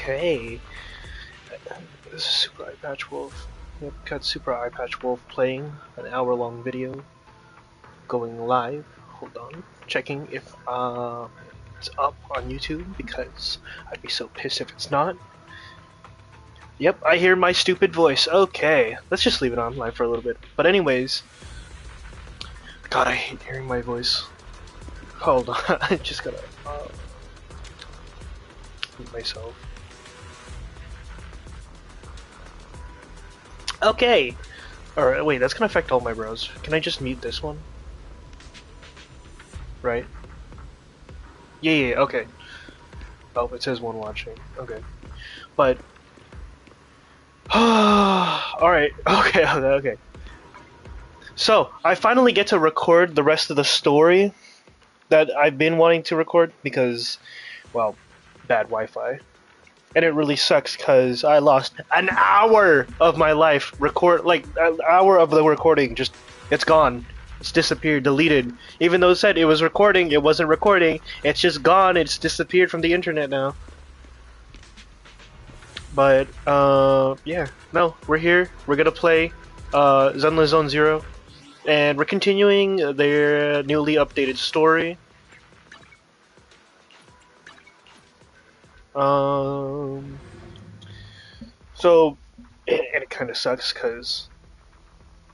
Okay. This is Super Eye Patch Wolf. Yep, got Super Eye Patch Wolf playing an hour-long video going live. Hold on. Checking if it's up on YouTube because I'd be so pissed if it's not. Yep, I hear my stupid voice. Okay, let's just leave it on live for a little bit. But anyways, God, I hate hearing my voice. Hold on, I just gotta mute myself. Okay. Alright, wait, that's gonna affect all my bros. Can I just mute this one? Right? Yeah, okay. Oh, it says one watching. Okay. But... Alright, okay. So, I finally get to record the rest of the story that I've been wanting to record because, well, bad Wi-Fi. And it really sucks because I lost an hour of my life like an hour of the recording. Just, it's gone. It's disappeared, deleted. Even though it said it was recording, it wasn't recording. It's just gone. It's disappeared from the internet now. But, yeah. No, we're here. We're gonna play, Zenless Zone Zero. And we're continuing their newly updated story. So, and it kind of sucks because,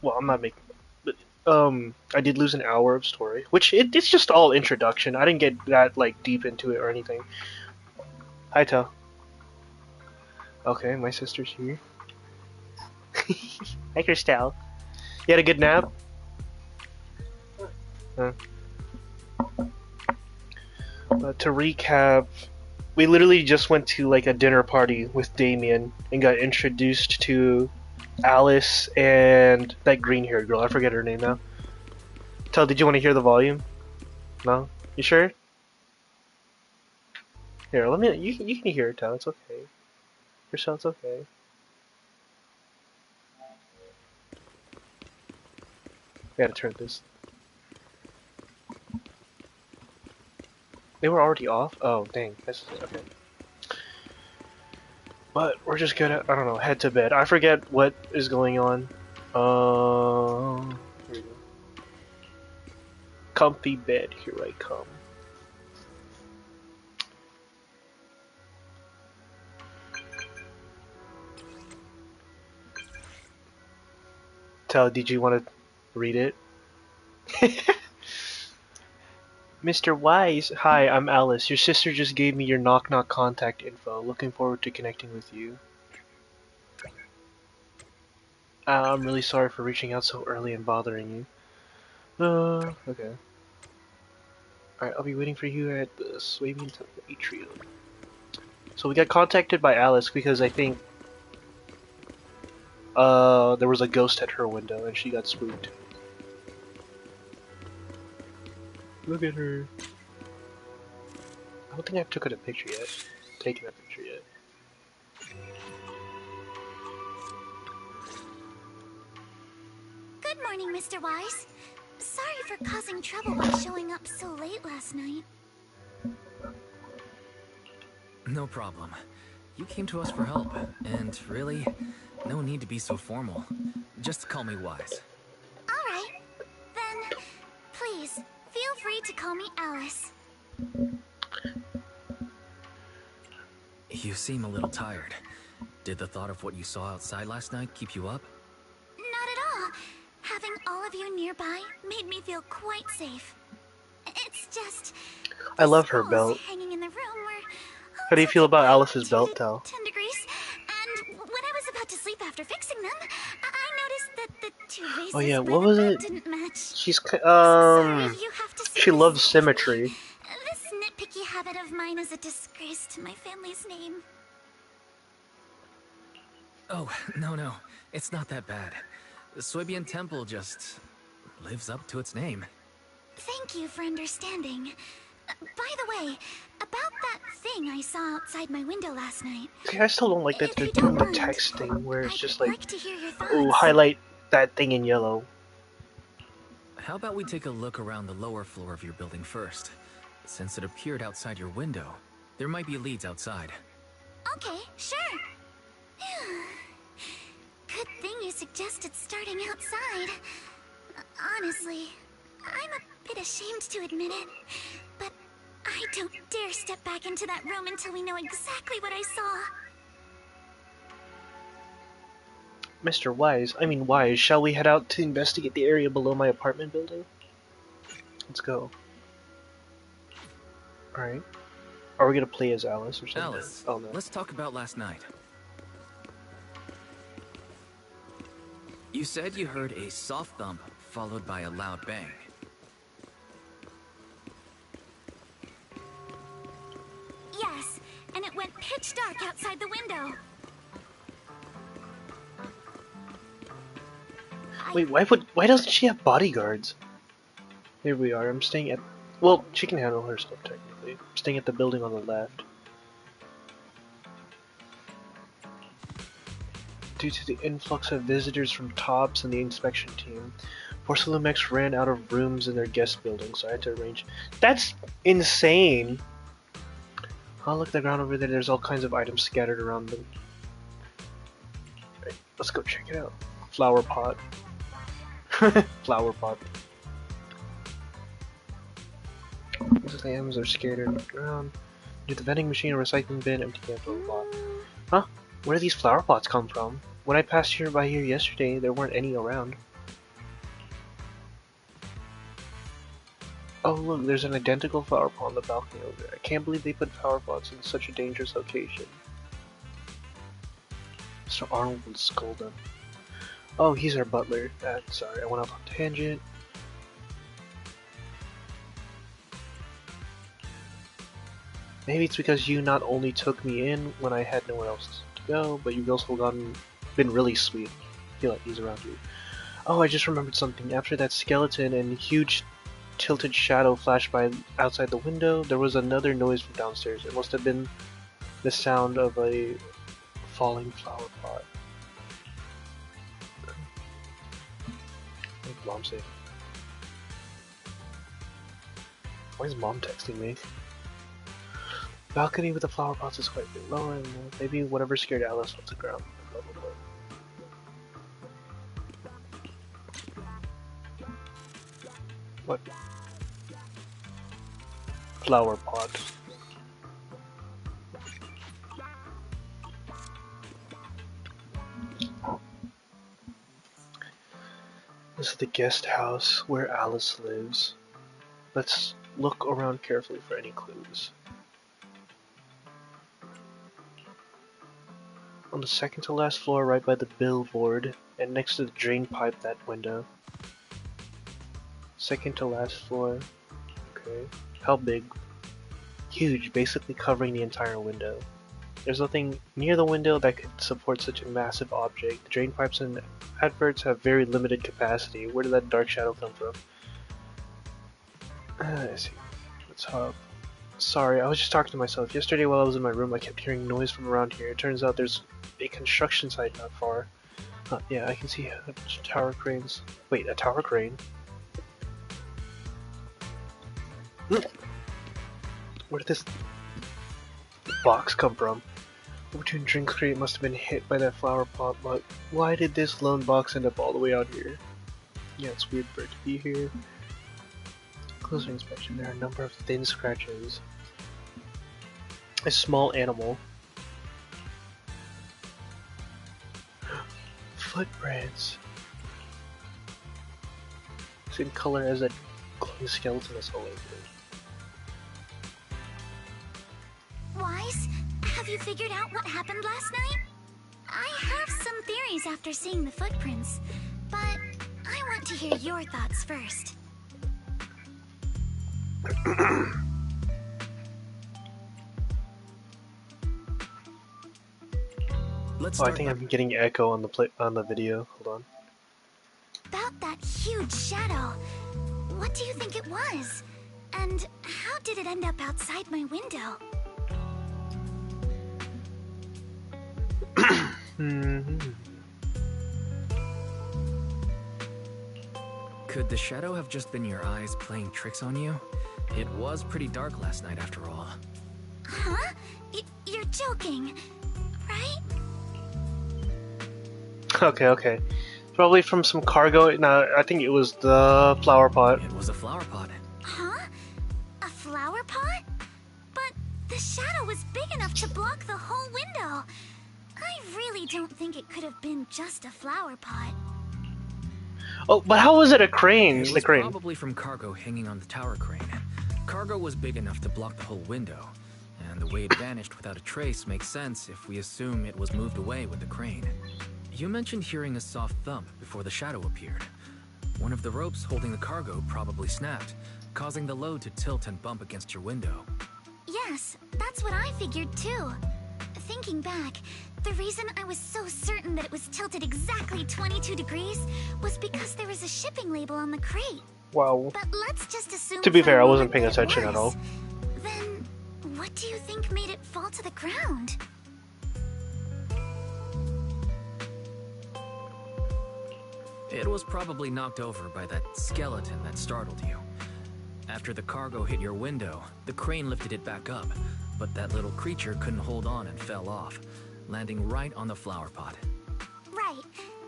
well, I'm not making, but, I did lose an hour of story, which it's just all introduction. I didn't get that, like, deep into it or anything. Hi, Tal. Okay, my sister's here. Hi, Christelle. You had a good nap? To recap, we literally just went to like a dinner party with Damien and got introduced to Alice and that green-haired girl. I forget her name now. Tell, did you want to hear the volume? No? You sure? Here, let me. You can hear it, Tell. It's okay. Yourself, it's okay. I gotta turn this. They were already off? Oh, dang. This is okay. But we're just gonna, I don't know, head to bed. I forget what is going on. Here we go. Comfy bed, here I come. Tell, did you want to read it? Mr. Wise, hi, I'm Alice. Your sister just gave me your knock-knock contact info. Looking forward to connecting with you. I'm really sorry for reaching out so early and bothering you. Okay. Alright, I'll be waiting for you at the Swabian Temple Atrium. So we got contacted by Alice because I think there was a ghost at her window and she got spooked. Look at her. I don't think I took a picture yet. Taken a picture yet. Good morning, Mr. Wise. Sorry for causing trouble by showing up so late last night. No problem. You came to us for help, and really, no need to be so formal. Just call me Wise. Alright, then please, feel free to call me Alice. You seem a little tired. Did the thought of what you saw outside last night keep you up? Not at all. Having all of you nearby made me feel quite safe. It's just... I love her belt. Hanging in the room where How do you feel about Alice's belt, Tal? 10 degrees, and when I was about to sleep after fixing them, I noticed that the two vases Oh yeah, by what the was bed it? didn't match. She's Sorry, you have to see she this loves with symmetry. me. This nitpicky habit of mine is a disgrace to my family's name. Oh, no. It's not that bad. The Swabian Temple just lives up to its name. Thank you for understanding. By the way, about that thing I saw outside my window last night. See, I still don't like that they're If you doing the don't text mind, thing where it's I'd just like to hear your oh, thoughts. highlight that thing in yellow. How about we take a look around the lower floor of your building first? Since it appeared outside your window, there might be leads outside. Okay, sure. Good thing you suggested starting outside. Honestly, I'm a bit ashamed to admit it, but I don't dare step back into that room until we know exactly what I saw. Mr. Wise, shall we head out to investigate the area below my apartment building? Let's go. Alright. Are we gonna play as Alice or something? Alice, Oh no. let's talk about last night. You said you heard a soft thump followed by a loud bang. Yes, and it went pitch dark outside the window. Wait, why doesn't she have bodyguards? Here we are. I'm staying at. Well, she can handle herself technically. I'm staying at the building on the left. Due to the influx of visitors from TOPS and the inspection team, Porcelumex ran out of rooms in their guest building, so I had to arrange. That's insane! Oh, look at the ground over there. There's all kinds of items scattered around them. Right, let's go check it out. Flower pot. Flower pot. These items are scattered around. Near the vending machine, a recycling bin, empty can, blah blah blah. Huh? Where do these flower pots come from? When I passed by here yesterday, there weren't any around. Oh look, there's an identical flower pot on the balcony over there. I can't believe they put flower pots in such a dangerous location. Mr. Arnold would scold them. Oh, he's our butler. Sorry, I went off on a tangent. Maybe it's because you not only took me in when I had nowhere else to go, but you've also been really sweet. I feel like he's around you. Oh, I just remembered something. After that skeleton and huge tilted shadow flashed by outside the window, there was another noise from downstairs. It must have been the sound of a falling flower pot. What did Mom say? Why is Mom texting me? Balcony with the flower pots is quite a bit lower, and maybe whatever scared Alice off the ground. Blah, blah, blah. What? Flower pot. This is the guest house where Alice lives. Let's look around carefully for any clues. On the second to last floor, right by the billboard, and next to the drain pipe, that window. Second to last floor. Okay. How big? Huge, basically covering the entire window. There's nothing near the window that could support such a massive object. The drain pipes and adverts have very limited capacity. Where did that dark shadow come from? I see. Let's hop. Sorry, I was just talking to myself. Yesterday while I was in my room, I kept hearing noise from around here. It turns out there's a construction site not far. Yeah, I can see tower cranes. Wait, a tower crane? Where did this box come from? Overturned drink crate must have been hit by that flower pot, but why did this lone box end up all the way out here? Yeah, it's weird for it to be here. Closer inspection, there are a number of thin scratches. A small animal. Footprints. Same color as that glowing skeleton I saw lately. Wise, have you figured out what happened last night? I have some theories after seeing the footprints, but I want to hear your thoughts first. Let's Oh, I start think by- I'm getting echo on the video. Hold on. About that huge shadow, what do you think it was? And how did it end up outside my window? Could the shadow have just been your eyes playing tricks on you? It was pretty dark last night after all. Huh? You're joking. Okay, okay. Probably from some cargo. No, I think it was the flower pot. It was a flower pot. Huh? A flower pot? But the shadow was big enough to block the whole window. I really don't think it could have been just a flower pot. Oh, but how was it a crane? It The was crane. probably from cargo hanging on the tower crane. Cargo was big enough to block the whole window, and the way it vanished without a trace makes sense if we assume it was moved away with the crane. You mentioned hearing a soft thump before the shadow appeared. One of the ropes holding the cargo probably snapped, causing the load to tilt and bump against your window. Yes, that's what I figured too. Thinking back, the reason I was so certain that it was tilted exactly 22 degrees was because there was a shipping label on the crate. Wow. But let's just assume To be for fair, a I wasn't moment paying that it attention at all. was. Then, what do you think made it fall to the ground? It was probably knocked over by that skeleton that startled you. After the cargo hit your window, the crane lifted it back up, but that little creature couldn't hold on and fell off, landing right on the flower pot. Right.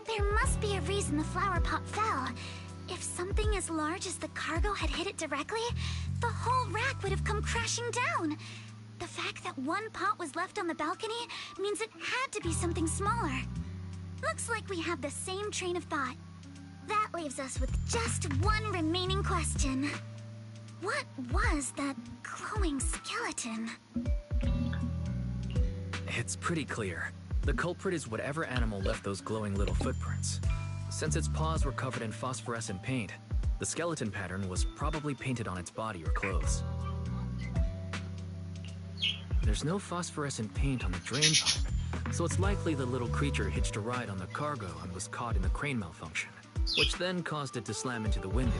There must be a reason the flower pot fell. If something as large as the cargo had hit it directly, the whole rack would have come crashing down. The fact that one pot was left on the balcony means it had to be something smaller. Looks like we have the same train of thought. That leaves us with just one remaining question. What was that glowing skeleton? It's pretty clear. The culprit is whatever animal left those glowing little footprints. Since its paws were covered in phosphorescent paint, the skeleton pattern was probably painted on its body or clothes. There's no phosphorescent paint on the drain pipe, so it's likely the little creature hitched a ride on the cargo and was caught in the crane malfunction, which then caused it to slam into the window.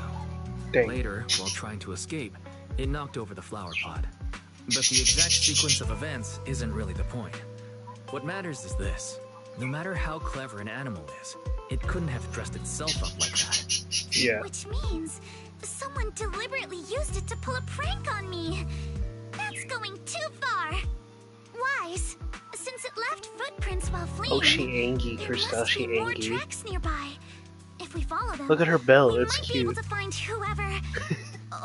Dang. Later, while trying to escape, it knocked over the flower pot. But the exact sequence of events isn't really the point. What matters is this. No matter how clever an animal is, it couldn't have dressed itself up like that. Yeah. Which means someone deliberately used it to pull a prank on me. That's going too far. Wise, since it left footprints while fleeing. Oh, she angry, there Krista. must She be more angry. tracks nearby. If we follow them, Look at her bell. we It's might be able cute. to find whoever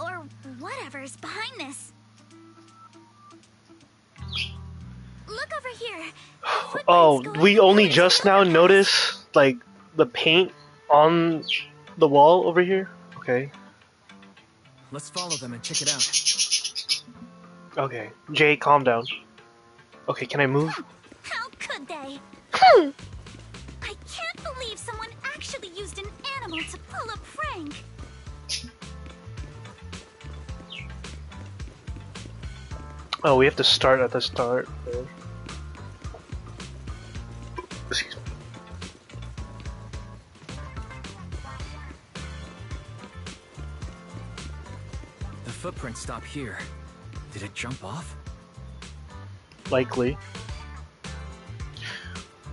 or whatever's behind this. Look over here. The footprints Oh, go we up the only pillars just below now the house. notice like the paint on the wall over here. Okay. Let's follow them and check it out. Okay. Jay, calm down. Okay, can I move? How could they? I can't believe someone actually used an animal to pull a prank. Oh, we have to start at the start. Excuse me. The footprints stop here. Did it jump off? Likely.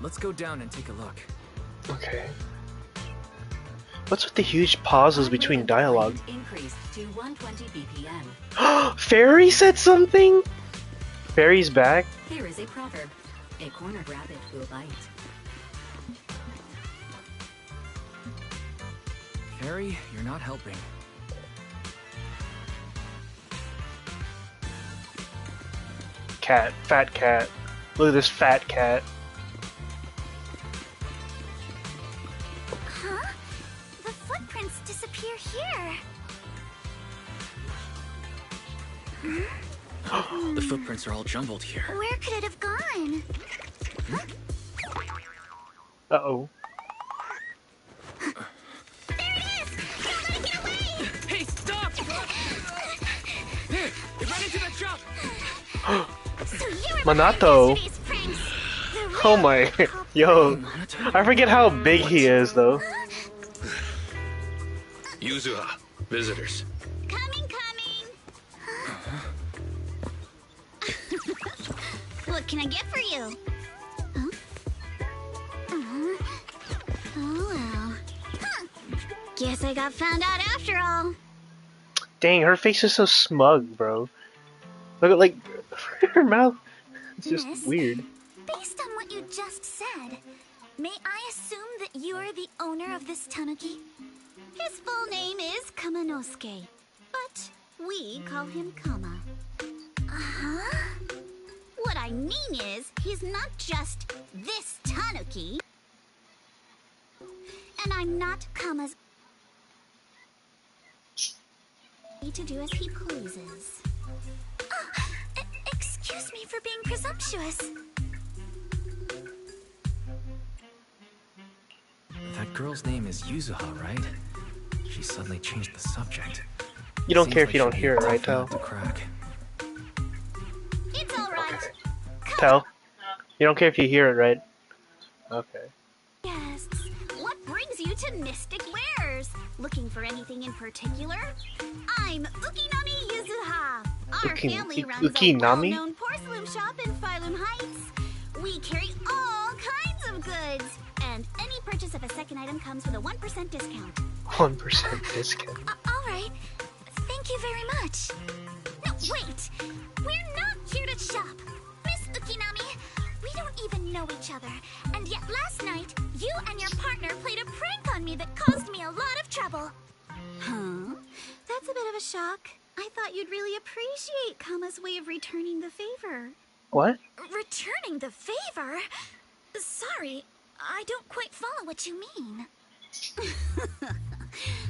Let's go down and take a look. Okay. What's with the huge pauses between dialogue? Increased to 120 BPM. Fairy said something? Fairy's back? Here is a proverb. A cornered rabbit will bite. Harry, you're not helping. Cat. Fat cat. Look at this fat cat. Huh? The footprints disappear here. The footprints are all jumbled here. Where could it have gone? Uh-oh. There it is! Don't let it get away! Hey, stop! Here, it ran into that shop! So you were Manato. behind yesterday's pranks. The real Oh my. culprit. Yo. I forget how big he is, though. Yuzuha, visitors. Coming. What can I get for you? Huh? Oh well. Huh. Guess I got found out after all. Dang, her face is so smug, bro. Look at, like, her mouth. It's just Miss? weird. Based on what you just said, may I assume that you are the owner of this tanuki? His full name is Kamanosuke, but we call him Kama. Uh-huh. What I mean is, he's not just this tanuki, and I'm not Kama's to do as he pleases. Excuse me for being presumptuous. That girl's name is Yuzuha, right? She suddenly changed the subject. You don't Seems care if like you don't she'd be hear it, tough right, nut Tal? to crack. It's alright. Okay. Tal? You don't care if you hear it, right? Okay. Yes. What brings you to Mystic Wares? Looking for anything in particular? I'm Ukinami Yuzuha. Our family runs a Ukinami? well-known porcelain shop in Phylum Heights. We carry all kinds of goods, and any purchase of a second item comes with a 1% discount. 1% discount. Alright. Thank you very much. No, wait! We're not here to shop! Miss Ukinami, we don't even know each other, and yet last night, you and your partner played a prank on me that caused me a lot of trouble. Huh? That's a bit of a shock. I thought you'd really appreciate Kama's way of returning the favor. What? Returning the favor? Sorry, I don't quite follow what you mean.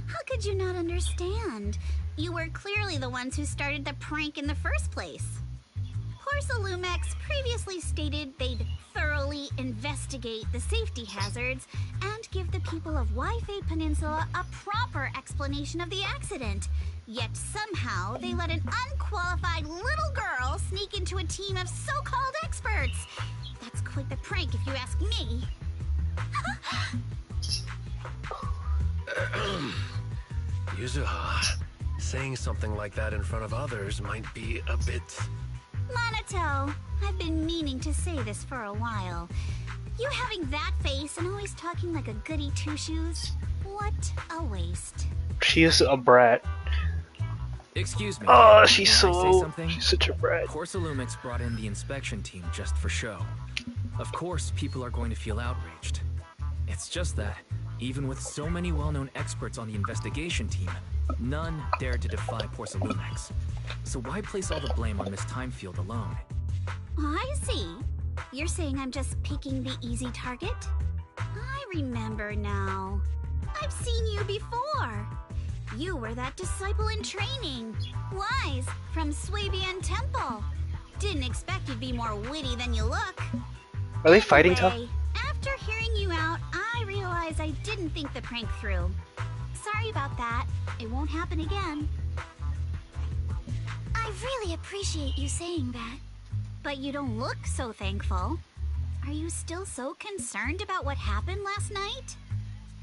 How could you not understand? You were clearly the ones who started the prank in the first place. Porcelumex previously stated they'd thoroughly investigate the safety hazards and give the people of Waifei Peninsula a proper explanation of the accident. Yet somehow they let an unqualified little girl sneak into a team of so-called experts. That's quite the prank if you ask me. Yuzuha, saying something like that in front of others might be a bit... Monato, I've been meaning to say this for a while. You having that face and always talking like a goody two-shoes? What a waste. She is a brat. Excuse me. Oh, she's may I say so... something? She's such a brat. Porcelumix brought in the inspection team just for show. Of course, people are going to feel outraged. It's just that, even with so many well-known experts on the investigation team, none dared to defy Porcelumix. So why place all the blame on Miss Timefield alone? I see. You're saying I'm just picking the easy target? I remember now. I've seen you before. You were that disciple in training. Wise, from Swabian Temple. Didn't expect you'd be more witty than you look. Are they fighting tough? Anyway, after hearing you out, I realized I didn't think the prank through. Sorry about that. It won't happen again. I really appreciate you saying that. But you don't look so thankful. Are you still so concerned about what happened last night?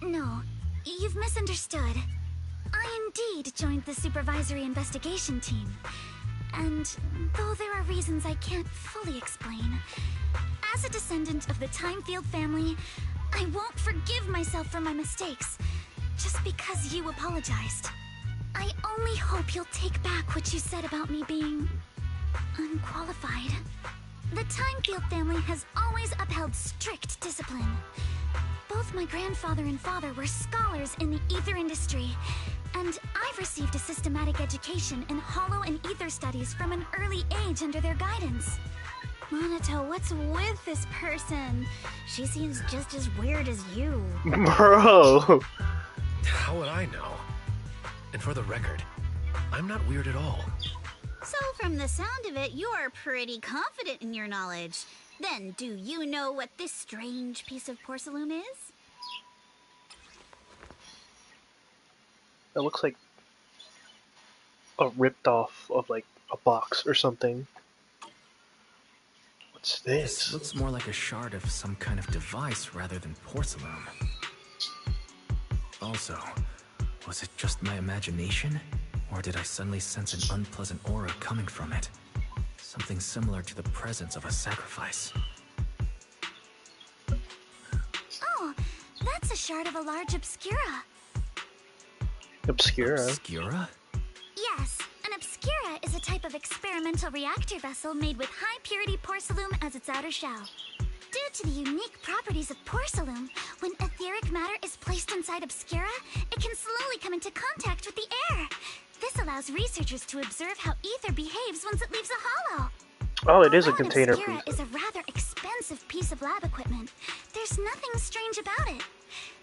No, you've misunderstood. I indeed joined the supervisory investigation team. And though there are reasons I can't fully explain, as a descendant of the Timefield family, I won't forgive myself for my mistakes, just because you apologized. I only hope you'll take back what you said about me being unqualified. The Timefield family has always upheld strict discipline. Both my grandfather and father were scholars in the ether industry, and I've received a systematic education in hollow and ether studies from an early age under their guidance. Monato, what's with this person? She seems just as weird as you. Bro! How would I know? And for the record, I'm not weird at all. So from the sound of it, you're pretty confident in your knowledge. Then, do you know what this strange piece of porcelain is? It looks like a ripped off of like a box or something. What's This this? looks more like a shard of some kind of device rather than porcelain. Also, was it just my imagination? Or did I suddenly sense an unpleasant aura coming from it? Something similar to the presence of a sacrifice. Oh, that's a shard of a large obscura. Obscura. Obscura? Yes, an obscura is a type of experimental reactor vessel made with high-purity porcelain as its outer shell. Due to the unique properties of porcelain, when etheric matter is placed inside Obscura, it can slowly come into contact with the air. This allows researchers to observe how ether behaves once it leaves a hollow. Oh, it is a Although an container Obscura piece. is a rather expensive piece of lab equipment, there's nothing strange about it.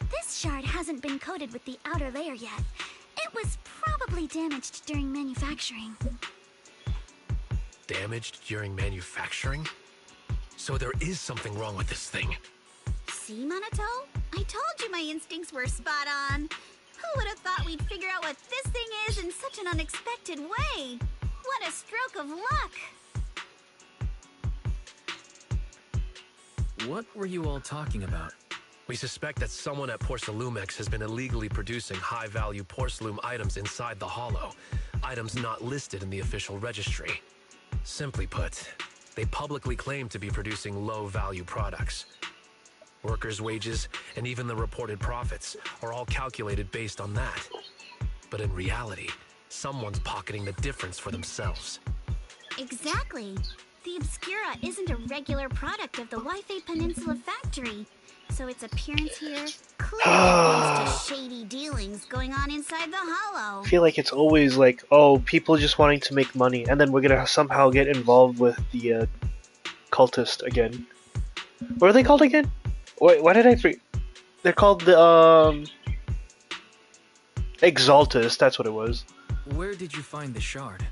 This shard hasn't been coated with the outer layer yet. It was probably damaged during manufacturing. Damaged during manufacturing? So there is something wrong with this thing. See, Minato? I told you my instincts were spot on. Who would have thought we'd figure out what this thing is in such an unexpected way? What a stroke of luck! What were you all talking about? We suspect that someone at Porcelumex has been illegally producing high-value porcelain items inside the hollow, items not listed in the official registry. Simply put, they publicly claim to be producing low-value products. Workers' wages and even the reported profits are all calculated based on that. But in reality, someone's pocketing the difference for themselves. Exactly. The Obscura isn't a regular product of the Wi-Fi Peninsula factory, so its appearance here clearly points to shady dealings going on inside the hollow. I feel like it's always like, oh, people just wanting to make money, and then we're gonna somehow get involved with the cultist again. What are they called again? Wait, why did I forget? They're called the Exaltist. That's what it was. Where did you find the shard?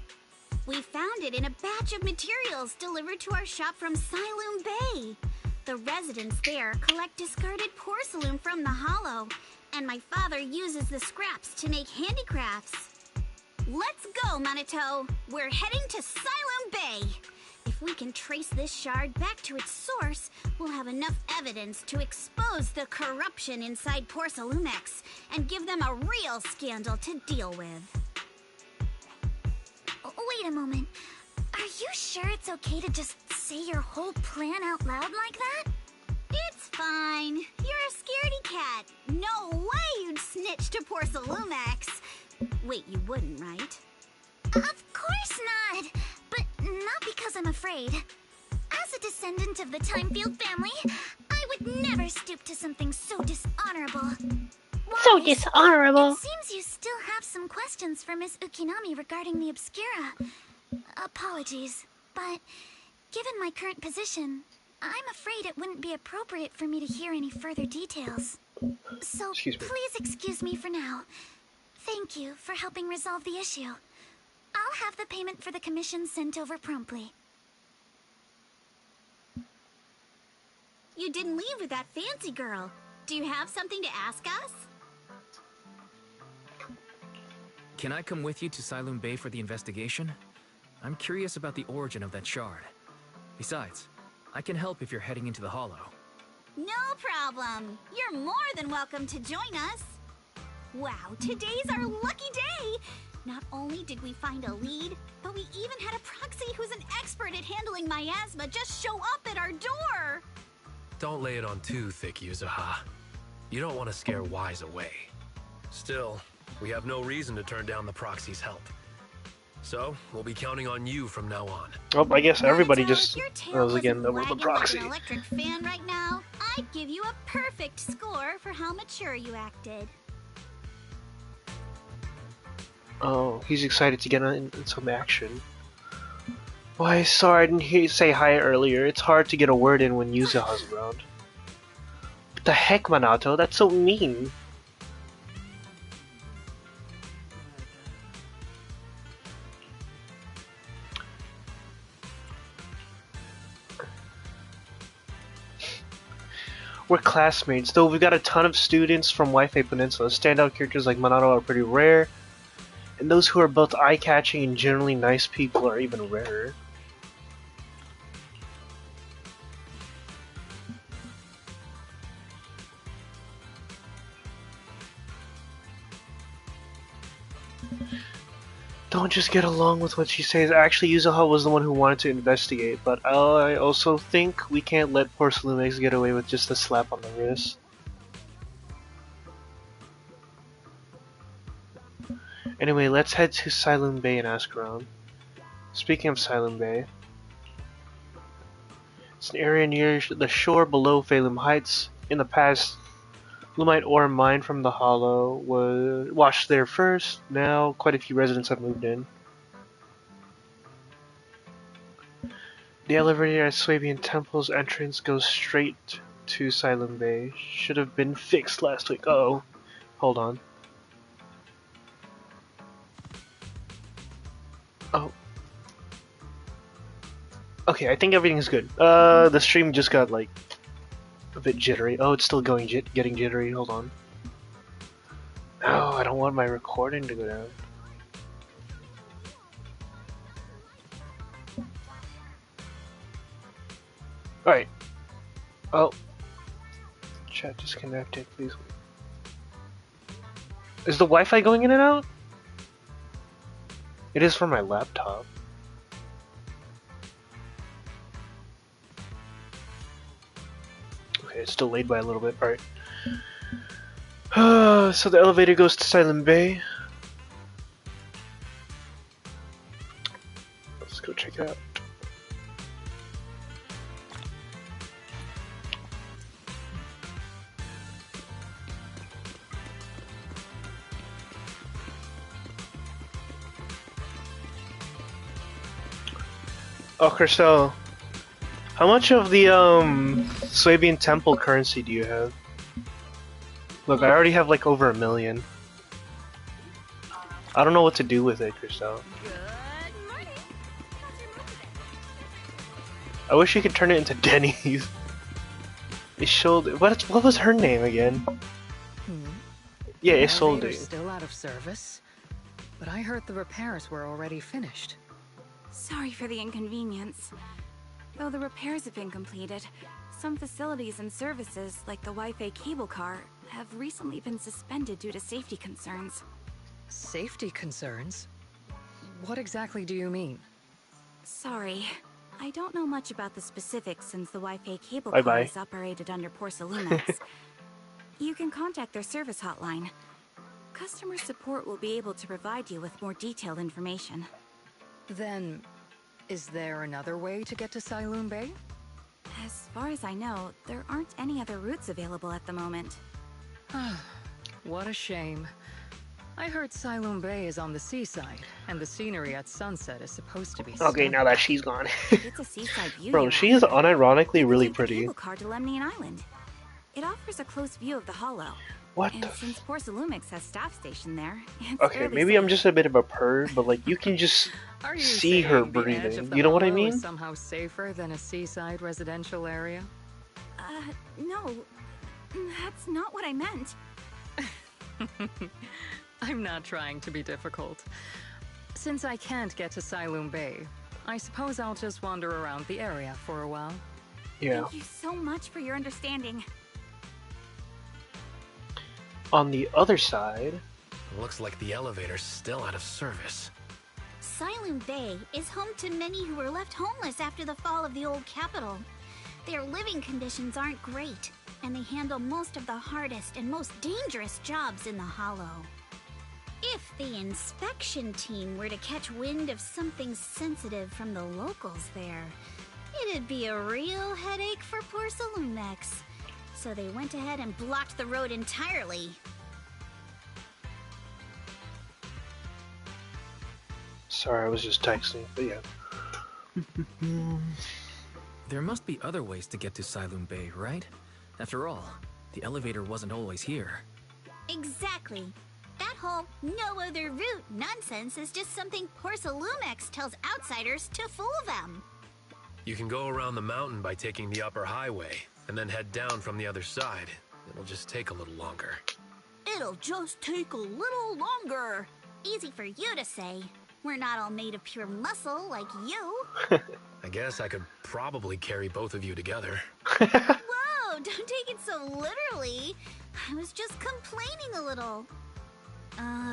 We found it in a batch of materials delivered to our shop from Siloon Bay. The residents there collect discarded porcelain from the hollow, and my father uses the scraps to make handicrafts. Let's go, Minato! We're heading to Siloon Bay! If we can trace this shard back to its source, we'll have enough evidence to expose the corruption inside Porcelumex and give them a real scandal to deal with. Wait a moment. Are you sure it's okay to just say your whole plan out loud like that? It's fine. You're a scaredy cat. No way you'd snitch to Porcelumex. Wait, you wouldn't, right? Of course not. But not because I'm afraid. As a descendant of the Timefield family, I would never stoop to something so dishonorable. So Wise, dishonorable. it seems you still have some questions for Miss Ukinami regarding the Obscura. Apologies, but given my current position, I'm afraid it wouldn't be appropriate for me to hear any further details. So Excuse me. please excuse me for now. Thank you for helping resolve the issue. I'll have the payment for the commission sent over promptly. You didn't leave with that fancy girl. Do you have something to ask us? Can I come with you to Siloon Bay for the investigation? I'm curious about the origin of that shard. Besides, I can help if you're heading into the hollow. No problem. You're more than welcome to join us. Wow, today's our lucky day. Not only did we find a lead, but we even had a proxy who's an expert at handling miasma just show up at our door. Don't lay it on too thick, Yuzuha. You don't want to scare Wise away. Still, we have no reason to turn down the proxy's help. So, we'll be counting on you from now on. Oh, I guess everybody Minato, just if your tail knows again wasn't that was the wagging proxy. like an electric fan right now, I'd give you a perfect score for how mature you acted. Oh, he's excited to get in some action. Why, sorry I didn't hear you say hi earlier. It's hard to get a word in when Yuzuha's around. What the heck, Minato? That's so mean. We're classmates, though we've got a ton of students from Wi-Fi Peninsula. Standout characters like Minato are pretty rare, and those who are both eye-catching and generally nice people are even rarer. Don't just get along with what she says. Actually, Yuzuha was the one who wanted to investigate, but I also think we can't let Porcelumex get away with just a slap on the wrist. Anyway, let's head to Siloon Bay and ask around. Speaking of Siloon Bay, It's an area near the shore below Phalum Heights. In the past, Lumite ore mined from the hollow was washed there first. Now, quite a few residents have moved in. The elevator at Swabian Temple's entrance goes straight to Silent Bay. Should have been fixed last week. Uh-oh. Hold on. Oh. Okay, I think everything's good. The stream just got, like, a bit jittery. Oh, it's still going getting jittery. Hold on. No, I don't want my recording to go down. Alright. Oh. Chat disconnected, please. Is the Wi-Fi going in and out? It is for my laptop. Okay, it's delayed by a little bit. Alright. So the elevator goes to Silent Bay. Let's go check it out. Oh, Crystal, how much of the Swabian Temple currency do you have? Look, I already have like over 1 million. I don't know what to do with it, Crystal. I wish you could turn it into Denny's. Isolde. What was her name again? Yeah, Isolde. Still out of service, but I heard the repairs were already finished. Sorry for the inconvenience. Though the repairs have been completed, some facilities and services, like the Wi-Fi cable car, have recently been suspended due to safety concerns. Safety concerns? What exactly do you mean? Sorry. I don't know much about the specifics since the Wi-Fi cable Bye-bye. car is operated under Porcelumex. You can contact their service hotline. Customer support will be able to provide you with more detailed information. Then, is there another way to get to Silent Bay? As far as I know, there aren't any other routes available at the moment. What a shame. I heard Silent Bay is on the seaside, and the scenery at sunset is supposed to be Okay, stunning. now that she's gone. It's a seaside view. Bro, you're she is after. unironically really Take the pretty. cable car to Lemnian Island. It offers a close view of the hollow. What And the since Porcelumix has staff stationed there, it's Okay, fairly maybe safe. I'm just a bit of a perv, but like you can just Are you see her saying the edge of breathing. the You know what I hollow is mean? somehow safer than a seaside residential area? No. That's not what I meant. I'm not trying to be difficult. Since I can't get to Silent Bay, I suppose I'll just wander around the area for a while. Yeah. Thank you so much for your understanding. On the other side, Looks like the elevator's still out of service. Silent Bay is home to many who were left homeless after the fall of the old capital. Their living conditions aren't great, and they handle most of the hardest and most dangerous jobs in the Hollow. If the inspection team were to catch wind of something sensitive from the locals there, it'd be a real headache for Porcelumex. So they went ahead and blocked the road entirely. sorry, I was just texting, but yeah. There must be other ways to get to Silent Bay, right? After all, the elevator wasn't always here. Exactly. That whole no other route nonsense is just something Porcelumex tells outsiders to fool them. You can go around the mountain by taking the upper highway, and then head down from the other side. It'll just take a little longer. It'll just take a little longer. Easy for you to say. We're not all made of pure muscle like you. I guess I could probably carry both of you together. Whoa, don't take it so literally. I was just complaining a little.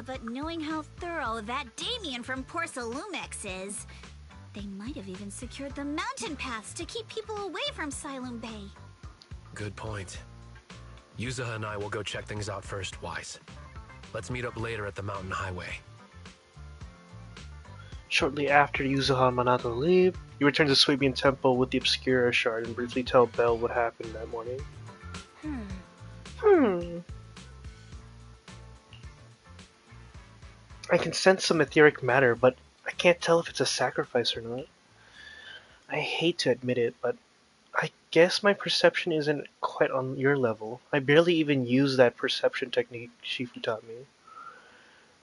But knowing how thorough that Damien from Porcelumex is, they might have even secured the mountain paths to keep people away from Silent Bay. Good point. Yuza and I will go check things out first, Wise. Let's meet up later at the mountain highway. Shortly after Yuzuha and Minato leave, you return to Suibian Temple with the Obscura shard and briefly tell Belle what happened that morning. I can sense some etheric matter, but I can't tell if it's a sacrifice or not. I hate to admit it, but I guess my perception isn't quite on your level. I barely even use that perception technique Shifu taught me.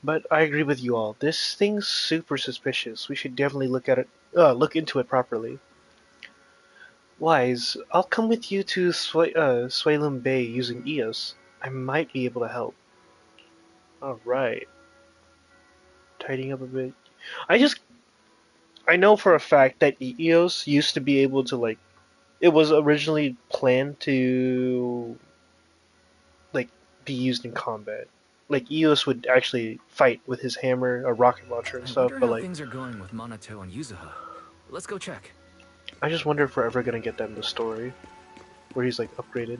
But I agree with you all. This thing's super suspicious. We should definitely look into it properly. Wise, I'll come with you to Suilum Bay using Eos. I might be able to help. Alright. Tidying up a bit. I know for a fact that Eos used to be able to, like, it was originally planned to, like, be used in combat. Like, Eos would actually fight with his hammer, a rocket launcher, and I stuff, wonder but, how like, things are going with Minato and Yuzuha. Let's go check. I just wonder if we're ever gonna get that in the story, where he's, like, upgraded.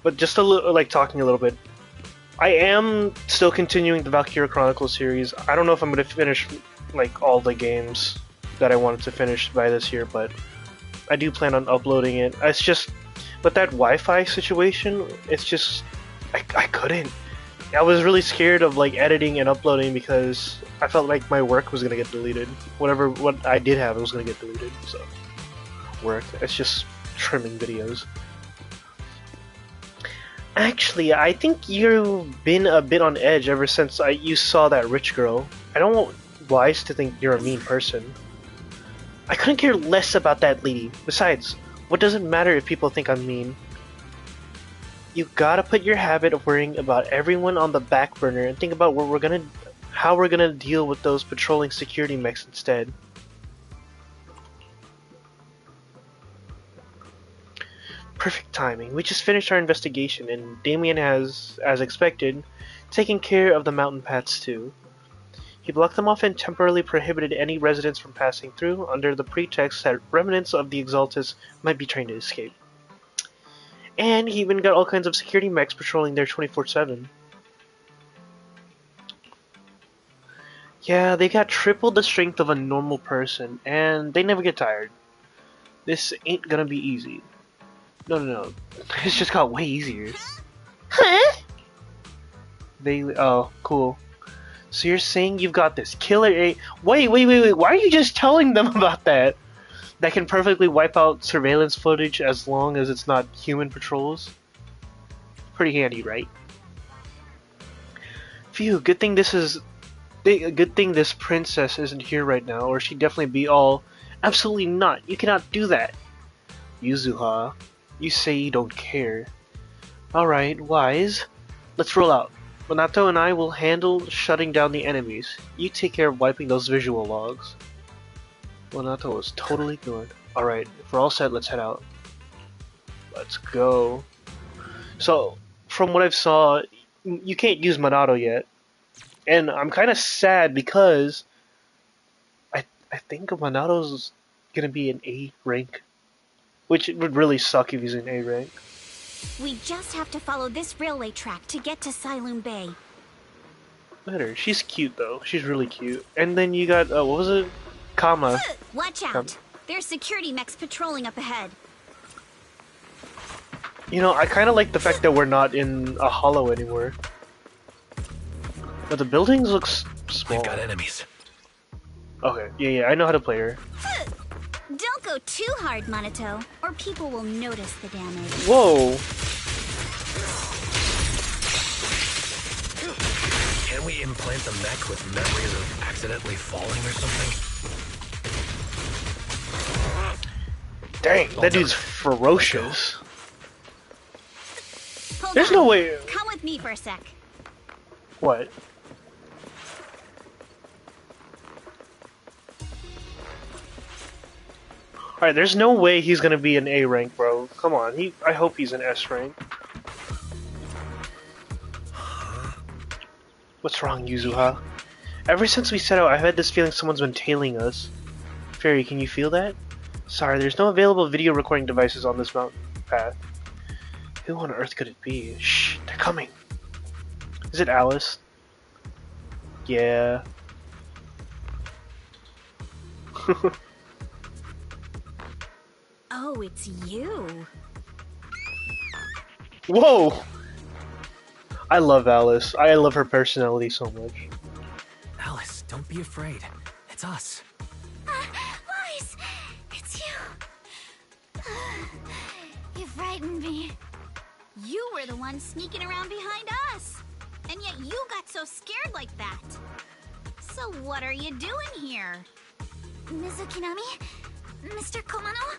But just talking a little bit, I am still continuing the Valkyria Chronicles series. I don't know if I'm gonna finish, like, all the games that I wanted to finish by this year, but I do plan on uploading it. It's just, with that Wi-Fi situation, it's just, I couldn't. I was really scared of, like, editing and uploading because I felt like my work was gonna get deleted. What I did have was gonna get deleted, so. Work. It's just trimming videos. Actually, I think you've been a bit on edge ever since you saw that rich girl. I don't want Wise to think you're a mean person. I couldn't care less about that lady. Besides, what does it matter if people think I'm mean? You gotta put your habit of worrying about everyone on the back burner and think about how we're gonna deal with those patrolling security mechs instead. Perfect timing. We just finished our investigation, and Damien has, as expected, taken care of the mountain paths too. He blocked them off and temporarily prohibited any residents from passing through, under the pretext that remnants of the Exaltus might be trying to escape. And he even got all kinds of security mechs patrolling there 24/7. Yeah, they got triple the strength of a normal person, and they never get tired. This ain't gonna be easy. No. It's just got way easier. Huh? Oh, cool. So you're saying you've got this killer A. Wait. Why are you just telling them about that? That can perfectly wipe out surveillance footage as long as it's not human patrols? Pretty handy, right? Phew, good thing this princess isn't here right now, or she'd definitely be all, absolutely not, you cannot do that. Yuzuha, you say you don't care. Alright, Wise. Let's roll out. Minato and I will handle shutting down the enemies. You take care of wiping those visual logs. Minato was totally good. Alright, if we're all set, let's head out. Let's go. So, from what I've saw, you can't use Minato yet. And I'm kind of sad because I think Minato's gonna be an A rank. Which would really suck if he's an A rank. We just have to follow this railway track to get to Siloon Bay. Look at her. She's cute though. She's really cute. And then you got, what was it? Kama. Watch out! There's security mechs patrolling up ahead. You know, I kind of like the fact that we're not in a hollow anymore. But the buildings look small. We've got enemies. Okay, yeah, I know how to play her. Don't go too hard, Minato, or people will notice the damage. Whoa! Can we implant the mech with memories of accidentally falling or something? Dang, that dude's ferocious. Hold There's on. no way. Come with me for a sec. What? Alright, there's no way he's gonna be an A rank, bro. Come on, I hope he's an S rank. What's wrong, Yuzuha? Ever since we set out, I've had this feeling someone's been tailing us. Fairy, can you feel that? Sorry, there's no available video recording devices on this mountain path. Who on earth could it be? Shh, they're coming. Is it Alice? Yeah. Oh, it's you. Whoa! I love Alice. I love her personality so much. Alice, don't be afraid. It's us. Wise, it's you. You frightened me. You were the one sneaking around behind us. And yet you got so scared like that. So what are you doing here? Mizukinami? Mr. Komano?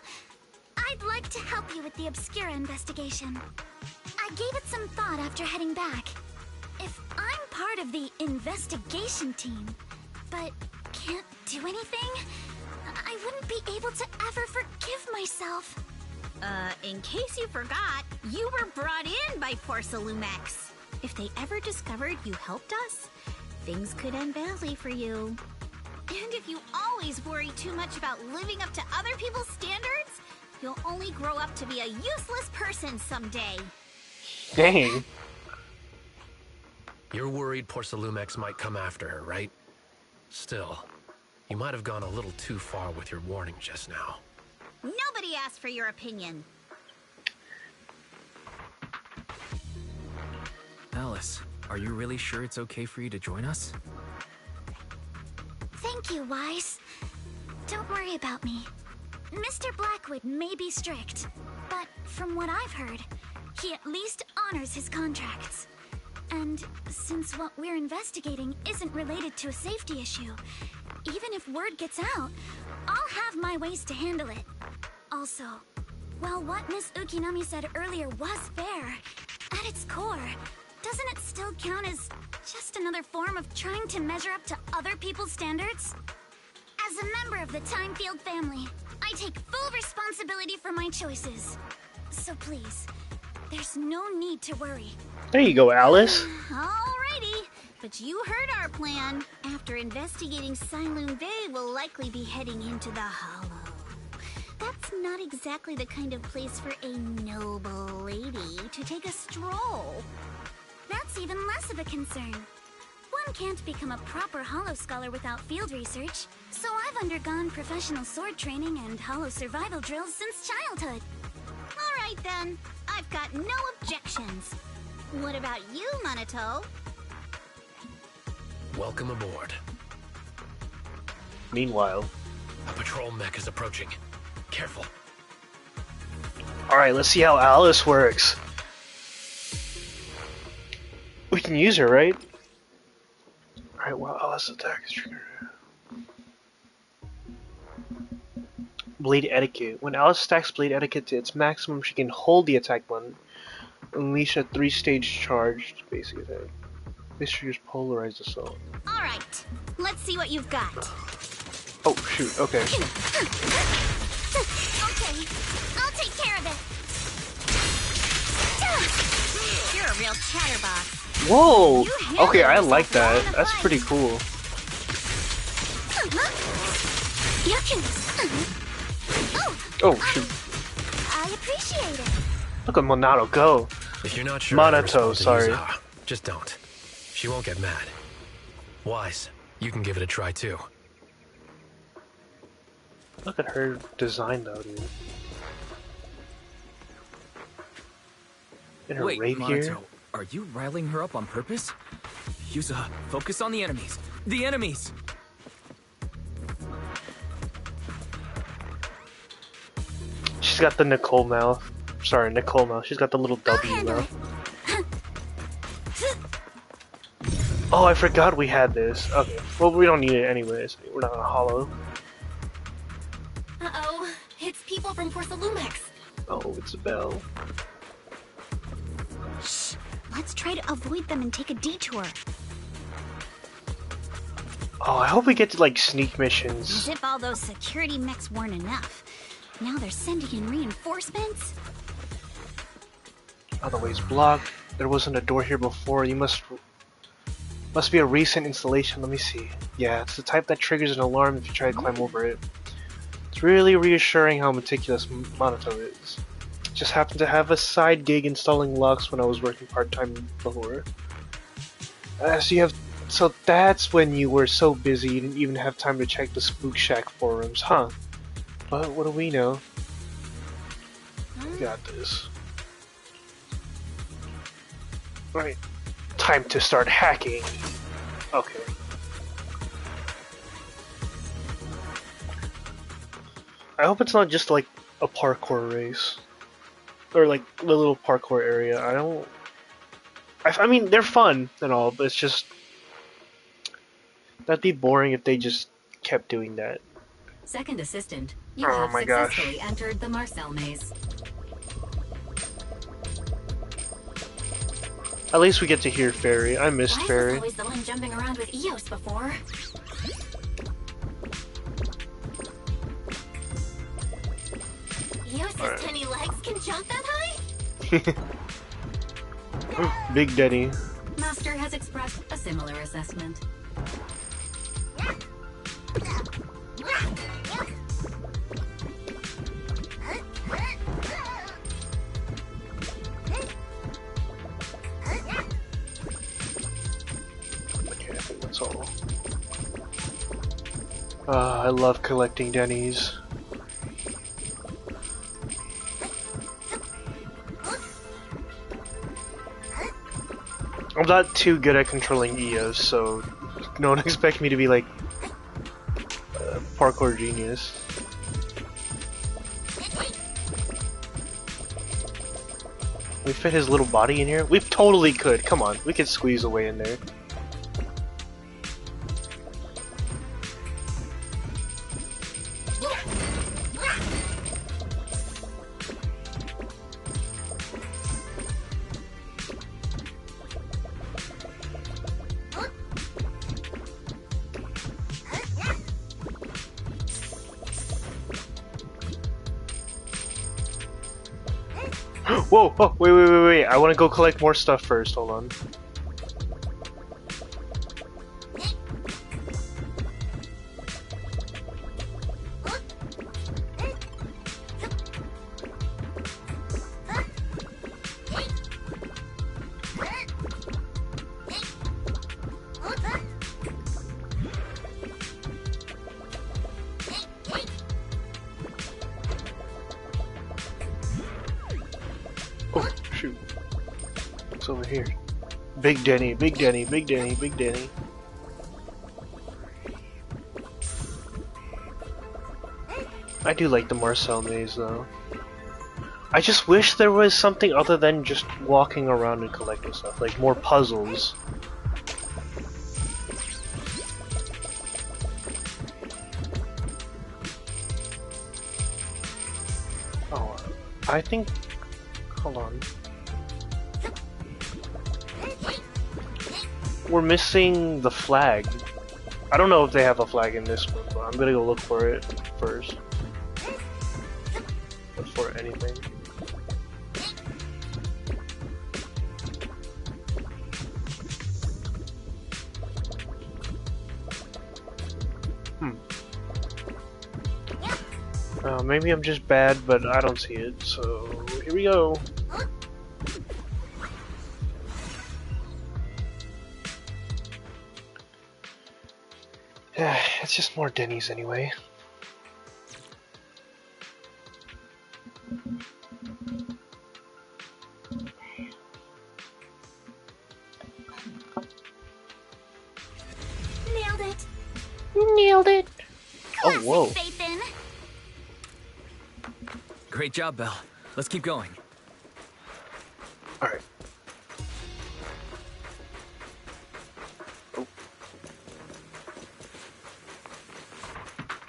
I'd like to help you with the Obscura investigation. I gave it some thought after heading back. If I'm part of the investigation team, but can't do anything, I wouldn't be able to ever forgive myself. In case you forgot, you were brought in by Porcelumex. If they ever discovered you helped us, things could end badly for you. And if you always worry too much about living up to other people's standards, you'll only grow up to be a useless person someday. Dang. You're worried Porcelumex might come after her, right? Still, you might have gone a little too far with your warning just now. Nobody asked for your opinion. Alice, are you really sure it's okay for you to join us? Thank you, Wise. Don't worry about me. Mr. Blackwood may be strict, but from what I've heard, he at least honors his contracts. And since what we're investigating isn't related to a safety issue, even if word gets out, I'll have my ways to handle it. Also, while what Miss Ukinami said earlier was fair, at its core, doesn't it still count as just another form of trying to measure up to other people's standards? As a member of the Timefield family, I take full responsibility for my choices. So please, there's no need to worry. There you go, Alice. Alrighty, but you heard our plan. After investigating Siloon Bay, we'll likely be heading into the Hollow. That's not exactly the kind of place for a noble lady to take a stroll. That's even less of a concern. One can't become a proper Hollow scholar without field research, so I've undergone professional sword training and Hollow survival drills since childhood. Alright then, I've got no objections. What about you, Minato? Welcome aboard. Meanwhile. A patrol mech is approaching. Careful. Alright, let's see how Alice works. We can use her, right? Alright, well, Alice attack is triggered. Blade Etiquette. When Alice stacks Blade Etiquette to its maximum, she can hold the attack button. Unleash a 3-stage charged basic attack. This triggers Polarized Assault. Alright, let's see what you've got. Oh, shoot, okay. Okay, I'll take care of it. You're a real chatterbox. Whoa! You handled Okay, I yourself like that. well in a That's fight. pretty cool. You can... Oh, shoot. I appreciate it. Look at Monato go. If you're not sure how to Minato, respond to sorry. Yuza, just don't. She won't get mad. Wise, you can give it a try too. Look at her design though, dude. And her Wait, rapier. Minato, are you riling her up on purpose? Yuza, focus on the enemies. The enemies! She's got the Nicole mouth. Sorry, Nicole mouth. She's got the little I'll W handle mouth. it. Oh, I forgot we had this. Okay. Well, we don't need it anyways. We're not gonna hollow. Uh-oh, it's people from Porcelumex. Oh, it's a bell. Shh, let's try to avoid them and take a detour. Oh, I hope we get to like sneak As missions. if all those security mechs weren't enough. Now they're sending in reinforcements? Other ways blocked. There wasn't a door here before. You must be a recent installation. Let me see. Yeah, it's the type that triggers an alarm if you try to climb over it. It's really reassuring how meticulous Minato is. Just happened to have a side gig installing locks when I was working part-time before. So you have So that's when you were so busy you didn't even have time to check the Spook Shack forums, huh? But what do we know? We got this. Right. Time to start hacking. Okay. I hope it's not just like a parkour race. Or like the little parkour area. I mean, they're fun and all, but it's just... That'd be boring if they just kept doing that. Second assistant, you Oh have my gosh. successfully entered the Marcel maze. At least we get to hear Fairy. I missed Why was Fairy. always the one jumping around with Eos before? Eos's Alright. tiny legs can jump that high? Big Denny. Master has expressed a similar assessment. Okay, I think that's all. I love collecting Denny's. I'm not too good at controlling Eos, so don't expect me to be like a parkour genius. We fit his little body in here? We totally could. Come on, we could squeeze away in there. Whoa! Oh, wait! I want to go collect more stuff first. Hold on. Oh, shoot. It's over here. Big Denny, Big Denny, Big Denny, Big Denny. I do like the Marcel maze though. I just wish there was something other than just walking around and collecting stuff, like more puzzles. Oh, I think... Hold on. We're missing the flag. I don't know if they have a flag in this one, but I'm gonna go look for it first. Before anything. Maybe I'm just bad, but I don't see it, so here we go. It's just more Denny's anyway. Nailed it. Nailed it! Oh, Classic whoa. faith in. Great job, Belle. Let's keep going. Alright.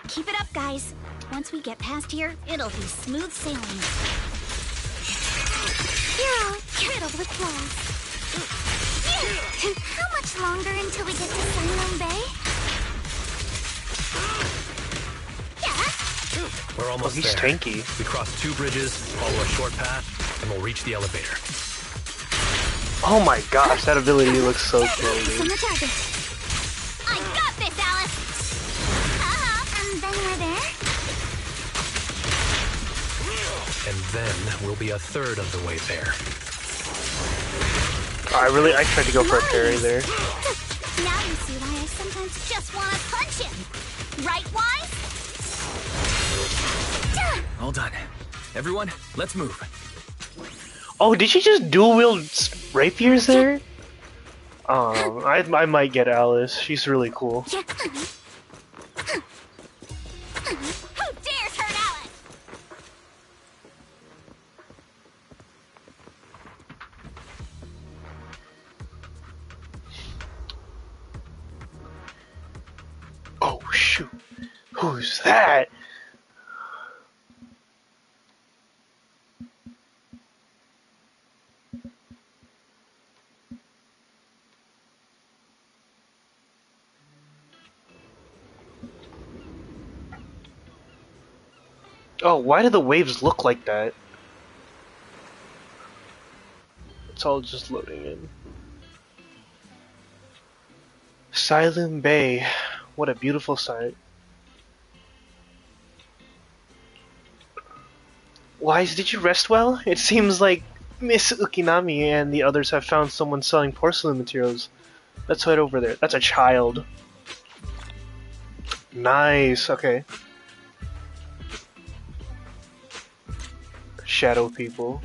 Keep it up, guys. Once we get past here, it'll be smooth sailing. You're all riddled with flaws. How much longer until we get to Sunlong Bay? Yeah? We're almost He's there. tanky. We cross 2 bridges, follow a short path, and we'll reach the elevator. Oh my gosh, that ability looks so cool, Focus on dude. the target. I got this, Alice! And then we're there? And then we'll be a third of the way there. I tried to go for a parry there. Now just want to punch him. Right, Wise? All done. Everyone, let's move. Oh, did she just dual wield rapiers there? I might get Alice. She's really cool. Who dares hurt Alice? Oh shoot! Who's that? Oh, why do the waves look like that? It's all just loading in. Silent Bay. What a beautiful sight. Wise, did you rest well? It seems like Miss Ukinami and the others have found someone selling porcelain materials. Let's head over there. That's a child. Nice, okay. Shadow people.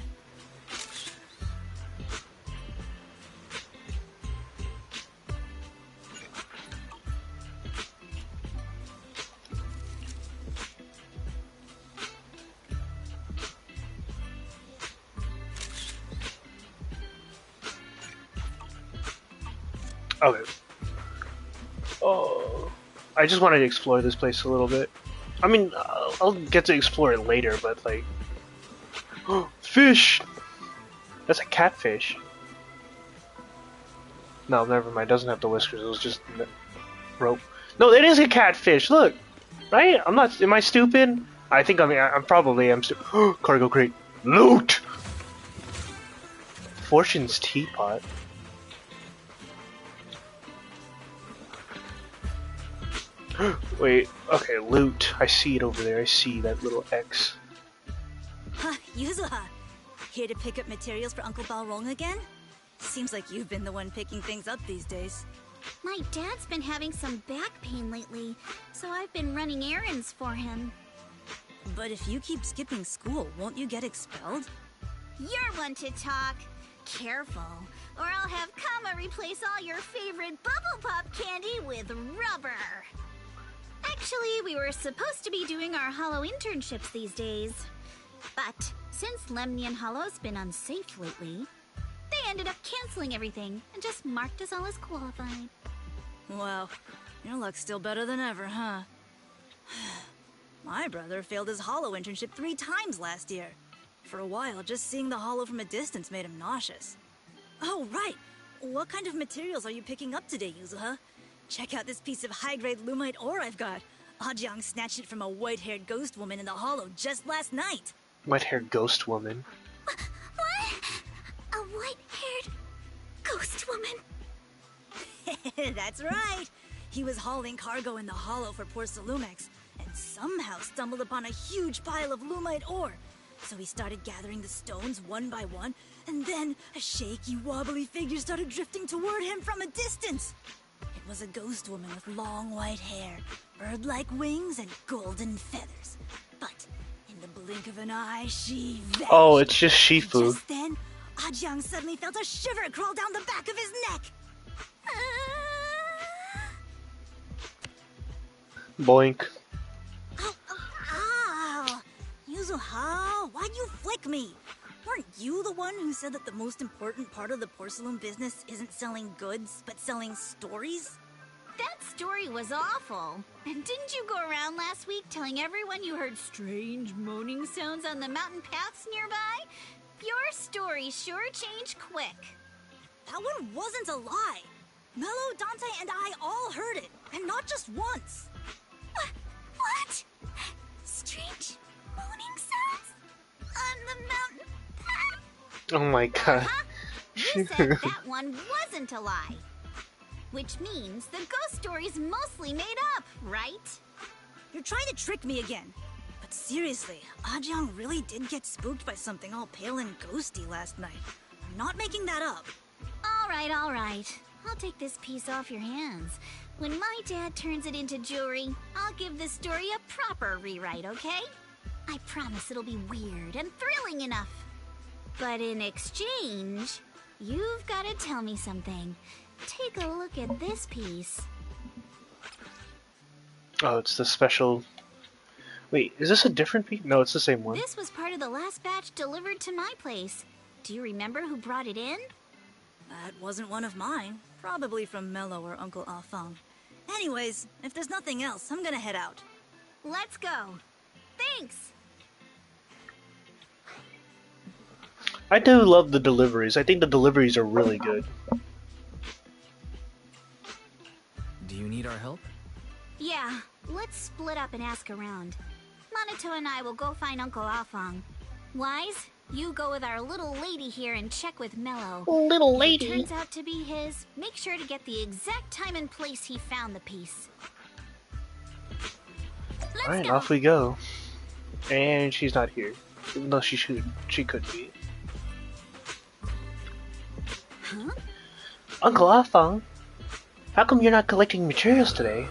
Okay. Oh, I just wanted to explore this place a little bit. I mean, I'll get to explore it later, but like... Fish! That's a catfish. No, never mind. It doesn't have the whiskers. It was just rope. No, it is a catfish. Look, right? I'm not. Am I stupid? I think I'm probably am stupid. Cargo crate. Loot. Fortune's teapot. Wait. Okay, loot. I see it over there. I see that little X. Huh, Yuzuha. Here to pick up materials for Uncle Balrong again? Seems like you've been the one picking things up these days. My dad's been having some back pain lately, so I've been running errands for him. But if you keep skipping school, won't you get expelled? You're one to talk. Careful, or I'll have Kama replace all your favorite bubble pop candy with rubber. Actually, we were supposed to be doing our Hollow internships these days. But since Lemnian Hollow's been unsafe lately, they ended up canceling everything and just marked us all as qualified. Wow, your luck's still better than ever, huh? My brother failed his Hollow internship 3 times last year. For a while, just seeing the Hollow from a distance made him nauseous. Oh, right! What kind of materials are you picking up today, Yuzuha? Check out this piece of high-grade lumite ore I've got. Ajang snatched it from a white-haired ghost woman in the Hollow just last night. White-haired ghost woman. What? A white-haired ghost woman? That's right! He was hauling cargo in the Hollow for poor Salumex, and somehow stumbled upon a huge pile of lumite ore. So he started gathering the stones one by one, and then a shaky, wobbly figure started drifting toward him from a distance. It was a ghost woman with long white hair, bird-like wings, and golden feathers. But in the blink of an eye, she vanished. Oh, it's just Shifu. Just then, Ajang suddenly felt a shiver crawl down the back of his neck. Boink. Ow! Yuzuha, why'd you flick me? Weren't you the one who said that the most important part of the porcelain business isn't selling goods, but selling stories? That story was awful. And didn't you go around last week telling everyone you heard strange moaning sounds on the mountain paths nearby? Your story sure changed quick. That one wasn't a lie. Mello, Dante, and I all heard it, and not just once. What? Strange moaning sounds on the mountain path? Oh my god. You said that one wasn't a lie. Which means the ghost story's mostly made up, right? You're trying to trick me again. But seriously, Ajang really did get spooked by something all pale and ghosty last night. I'm not making that up. All right. I'll take this piece off your hands. When my dad turns it into jewelry, I'll give this story a proper rewrite, okay? I promise it'll be weird and thrilling enough. But in exchange, you've got to tell me something. Take a look at this piece. Oh, it's the special... Wait, is this a different piece? No, it's the same one. This was part of the last batch delivered to my place. Do you remember who brought it in? That wasn't one of mine. Probably from Mello or Uncle Afang. Anyways, if there's nothing else, I'm gonna head out. Let's go. Thanks! I do love the deliveries. I think the deliveries are really good. Do you need our help? Yeah, let's split up and ask around. Monato and I will go find Uncle Afang. Wise, you go with our little lady here and check with Mello. Little If lady? it turns out to be his, make sure to get the exact time and place he found the piece. Let's Alright, go. off we go. And she's not here. Even though she could be. Huh? Uncle Afang, how come you're not collecting materials today?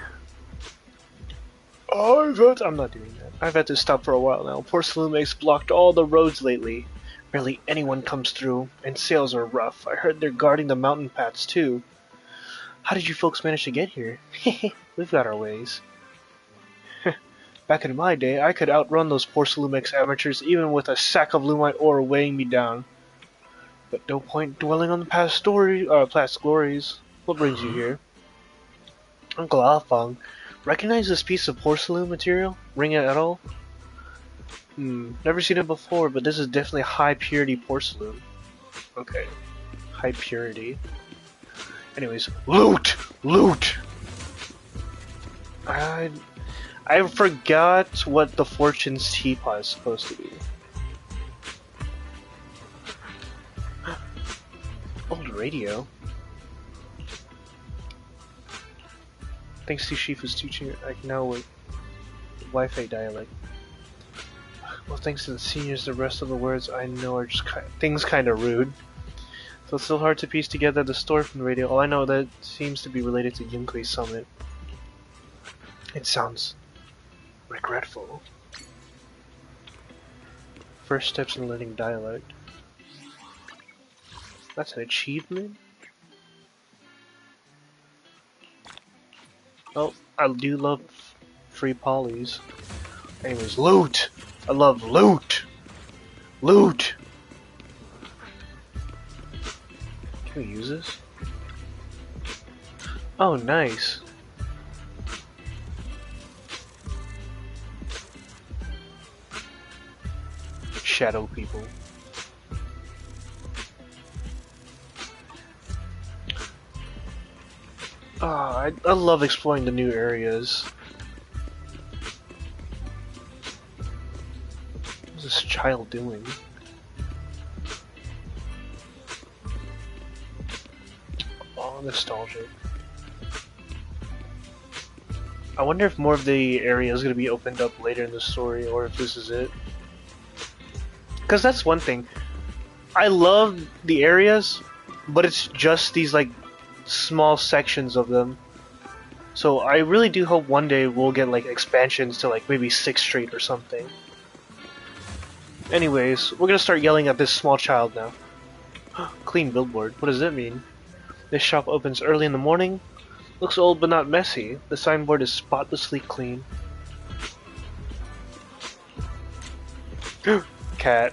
I'm not doing that. I've had to stop for a while now. Porcelain's blocked all the roads lately. Barely anyone comes through, and sales are rough. I heard they're guarding the mountain paths too. How did you folks manage to get here? We've got our ways. Back in my day, I could outrun those Porcelain's amateurs even with a sack of lumite ore weighing me down. But no point dwelling on the past glories. What brings you here? Uncle Afang, recognize this piece of porcelain material? Ring it at all? Never seen it before, but this is definitely high purity porcelain. Okay. High purity. Anyways, loot! Loot! I forgot what the Fortune's teapot is supposed to be. Old radio. Thanks to Shifu's teaching, I can now with Wi-Fi dialect. Well, thanks to the seniors, the rest of the words I know are just things kind of rude. So it's still hard to piece together the story from the radio. All I know that seems to be related to Yunkei's summit. It sounds regretful. First steps in learning dialect. That's an achievement? Oh, I do love free polys. Anyways, loot! I love loot! Loot! Can we use this? Oh, nice. Shadow people. I love exploring the new areas. What's this child doing? Oh, nostalgic. I wonder if more of the area is going to be opened up later in the story, or if this is it. Because that's one thing. I love the areas, but it's just these, like, small sections of them. So I really do hope one day we'll get like expansions to like maybe 6th Street or something. Anyways, we're gonna start yelling at this small child now. Clean billboard. What does that mean? This shop opens early in the morning. Looks old but not messy. The signboard is spotlessly clean. Cat.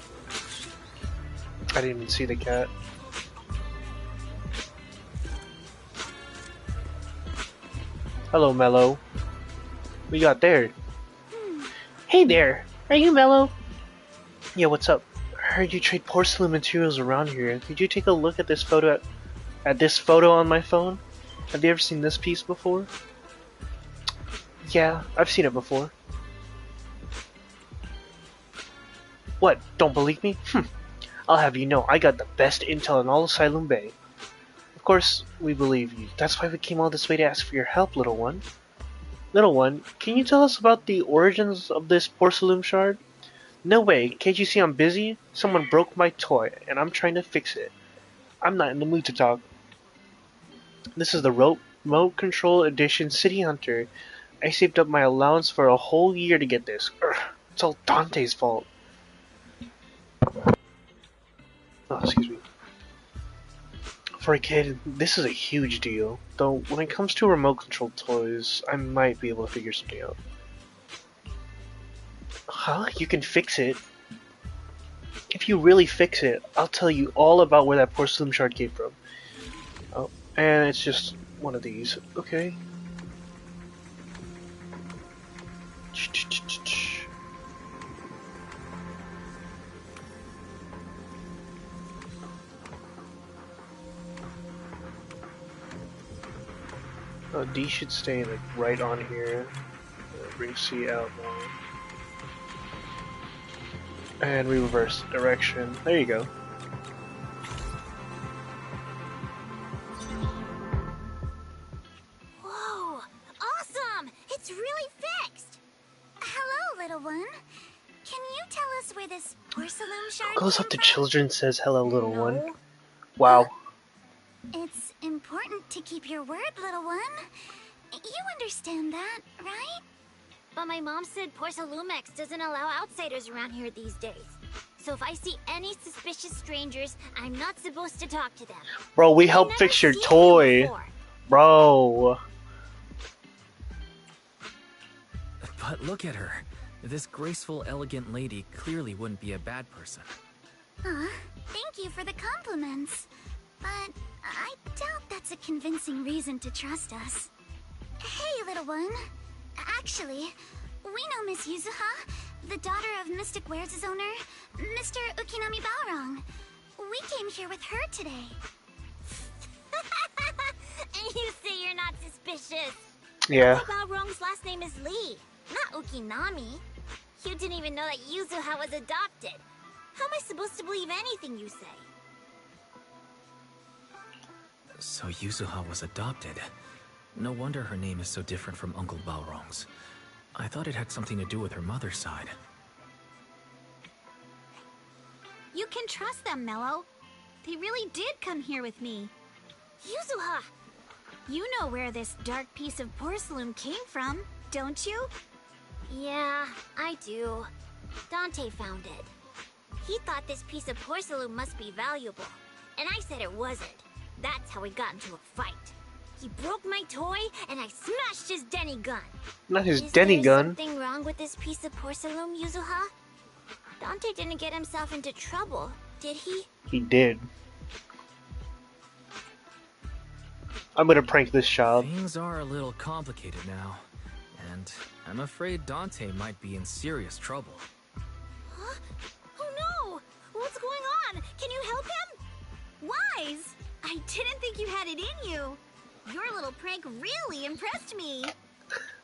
I didn't even see the cat. Hello, Mello. What you got there? Hey there! Are you Mello? Yeah, what's up? I heard you trade porcelain materials around here. Did you take a look at this photo on my phone? Have you ever seen this piece before? Yeah, I've seen it before. What? Don't believe me? I'll have you know I got the best intel in all of Silum Bay. Of course, we believe you. That's why we came all this way to ask for your help, little one. Little one, can you tell us about the origins of this porcelain shard? No way. Can't you see I'm busy? Someone broke my toy, and I'm trying to fix it. I'm not in the mood to talk. This is the rope. Remote Control Edition City Hunter. I saved up my allowance for a whole year to get this. Urgh, it's all Dante's fault. Oh, excuse me. For a kid, this is a huge deal. Though, when it comes to remote control toys, I might be able to figure something out. Huh? You can fix it? If you really fix it, I'll tell you all about where that porcelain shard came from. Oh, and it's just one of these. Okay. D should stay like right on here. Bring C out now. And we reverse direction. There you go. Whoa! Awesome! It's really fixed! Hello, little one. Can you tell us where this porcelain shard Goes came up to from? children, says hello, little one. No. Wow. It's important to keep your word, little one. You understand that, right? But my mom said Porcelumex doesn't allow outsiders around here these days. So if I see any suspicious strangers, I'm not supposed to talk to them. Bro, we I've helped never fix your seen you toy. before. Bro. But look at her. This graceful, elegant lady clearly wouldn't be a bad person. Thank you for the compliments. But I doubt that's a convincing reason to trust us. Hey, little one. Actually, we know Miss Yuzuha, the daughter of Mystic Wares' owner, Mr. Ukinami Balrong. We came here with her today. And you say you're not suspicious. Yeah. Balrong's last name is Lee, not Ukinami. You didn't even know that Yuzuha was adopted. How am I supposed to believe anything you say? So Yuzuha was adopted. No wonder her name is so different from Uncle Balrong's. I thought it had something to do with her mother's side. You can trust them, Mello. They really did come here with me. Yuzuha! You know where this dark piece of porcelain came from, don't you? Yeah, I do. Dante found it. He thought this piece of porcelain must be valuable, and I said it wasn't. That's how we got into a fight. He broke my toy, and I smashed his Denny gun. Not his Is Denny there gun. something wrong with this piece of porcelain, Yuzuha? Dante didn't get himself into trouble, did he? He did. I'm gonna prank this child. Things are a little complicated now, and I'm afraid Dante might be in serious trouble. Huh? Oh no! What's going on? Can you help him? Wise! I didn't think you had it in you. Your little prank really impressed me.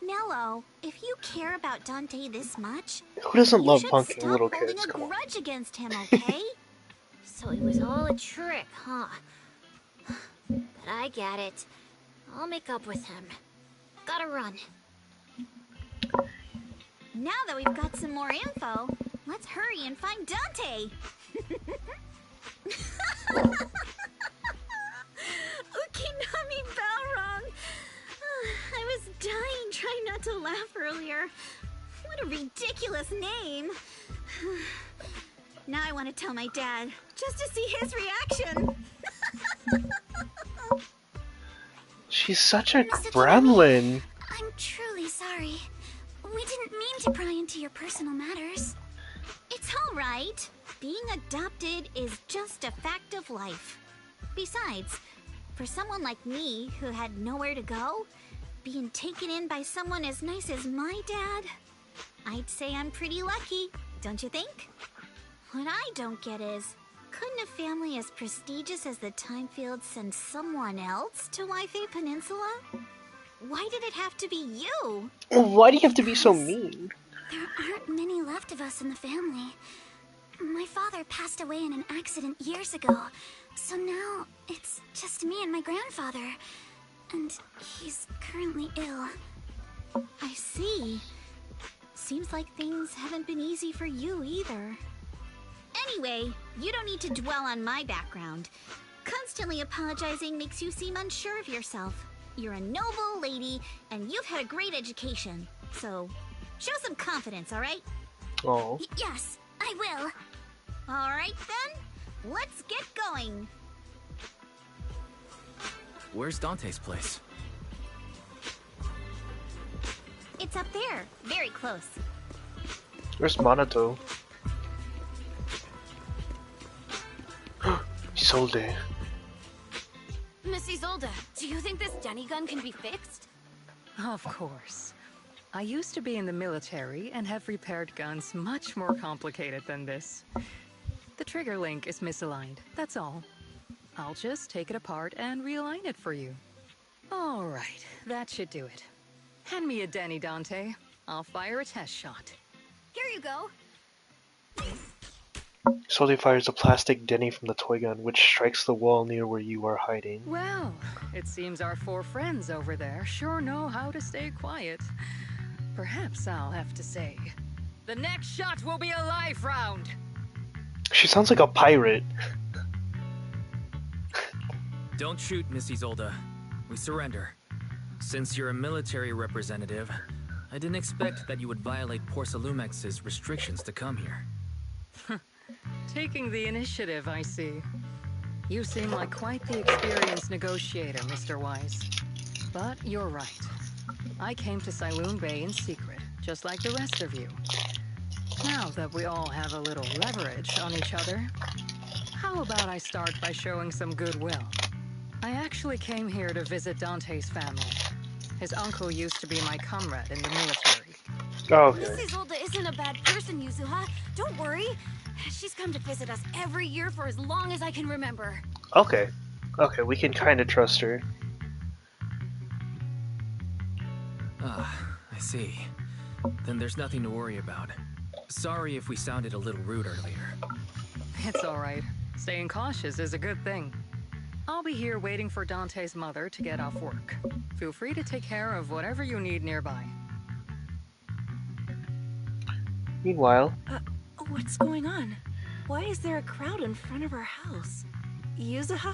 Mello, if you care about Dante this much, Who doesn't you love should punking stop little holding kids? a Come on. grudge against him, okay? So it was all a trick, huh? But I get it. I'll make up with him. Gotta run. Now that we've got some more info, let's hurry and find Dante. Ukinami Balrong. I was dying trying not to laugh earlier. What a ridiculous name. Now I want to tell my dad, just to see his reaction. She's such a Mr. gremlin. I'm truly sorry. We didn't mean to pry into your personal matters. It's all right. Being adopted is just a fact of life. Besides, for someone like me who had nowhere to go, being taken in by someone as nice as my dad, I'd say I'm pretty lucky, don't you think? What I don't get is, couldn't a family as prestigious as the Timefields send someone else to Waifei Peninsula? Why did it have to be you? Why do you have to be so mean? There aren't many left of us in the family. My father passed away in an accident years ago, so now it's just me and my grandfather. And he's currently ill. I see. Seems like things haven't been easy for you either. Anyway, you don't need to dwell on my background. Constantly apologizing makes you seem unsure of yourself. You're a noble lady, and you've had a great education. So, show some confidence, alright? Oh. Yes, I will. Alright then, let's get going. Where's Dante's place? It's up there, very close. Where's Minato? Isolde. Miss Isolde, do you think this Denny gun can be fixed? Of course. I used to be in the military and have repaired guns much more complicated than this. The trigger link is misaligned, that's all. I'll just take it apart and realign it for you. All right, that should do it. Hand me a Denny, Dante. I'll fire a test shot. Here you go. Isolde fires a plastic Denny from the toy gun, which strikes the wall near where you are hiding. Well, it seems our 4 friends over there sure know how to stay quiet. Perhaps I'll have to say, the next shot will be a live round. She sounds like a pirate. Don't shoot, Miss Isolde. We surrender. Since you're a military representative, I didn't expect that you would violate Porcelumex's restrictions to come here. Taking the initiative, I see. You seem like quite the experienced negotiator, Mr. Wise. But you're right. I came to Sailoon Bay in secret, just like the rest of you. Now that we all have a little leverage on each other, how about I start by showing some goodwill? I actually came here to visit Dante's family. His uncle used to be my comrade in the military. Oh, okay. Miss Isolde isn't a bad person, Yuzuha. Don't worry. She's come to visit us every year for as long as I can remember. Okay. Okay, we can kind of trust her. Ah, I see. Then there's nothing to worry about. Sorry if we sounded a little rude earlier. It's all right. Staying cautious is a good thing. I'll be here waiting for Dante's mother to get off work. Feel free to take care of whatever you need nearby. Meanwhile, What's going on? Why is there a crowd in front of our house? Yuzuha?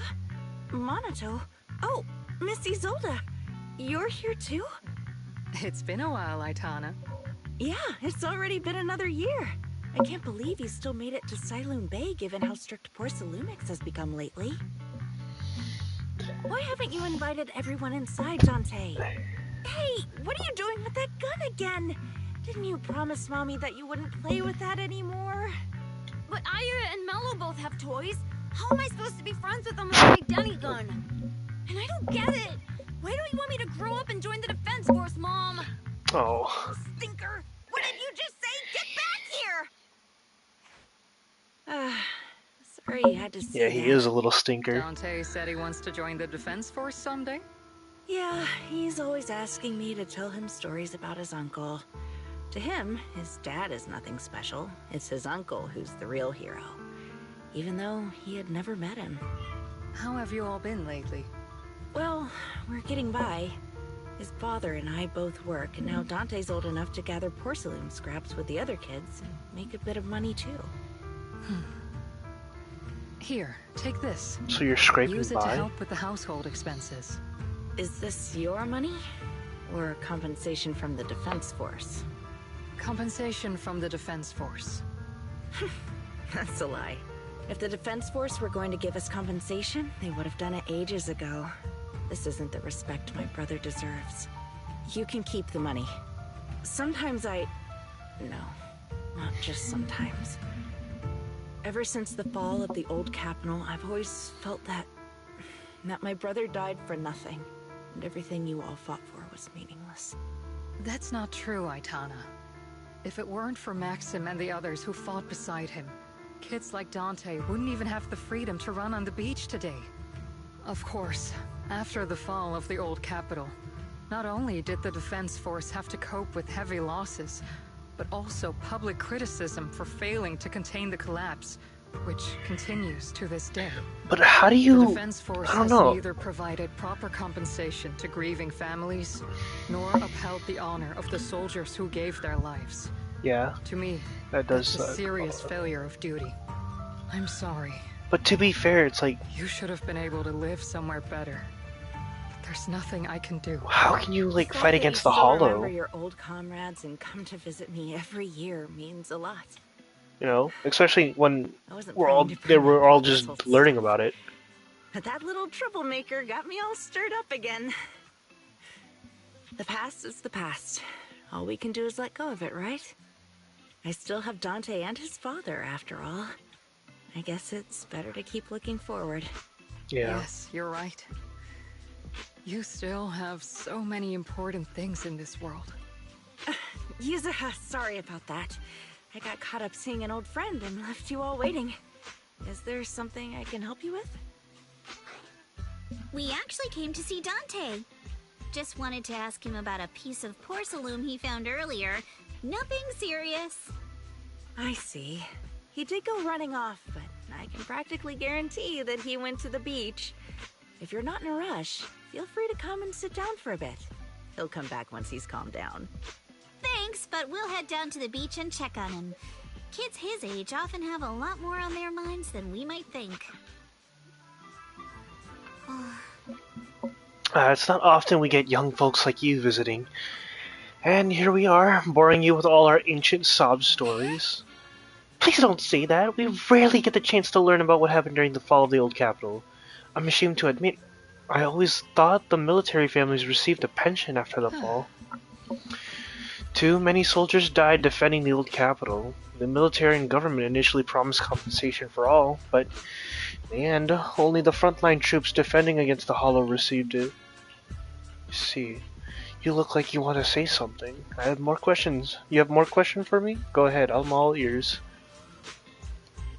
Minato? Oh, Miss Isolde! You're here too? It's been a while, Aitana. Yeah, it's already been another year. I can't believe you still made it to Sailoon Bay given how strict Porcelumix has become lately. Why haven't you invited everyone inside, Dante? Hey, what are you doing with that gun again? Didn't you promise Mommy that you wouldn't play with that anymore? But Aya and Mello both have toys. How am I supposed to be friends with them with my Denny gun? And I don't get it. Why don't you want me to grow up and join the Defense Force, Mom? oh, Stinker! What did you just say? Get back here! Sorry you had to see yeah, he that. is a little stinker. Dante said he wants to join the Defense Force someday. Yeah, he's always asking me to tell him stories about his uncle. To him, his dad is nothing special. It's his uncle who's the real hero. Even though he had never met him. How have you all been lately? Well, we're getting by. His father and I both work, and now Dante's old enough to gather porcelain scraps with the other kids and make a bit of money too. Here, take this. So you're scraping Use it to by? help with the household expenses. Is this your money? Or compensation from the Defense Force? Compensation from the Defense Force. That's a lie. If the Defense Force were going to give us compensation, they would have done it ages ago. This isn't the respect my brother deserves. You can keep the money. Sometimes No, not just sometimes. Ever since the fall of the old capital, I've always felt that my brother died for nothing, and everything you all fought for was meaningless. That's not true, Aitana. If it weren't for Maxim and the others who fought beside him, kids like Dante wouldn't even have the freedom to run on the beach today. Of course, after the fall of the old capital, not only did the Defense Force have to cope with heavy losses, but also public criticism for failing to contain the collapse, which continues to this day. But how do The you... Defense Force I don't has know. neither provided proper compensation to grieving families, nor upheld the honor of the soldiers who gave their lives. Yeah, To me, that does that's a suck. serious failure of duty. I'm sorry. But to be fair, it's like... You should have been able to live somewhere better. But There's nothing I can do. How can you, like, The fact fight that against you the still Hollow? remember your old comrades and come to visit me every year means a lot. You know, especially when I wasn't we're planning all to bring they up were all all this just old learning stuff. about it. But that little troublemaker got me all stirred up again. The past is the past. All we can do is let go of it, right? I still have Dante and his father, after all. I guess it's better to keep looking forward. Yeah. Yes, you're right. You still have so many important things in this world. Yuzuha, sorry about that. I got caught up seeing an old friend and left you all waiting. Is there something I can help you with? We actually came to see Dante. Just wanted to ask him about a piece of porcelain he found earlier. Nothing serious. I see. He did go running off, but I can practically guarantee that he went to the beach. If you're not in a rush, feel free to come and sit down for a bit. He'll come back once he's calmed down. Thanks, but we'll head down to the beach and check on him. Kids his age often have a lot more on their minds than we might think. It's not often we get young folks like you visiting. And here we are, boring you with all our ancient sob stories. Please don't say that. We rarely get the chance to learn about what happened during the fall of the old capital. I'm ashamed to admit, I always thought the military families received a pension after the fall. Too many soldiers died defending the old capital. The military and government initially promised compensation for all, but in the end, only the frontline troops defending against the Hollow received it. See, you look like you want to say something. I have more questions. You have more questions for me? Go ahead, I'm all ears.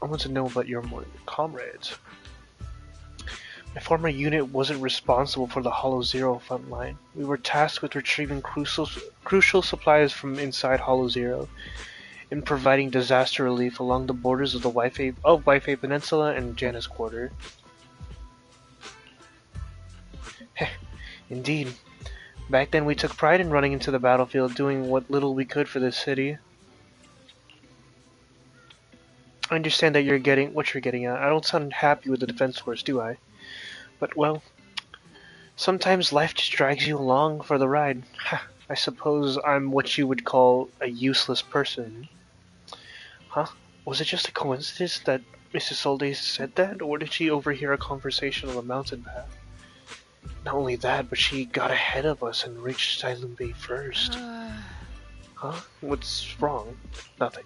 I want to know about your comrades. My former unit wasn't responsible for the Hollow Zero frontline. We were tasked with retrieving crucial supplies from inside Hollow Zero and providing disaster relief along the borders of the Waifei Peninsula and Janus Quarter. Indeed. Back then we took pride in running into the battlefield, doing what little we could for this city. I understand that you're getting what you're getting at. I don't sound happy with the Defense Force, do I? But, well, sometimes life just drags you along for the ride. I suppose I'm what you would call a useless person. Huh? Was it just a coincidence that Mrs. Solde said that, or did she overhear a conversation on the mountain path? Not only that, but she got ahead of us and reached Silent Bay first. Huh? What's wrong? Nothing.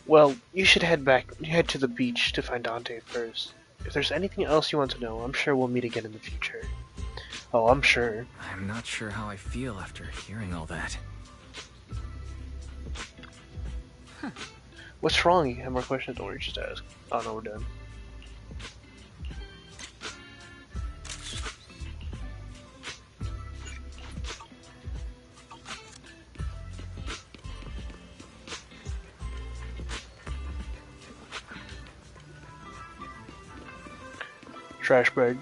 Well, you should head to the beach to find Dante first. If there's anything else you want to know, I'm sure we'll meet again in the future. Oh, I'm sure. I'm not sure how I feel after hearing all that. What's wrong? You have more questions? Don't worry, just ask. Oh no, we're done. Trash bag.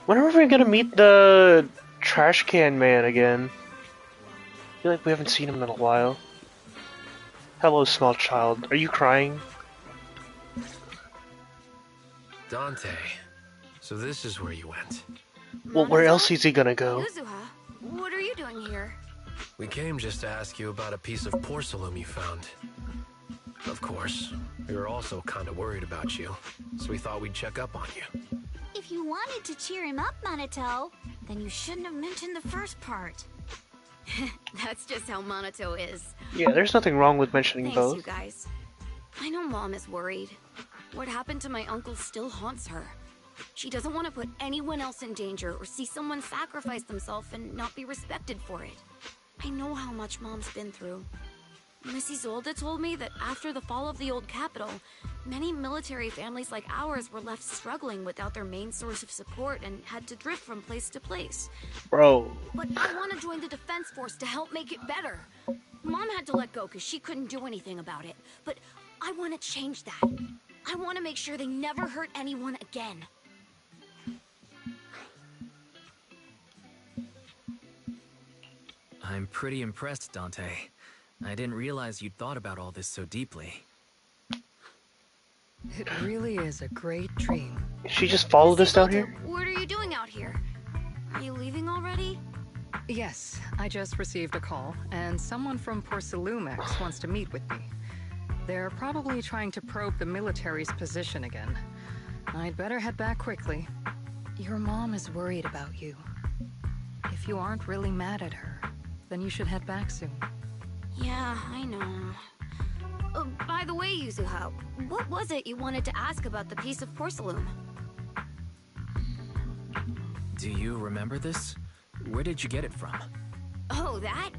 When are we gonna meet the trash can man again? I feel like we haven't seen him in a while. Hello, small child. Are you crying? Dante, so this is where you went. Well, where else is he gonna go? Yuzuha, what are you doing here? We came just to ask you about a piece of porcelain you found. Of course, we were also kind of worried about you, so we thought we'd check up on you. If you wanted to cheer him up, Minato, then you shouldn't have mentioned the first part. That's just how Minato is. Yeah, there's nothing wrong with mentioning Thanks, both. you guys. I know Mom is worried. What happened to my uncle still haunts her. She doesn't want to put anyone else in danger or see someone sacrifice themselves and not be respected for it. I know how much Mom's been through. Mrs. Zolda told me that after the fall of the old capital, many military families like ours were left struggling without their main source of support and had to drift from place to place. Bro. But I want to join the Defense Force to help make it better. Mom had to let go because she couldn't do anything about it. But I want to change that. I want to make sure they never hurt anyone again. I'm pretty impressed, Dante. I didn't realize you'd thought about all this so deeply. It really is a great dream. She just followed us down here? What are you doing out here? Are you leaving already? Yes, I just received a call, and someone from Porcelumex wants to meet with me. They're probably trying to probe the military's position again. I'd better head back quickly. Your mom is worried about you. If you aren't really mad at her, then you should head back soon. Yeah, I know. By the way, Yuzuha, what was it you wanted to ask about the piece of porcelain? Do you remember this? Where did you get it from? Oh, that?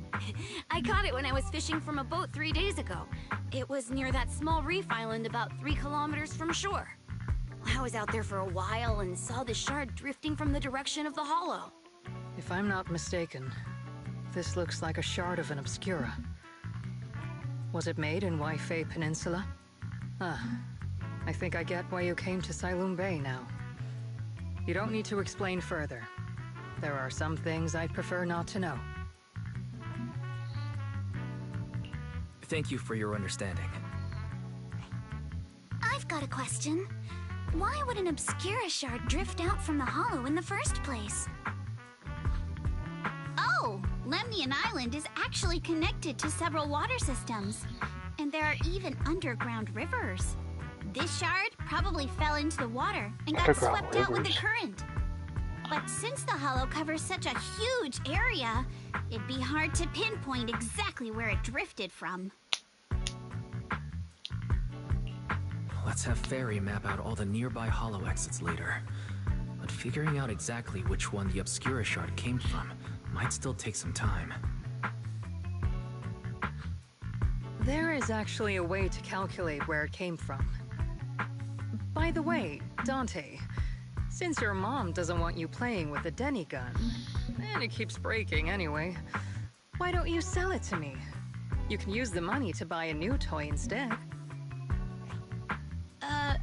I caught it when I was fishing from a boat 3 days ago. It was near that small reef island about 3 kilometers from shore. I was out there for a while and saw the shard drifting from the direction of the hollow. If I'm not mistaken, this looks like a shard of an Obscura. Was it made in Waifei Peninsula? Ah, I think I get why you came to Sailoon Bay now. You don't need to explain further. There are some things I'd prefer not to know. Thank you for your understanding. I've got a question. Why would an Obscura shard drift out from the hollow in the first place? Oh, Lemnian Island is actually connected to several water systems. And there are even underground rivers. This shard probably fell into the water and got swept out with the current. But since the hollow covers such a huge area, it'd be hard to pinpoint exactly where it drifted from. Let's have Fairy map out all the nearby hollow exits later. But figuring out exactly which one the Obscura shard came from might still take some time. There is actually a way to calculate where it came from. By the way, Dante, since your mom doesn't want you playing with a Denny gun, and it keeps breaking anyway, why don't you sell it to me? You can use the money to buy a new toy instead.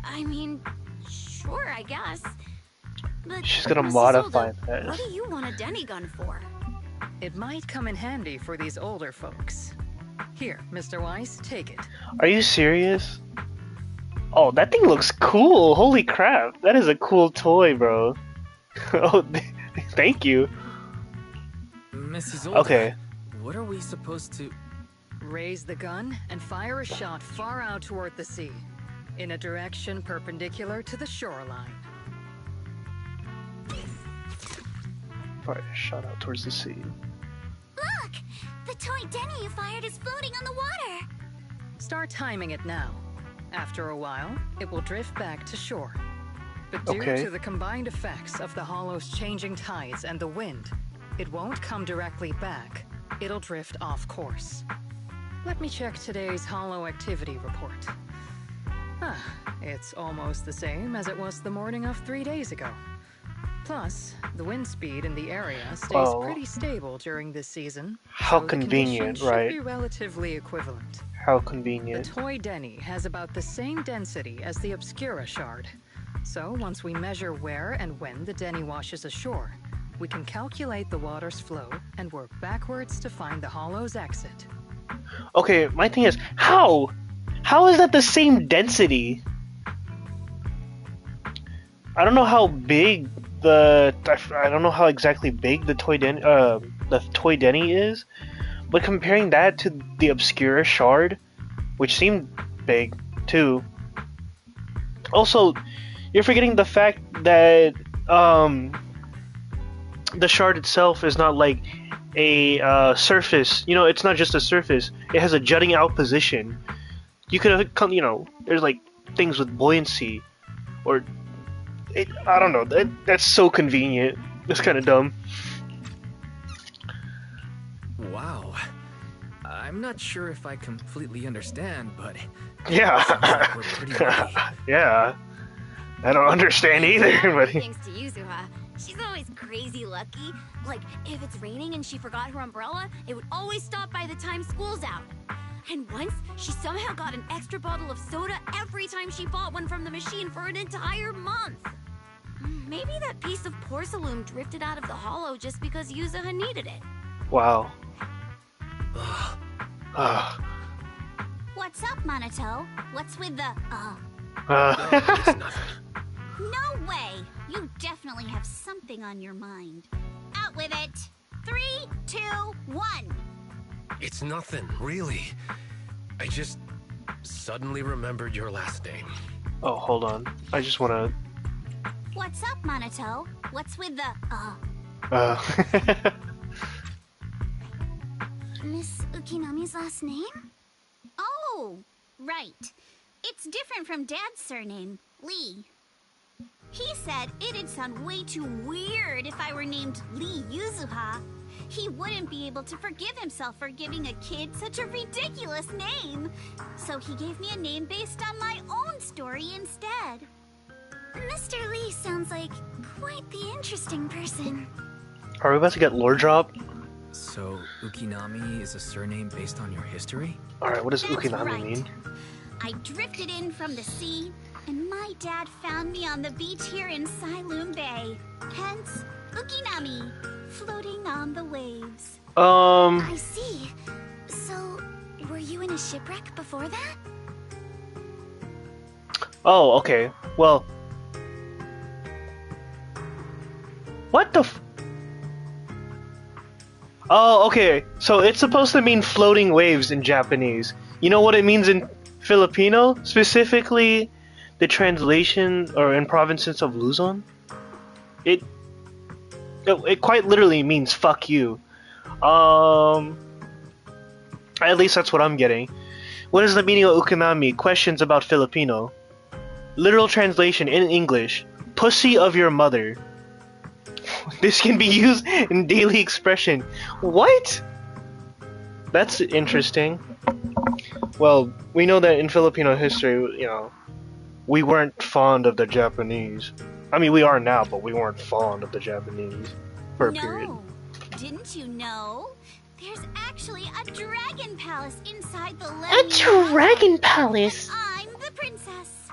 I mean, sure, I guess. But she's gonna Mrs. modify Hilda, that. What do you want a Denny gun for? It might come in handy for these older folks. Here, Mr. Weiss, take it. Are you serious? Oh, that thing looks cool! Holy crap! That is a cool toy, bro. Oh, thank you. Mrs. Older, okay. What are we supposed to... Raise the gun and fire a shot far out toward the sea, in a direction perpendicular to the shoreline. Fire a shot out towards the sea. Look! The toy Denny you fired is floating on the water! Start timing it now. After a while, it will drift back to shore. But due to the combined effects of the hollow's changing tides and the wind, it won't come directly back. It'll drift off course. Let me check today's hollow activity report. Ah, it's almost the same as it was the morning of 3 days ago. Plus, the wind speed in the area stays pretty stable during this season. How so convenient, the right? should be relatively equivalent. How convenient. The toy Denny has about the same density as the Obscura shard. So once we measure where and when the Denny washes ashore, we can calculate the water's flow and work backwards to find the hollow's exit. Okay, my thing is, how? How is that the same density? I don't know how big I don't know how exactly big the toy Denny is, but comparing that to the Obscura shard, which seemed big too. Also, you're forgetting the fact that the shard itself is not like a surface. You know, it's not just a surface. It has a jutting out position. You could come, you know, there's like things with buoyancy, or I don't know. That's so convenient. It's kind of dumb. Wow. I'm not sure if I completely understand, but... Yeah. Like we're pretty lucky. Yeah. I don't understand either, but... Thanks to Yuzuha. She's always crazy lucky. Like, if it's raining and she forgot her umbrella, it would always stop by the time school's out. And once, she somehow got an extra bottle of soda every time she bought one from the machine for an entire month. Maybe that piece of porcelain drifted out of the hollow just because Yuzuha needed it. Wow. What's up, Monato? What's with the, It's nothing. No way! You definitely have something on your mind. Out with it! 3, 2, 1. It's nothing, really. I just suddenly remembered your last name. Oh, hold on. I just wanna. What's up, Monato? What's with the, Miss Ukinami's last name? Oh, right. It's different from Dad's surname, Lee. He said it'd sound way too weird if I were named Lee Yuzuha. He wouldn't be able to forgive himself for giving a kid such a ridiculous name. So he gave me a name based on my own story instead. Mr. Lee sounds like quite the interesting person. Are we about to get lore drop? So, Ukinami is a surname based on your history? Alright, what does That's Ukinami right. mean? I drifted in from the sea, and my dad found me on the beach here in Sailoon Bay. Hence, Ukinami, floating on the waves. I see. So, were you in a shipwreck before that? Oh, okay. Well. What the f- Oh, okay. So it's supposed to mean floating waves in Japanese. You know what it means in Filipino? Specifically, the translation or in provinces of Luzon? It quite literally means fuck you. At least that's what I'm getting. What is the meaning of ukinami? Questions about Filipino. Literal translation in English. Pussy of your mother. This can be used in daily expression. What? That's interesting. Well, we know that in Filipino history, you know, we weren't fond of the Japanese. I mean, we are now, but we weren't fond of the Japanese for a period. No, didn't you know? There's actually a dragon palace inside the A dragon palace? I'm the princess.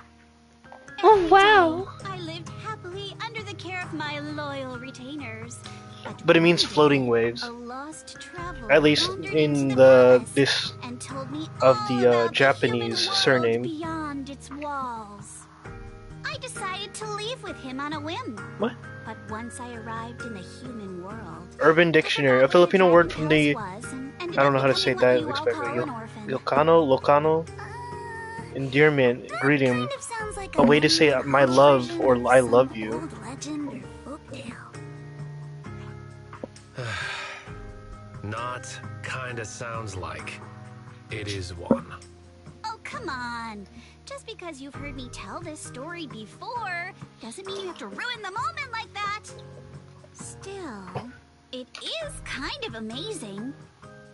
Oh, Every wow. day, I lived happily under the care of my loyal retainers. But it means one day, floating waves. a lost traveler At least wandered in into the palace this and told me of all the about Japanese human world surname. beyond its walls. I decided to leave with him on a whim. What? But once I arrived in the human world, Urban Dictionary, a Filipino word from the I I don't know how to say that exactly. Locano, endearment, greeting, Kind of sounds like a way to say my love or I love you. Old legend or folktale. Not kinda sounds like. It is one. Oh, come on. Just because you've heard me tell this story before doesn't mean you have to ruin the moment like that. Still, it is kind of amazing.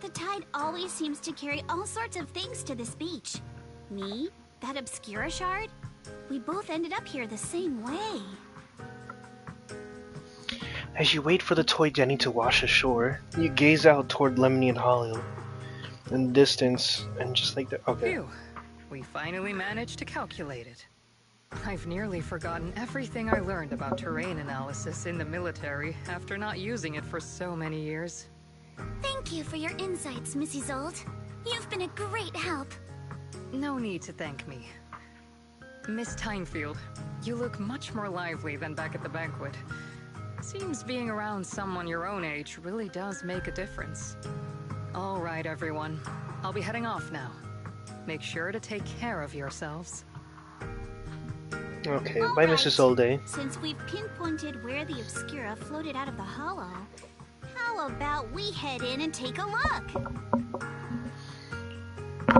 The tide always seems to carry all sorts of things to this beach. Me, that Obscura shard, we both ended up here the same way. As you wait for the toy Jenny to wash ashore, you gaze out toward Lemony and Hollow. In the distance, and just like that. Okay. Phew. We finally managed to calculate it. I've nearly forgotten everything I learned about terrain analysis in the military after not using it for so many years. Thank you for your insights, Mrs. Zold. You've been a great help. No need to thank me. Miss Timefield, you look much more lively than back at the banquet. Seems being around someone your own age really does make a difference. All right, everyone. I'll be heading off now. Make sure to take care of yourselves. Okay, All bye, right, Mrs. Solday. Since we've pinpointed where the Obscura floated out of the hollow, how about we head in and take a look?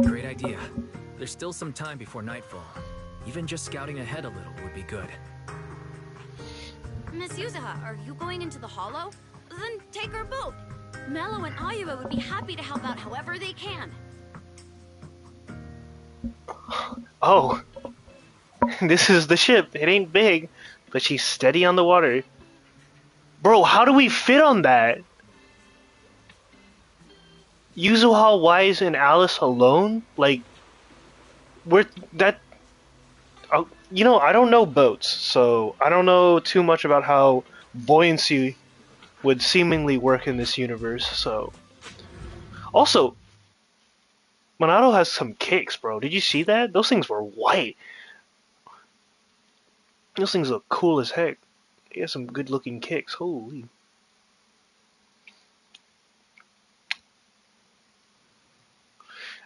Great idea. There's still some time before nightfall. Even just scouting ahead a little would be good. Miss Yuzuha, are you going into the hollow? Then take our boat. Mello and Ayuba would be happy to help out however they can. Oh, this is the ship. It ain't big, but she's steady on the water. Bro, how do we fit on that? Yuzuha, Wise, and Alice alone? Like, we're that. You know, I don't know boats, so I don't know too much about how buoyancy would seemingly work in this universe. So, also, Monado has some kicks, bro. Did you see that? Those things were white. Those things look cool as heck. They got some good looking kicks. Holy.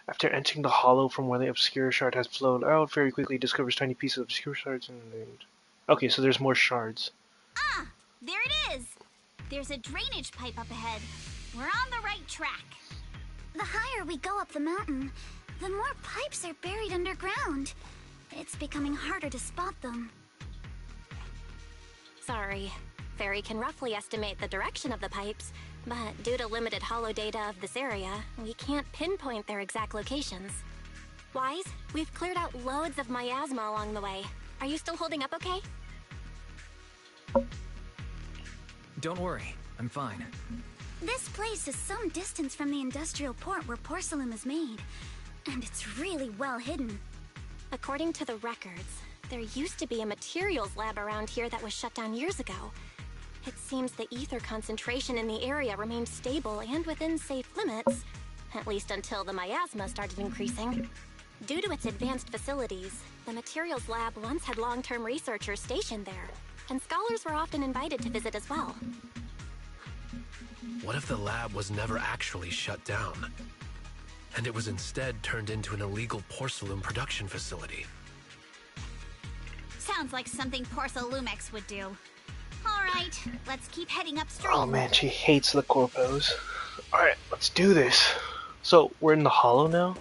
After entering the hollow from where the obscure shard has flown out, very quickly discovers tiny pieces of obscure shards and... Okay, so there's more shards. Ah! There it is! There's a drainage pipe up ahead. We're on the right track. The higher we go up the mountain, the more pipes are buried underground. It's becoming harder to spot them. Sorry. Fairy can roughly estimate the direction of the pipes, but due to limited holo data of this area, we can't pinpoint their exact locations. Wise, we've cleared out loads of miasma along the way. Are you still holding up okay? Don't worry, I'm fine. This place is some distance from the industrial port where porcelain is made, and it's really well hidden. According to the records, there used to be a materials lab around here that was shut down years ago. It seems the ether concentration in the area remained stable and within safe limits, at least until the miasma started increasing. Due to its advanced facilities, the materials lab once had long-term researchers stationed there, and scholars were often invited to visit as well. What if the lab was never actually shut down, and it was instead turned into an illegal porcelain production facility? Sounds like something Porcelumex would do. Alright, let's keep heading upstream. Oh man, she hates the corpos. Alright, let's do this. So, we're in the hollow now?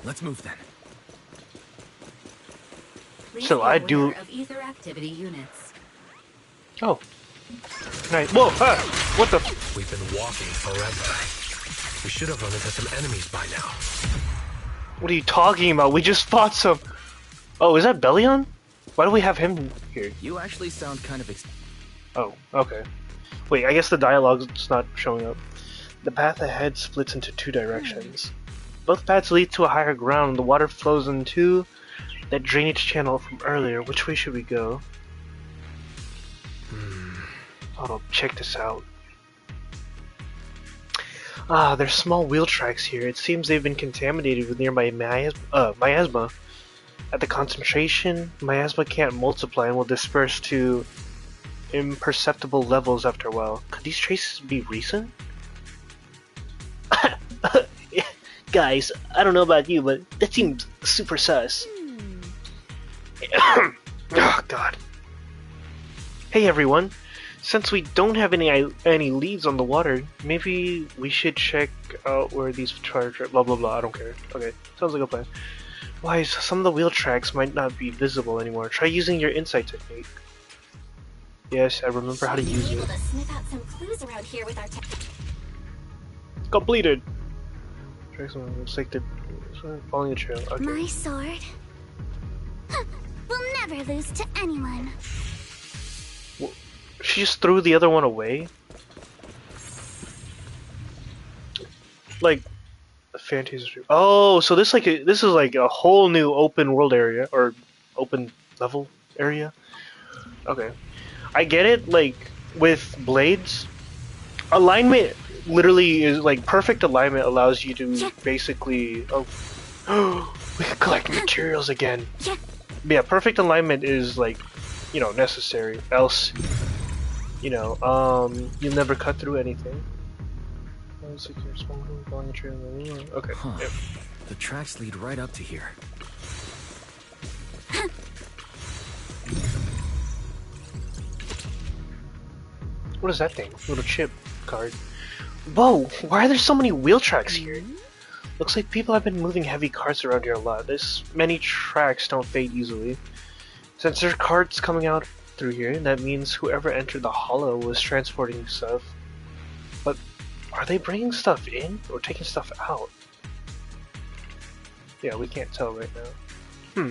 Let's move then. Please So be I aware do... of ether activity units. Oh. Nice. Whoa! Ah! What the... We've been walking forever. We should have run into some enemies by now. What are you talking about? We just fought some... Oh, is that Bellion? Why do we have him here? You actually sound kind of Oh, okay. Wait, I guess the dialogue's not showing up. The path ahead splits into two directions. Both paths lead to a higher ground. The water flows into that drainage channel from earlier. Which way should we go? Oh, check this out. Ah, there's small wheel tracks here. It seems they've been contaminated with nearby miasma. At the concentration, miasma can't multiply and will disperse to imperceptible levels after a while. Could these traces be recent? Guys, I don't know about you, but that seems super sus. Oh, God. Hey, everyone. Since we don't have any leads on the water, maybe we should check out where these charge are. Blah, blah, blah. I don't care. Okay, sounds like a plan. Why, some of the wheel tracks might not be visible anymore. Try using your insight technique. Yes, I remember how to use it. To sniff out some clues around here with our Completed! Track someone. Looks like they're following the trail. Okay. My sword will never lose to anyone. She just threw the other one away? Like... Fantasy. Oh, so this is like a whole new open world area or open level area. Okay, I get it. Like with blades, alignment literally is like perfect alignment allows you to basically. Oh, we can collect materials again. Yeah, perfect alignment is like, you know, necessary. Else, you know, you'll never cut through anything. Okay. Huh. Yep. The tracks lead right up to here. What is that thing? Little chip card. Whoa! Why are there so many wheel tracks here? Looks like people have been moving heavy carts around here a lot. This many tracks don't fade easily. Since there's carts coming out through here, that means whoever entered the hollow was transporting stuff. But are they bringing stuff in or taking stuff out? Yeah, we can't tell right now.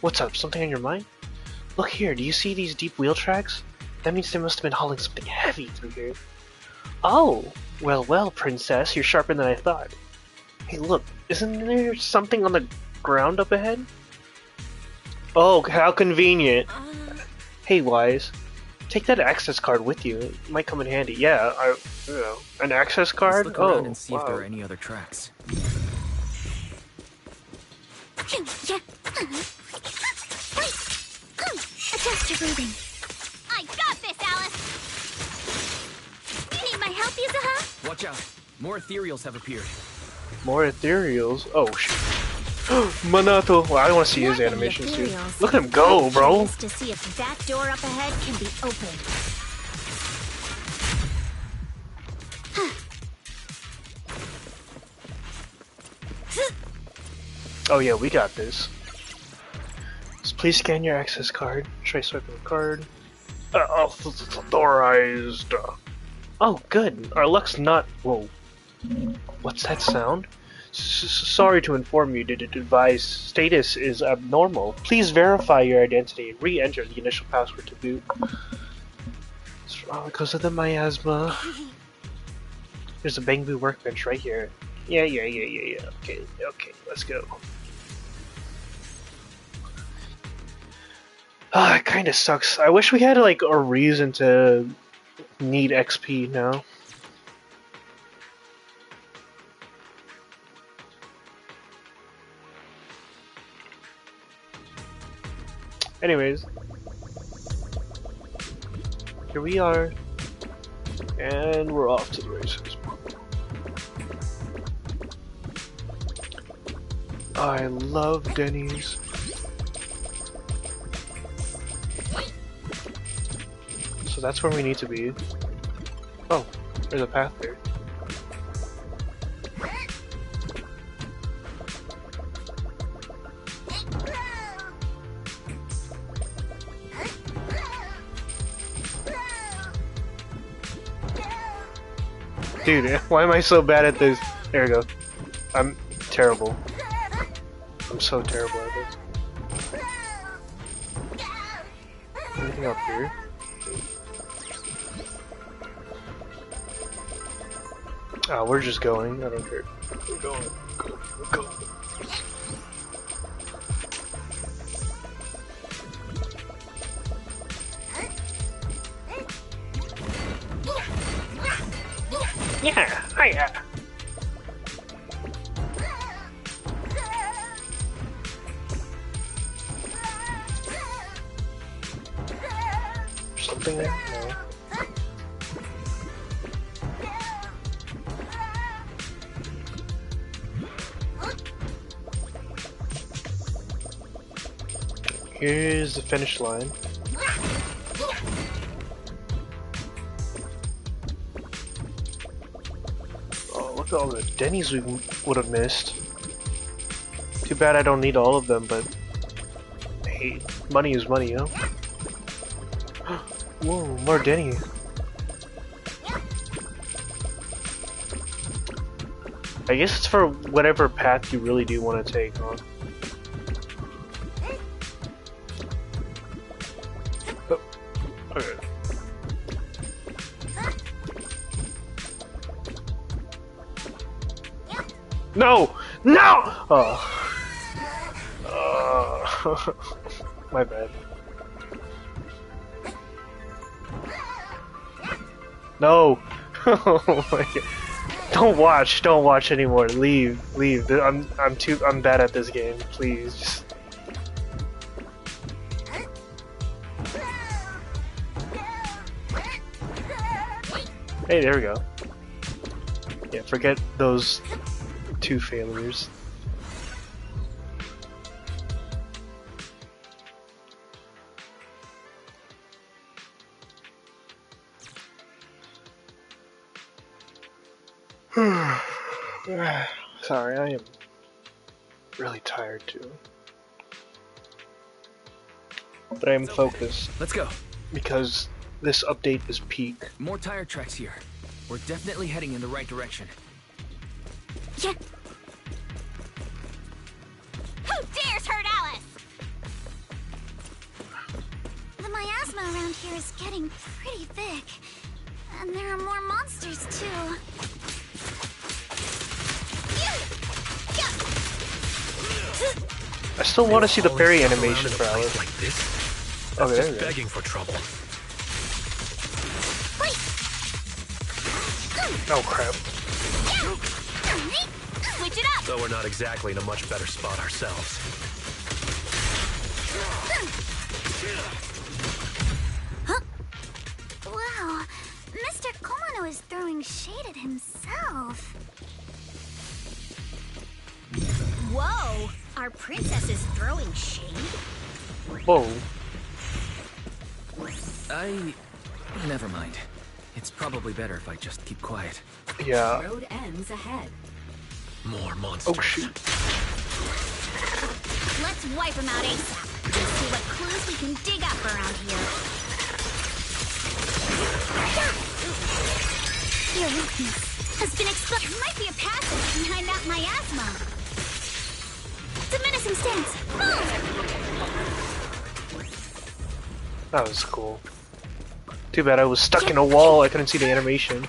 What's up? Something on your mind? Look here, do you see these deep wheel tracks? That means they must have been hauling something heavy through here. Oh, well, princess, you're sharper than I thought. Hey, look, isn't there something on the ground up ahead? Oh, how convenient. Hey, Wise, take that access card with you. It might come in handy. Yeah, you know, an access card? Let's look around and see if there are any other tracks. Adjust to breathing. I got this, Alice! You need my help, Yuzuha? Watch out. More ethereals have appeared. More ethereals? Oh, shit. Manato. Well, I want to see his More than animations too. ethereals. Look at him go, I'm bro. curious to see if that door up ahead can be opened. Oh yeah, we got this. So please scan your access card. Try swiping the card. Authorized. Oh, good. Our luck's not. Whoa. What's that sound? Sorry to inform you, the device status is abnormal. Please verify your identity and re-enter the initial password to boot. It's because of the miasma. There's a Bangbu workbench right here. Yeah. Okay, let's go. Ah, it kinda sucks. I wish we had like a reason to need XP now. Anyways, here we are, and we're off to the races. I love Denny's. So that's where we need to be. Oh, there's a path there. Dude, why am I so bad at this? There we go. I'm terrible. I'm so terrible at this. Anything up here? Oh, we're just going. I don't care. We're going. Go. Yeah, hiya. Something there? No. Here's the finish line. Oh, look at all the Denny's we would have missed. Too bad I don't need all of them, but hey, money is money, you know? Whoa, more Denny. I guess it's for whatever path you really do want to take, huh? Oh, okay. No! No! Oh. My bad. No! Oh my God. Don't watch anymore. Leave. I'm bad at this game. Please. Just... Hey, there we go. Yeah, forget those 2 failures. Sorry, I am really tired too. But I am focused. Let's go. Because this update is peak. More tire tracks here. We're definitely heading in the right direction. Yeah. Who dares hurt Alice? The miasma around here is getting pretty thick. And there are more monsters too. I still want to see the parry animation for Alice. Like this? Oh, there Just begging for trouble. Oh crap. Switch it up! Though we're not exactly in a much better spot ourselves. Mono is throwing shade at himself. Whoa! Our princess is throwing shade? Whoa. Never mind. It's probably better if I just keep quiet. Yeah. Road ends ahead. More monsters. Oh shoot. Let's wipe them out ASAP and see what clues we can dig up around here. Your weakness has been exposed. There might be a passage behind that miasma. It's a menacing stance. Move! That was cool. Too bad I was stuck in a wall. I couldn't see the animation.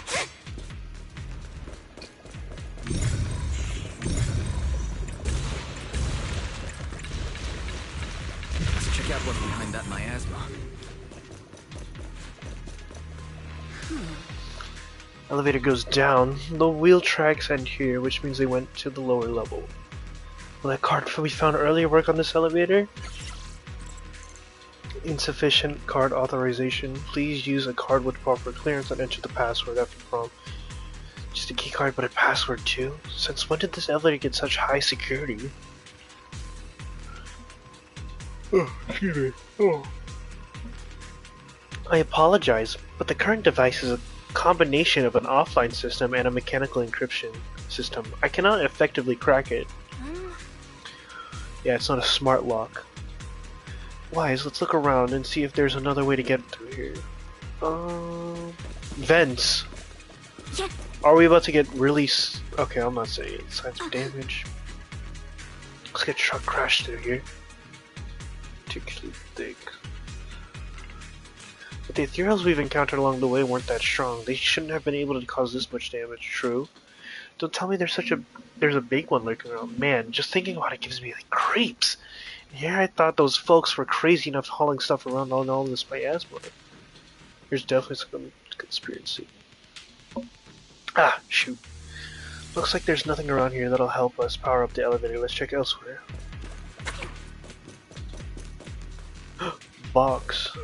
Let's check out what's behind that miasma. Elevator goes down. The wheel tracks end here, which means they went to the lower level. Will that card we found earlier work on this elevator? Insufficient card authorization. Please use a card with proper clearance and enter the password after prompt. Just a key card but a password too? Since when did this elevator get such high security? Oh, excuse me. Oh. I apologize, but the current device is a combination of an offline system and a mechanical encryption system. I cannot effectively crack it. Yeah, it's not a smart lock. Wise, let's look around and see if there's another way to get through here. Vents. Yeah. Are we about to get really okay, I'm not saying it. Signs of damage. Looks like a truck crashed through here. Particularly thick. But the ethereals we've encountered along the way weren't that strong. They shouldn't have been able to cause this much damage, true? Don't tell me there's a big one lurking around. Man, just thinking about it gives me like creeps. Yeah, I thought those folks were crazy enough hauling stuff around on all this miasma. There's definitely some conspiracy. Ah, shoot. Looks like there's nothing around here that'll help us power up the elevator. Let's check elsewhere. Box.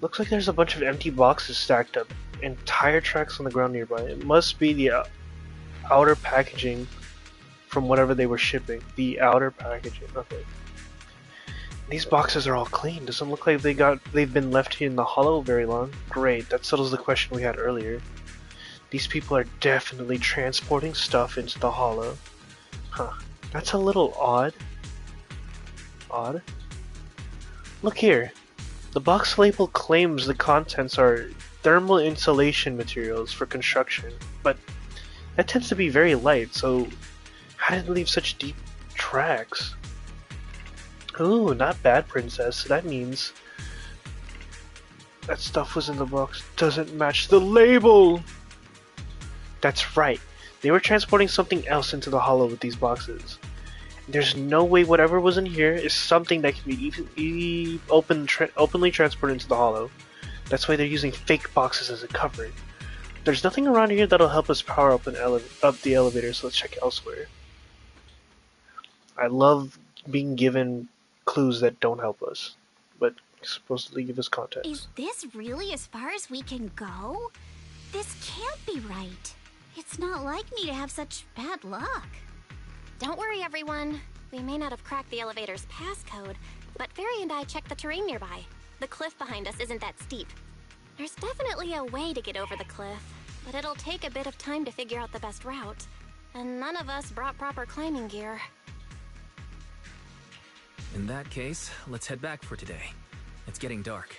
Looks like there's a bunch of empty boxes stacked up, and tire tracks on the ground nearby. It must be the outer packaging from whatever they were shipping. The outer packaging, okay. These boxes are all clean. Doesn't look like they've been left here in the hollow very long. Great, that settles the question we had earlier. These people are definitely transporting stuff into the hollow. Huh. That's a little odd. Odd? Look here. The box label claims the contents are thermal insulation materials for construction, but that tends to be very light, so how did it leave such deep tracks? Ooh, not bad, princess. That means that stuff was in the box doesn't match the label! That's right. They were transporting something else into the hollow with these boxes. There's no way whatever was in here is something that can be openly transported into the hollow. That's why they're using fake boxes as a cover. There's nothing around here that'll help us power up the elevator, so let's check elsewhere. I love being given clues that don't help us, but supposedly give us context. Is this really as far as we can go? This can't be right. It's not like me to have such bad luck. Don't worry, everyone. We may not have cracked the elevator's passcode, but Fairy and I checked the terrain nearby. The cliff behind us isn't that steep. There's definitely a way to get over the cliff, but it'll take a bit of time to figure out the best route. And none of us brought proper climbing gear. In that case, let's head back for today. It's getting dark.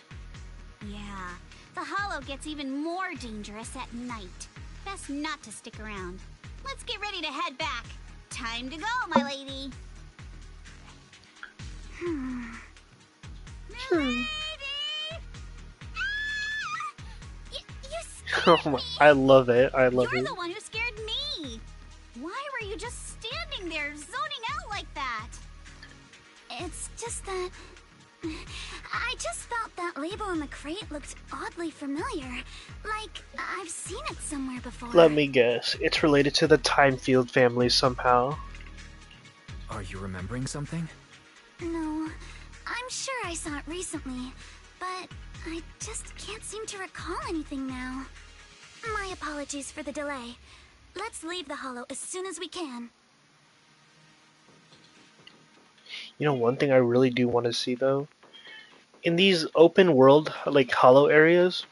Yeah, the hollow gets even more dangerous at night. Best not to stick around. Let's get ready to head back. Time to go, my lady. Milady! Oh my, I love it. I love You're it. the one who scared me. Why were you just standing there, zoning out like that? It's just that I just felt that label on the crate looked oddly familiar. Like I've seen it somewhere before. Let me guess. It's related to the Timefield family somehow. Are you remembering something? No, I'm sure I saw it recently, but I just can't seem to recall anything now. My apologies for the delay. Let's leave the hollow as soon as we can. You know, one thing I really do want to see though, in these open world like hollow areas,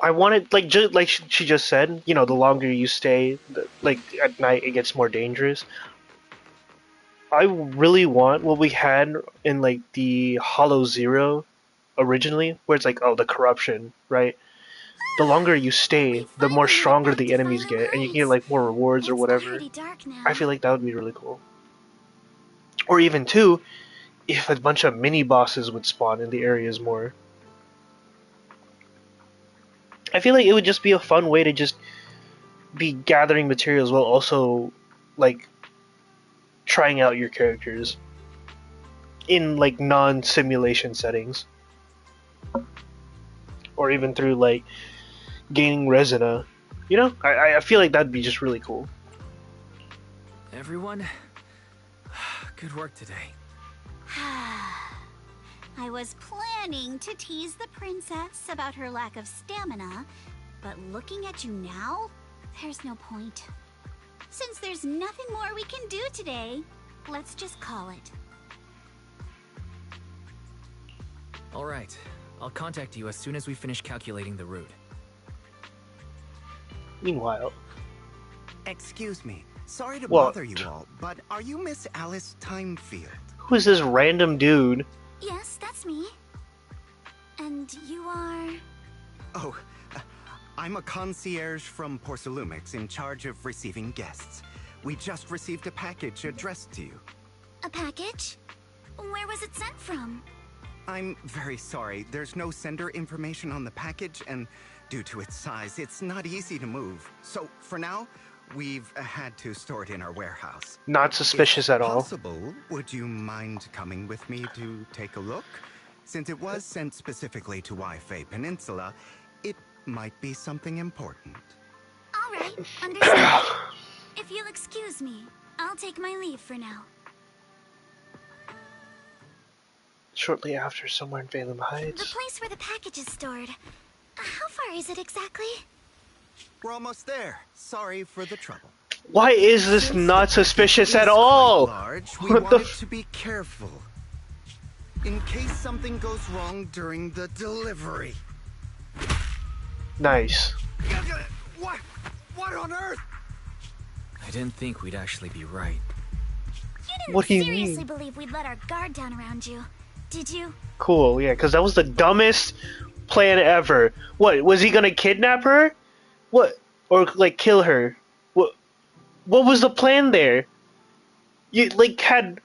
I wanted like she just said, you know, the longer you stay, like at night it gets more dangerous. I really want what we had in like the Hollow Zero originally, where it's like, oh, the corruption, right? The longer you stay, the more stronger the enemies get, and you can get like more rewards or whatever. I feel like that would be really cool. Or even too, if a bunch of mini bosses would spawn in the areas more. I feel like it would just be a fun way to just be gathering materials while also like trying out your characters in like non-simulation settings, or even through like gaining resina. You know, I feel like that'd be just really cool. Everyone, good work today. I was planning to tease the princess about her lack of stamina, but looking at you now, there's no point. Since there's nothing more we can do today, let's just call it. All right, I'll contact you as soon as we finish calculating the route. Meanwhile, excuse me, sorry to what? Bother you all, but are you Miss Alice Timefield? Who is this random dude? Yes, that's me. And you are... Oh, I'm a concierge from Porcelumix in charge of receiving guests. We just received a package addressed to you. A package? Where was it sent from? I'm very sorry. There's no sender information on the package, and due to its size, it's not easy to move. So, for now, we've had to store it in our warehouse. Not suspicious at all. If possible, would you mind coming with me to take a look? Since it was sent specifically to Waifei Peninsula, it might be something important. All right, understood. If you'll excuse me, I'll take my leave for now. Shortly after, somewhere in Valem Heights. The place where the package is stored. How far is it exactly? We're almost there. Sorry for the trouble. Why is this not suspicious at all? Large, we wanted to be careful. In case something goes wrong during the delivery. Nice. What on earth? I didn't think we'd actually be right. You didn't What do you seriously mean? believe we'd let our guard down around you, did you? Cool, yeah, because that was the dumbest plan ever. What, was he gonna kidnap her? What? Or, like, kill her? What was the plan there? You, like, had...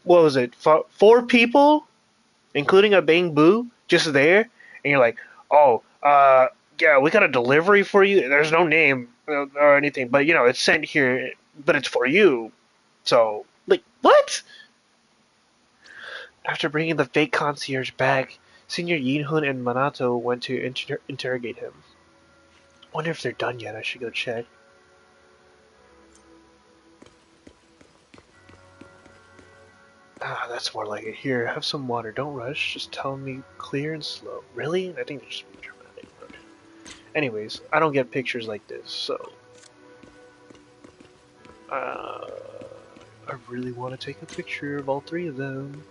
What was it? 4 people? Including a Bang Boo? Just there? And you're like, oh, yeah, we got a delivery for you. There's no name or anything, but, you know, it's sent here, but it's for you. So, like, what? After bringing the fake concierge back, Senior Yinhun and Manato went to interrogate him. Wonder if they're done yet. I should go check. Ah, that's more like it. Here, have some water. Don't rush. Just tell me clear and slow. Really? I think they're just being dramatic. Okay. Anyways, I don't get pictures like this, so... I really want to take a picture of all 3 of them.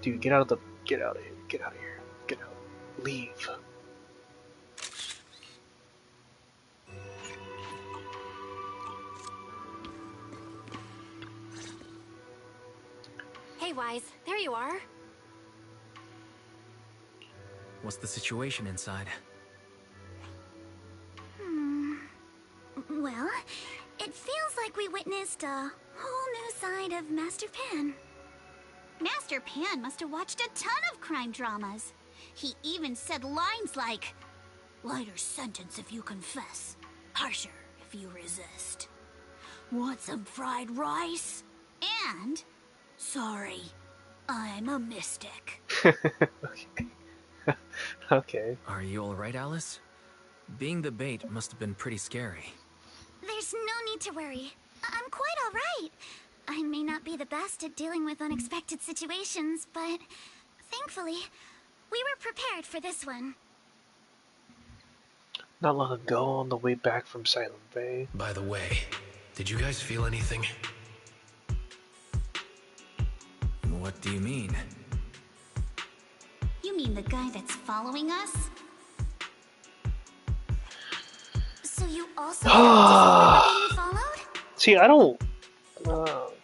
Dude, get out of here. Get out of here. Get out. Leave. Hey, Wise, there you are. What's the situation inside? Well, it feels like we witnessed a whole new side of Master Pan. Master Pan must have watched a ton of crime dramas. He even said lines like, lighter sentence if you confess, harsher if you resist. Want some fried rice? And, sorry, I'm a mystic. Okay. Okay. Are you alright, Alice? Being the bait must have been pretty scary. There's no need to worry. I'm quite alright. I may not be the best at dealing with unexpected situations, but thankfully, we were prepared for this one. not long ago on the way back from Silent Bay. By the way, did you guys feel anything? What do you mean? You mean the guy that's following us? So you also being followed? See, I don't...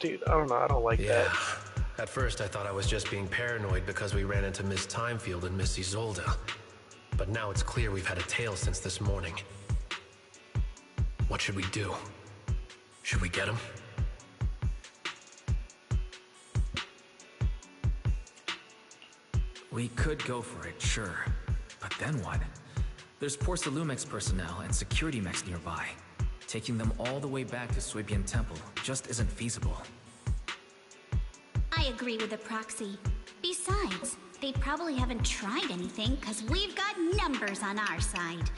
dude, I don't know. I don't like that. At first I thought I was just being paranoid because we ran into Miss Timefield and Miss Isolde. But now it's clear we've had a tail since this morning. What should we do? Should we get him? We could go for it, sure. But then what? There's Porcelumex personnel and security mechs nearby. Taking them all the way back to Suibian Temple just isn't feasible. I agree with the proxy. Besides, they probably haven't tried anything because we've got numbers on our side.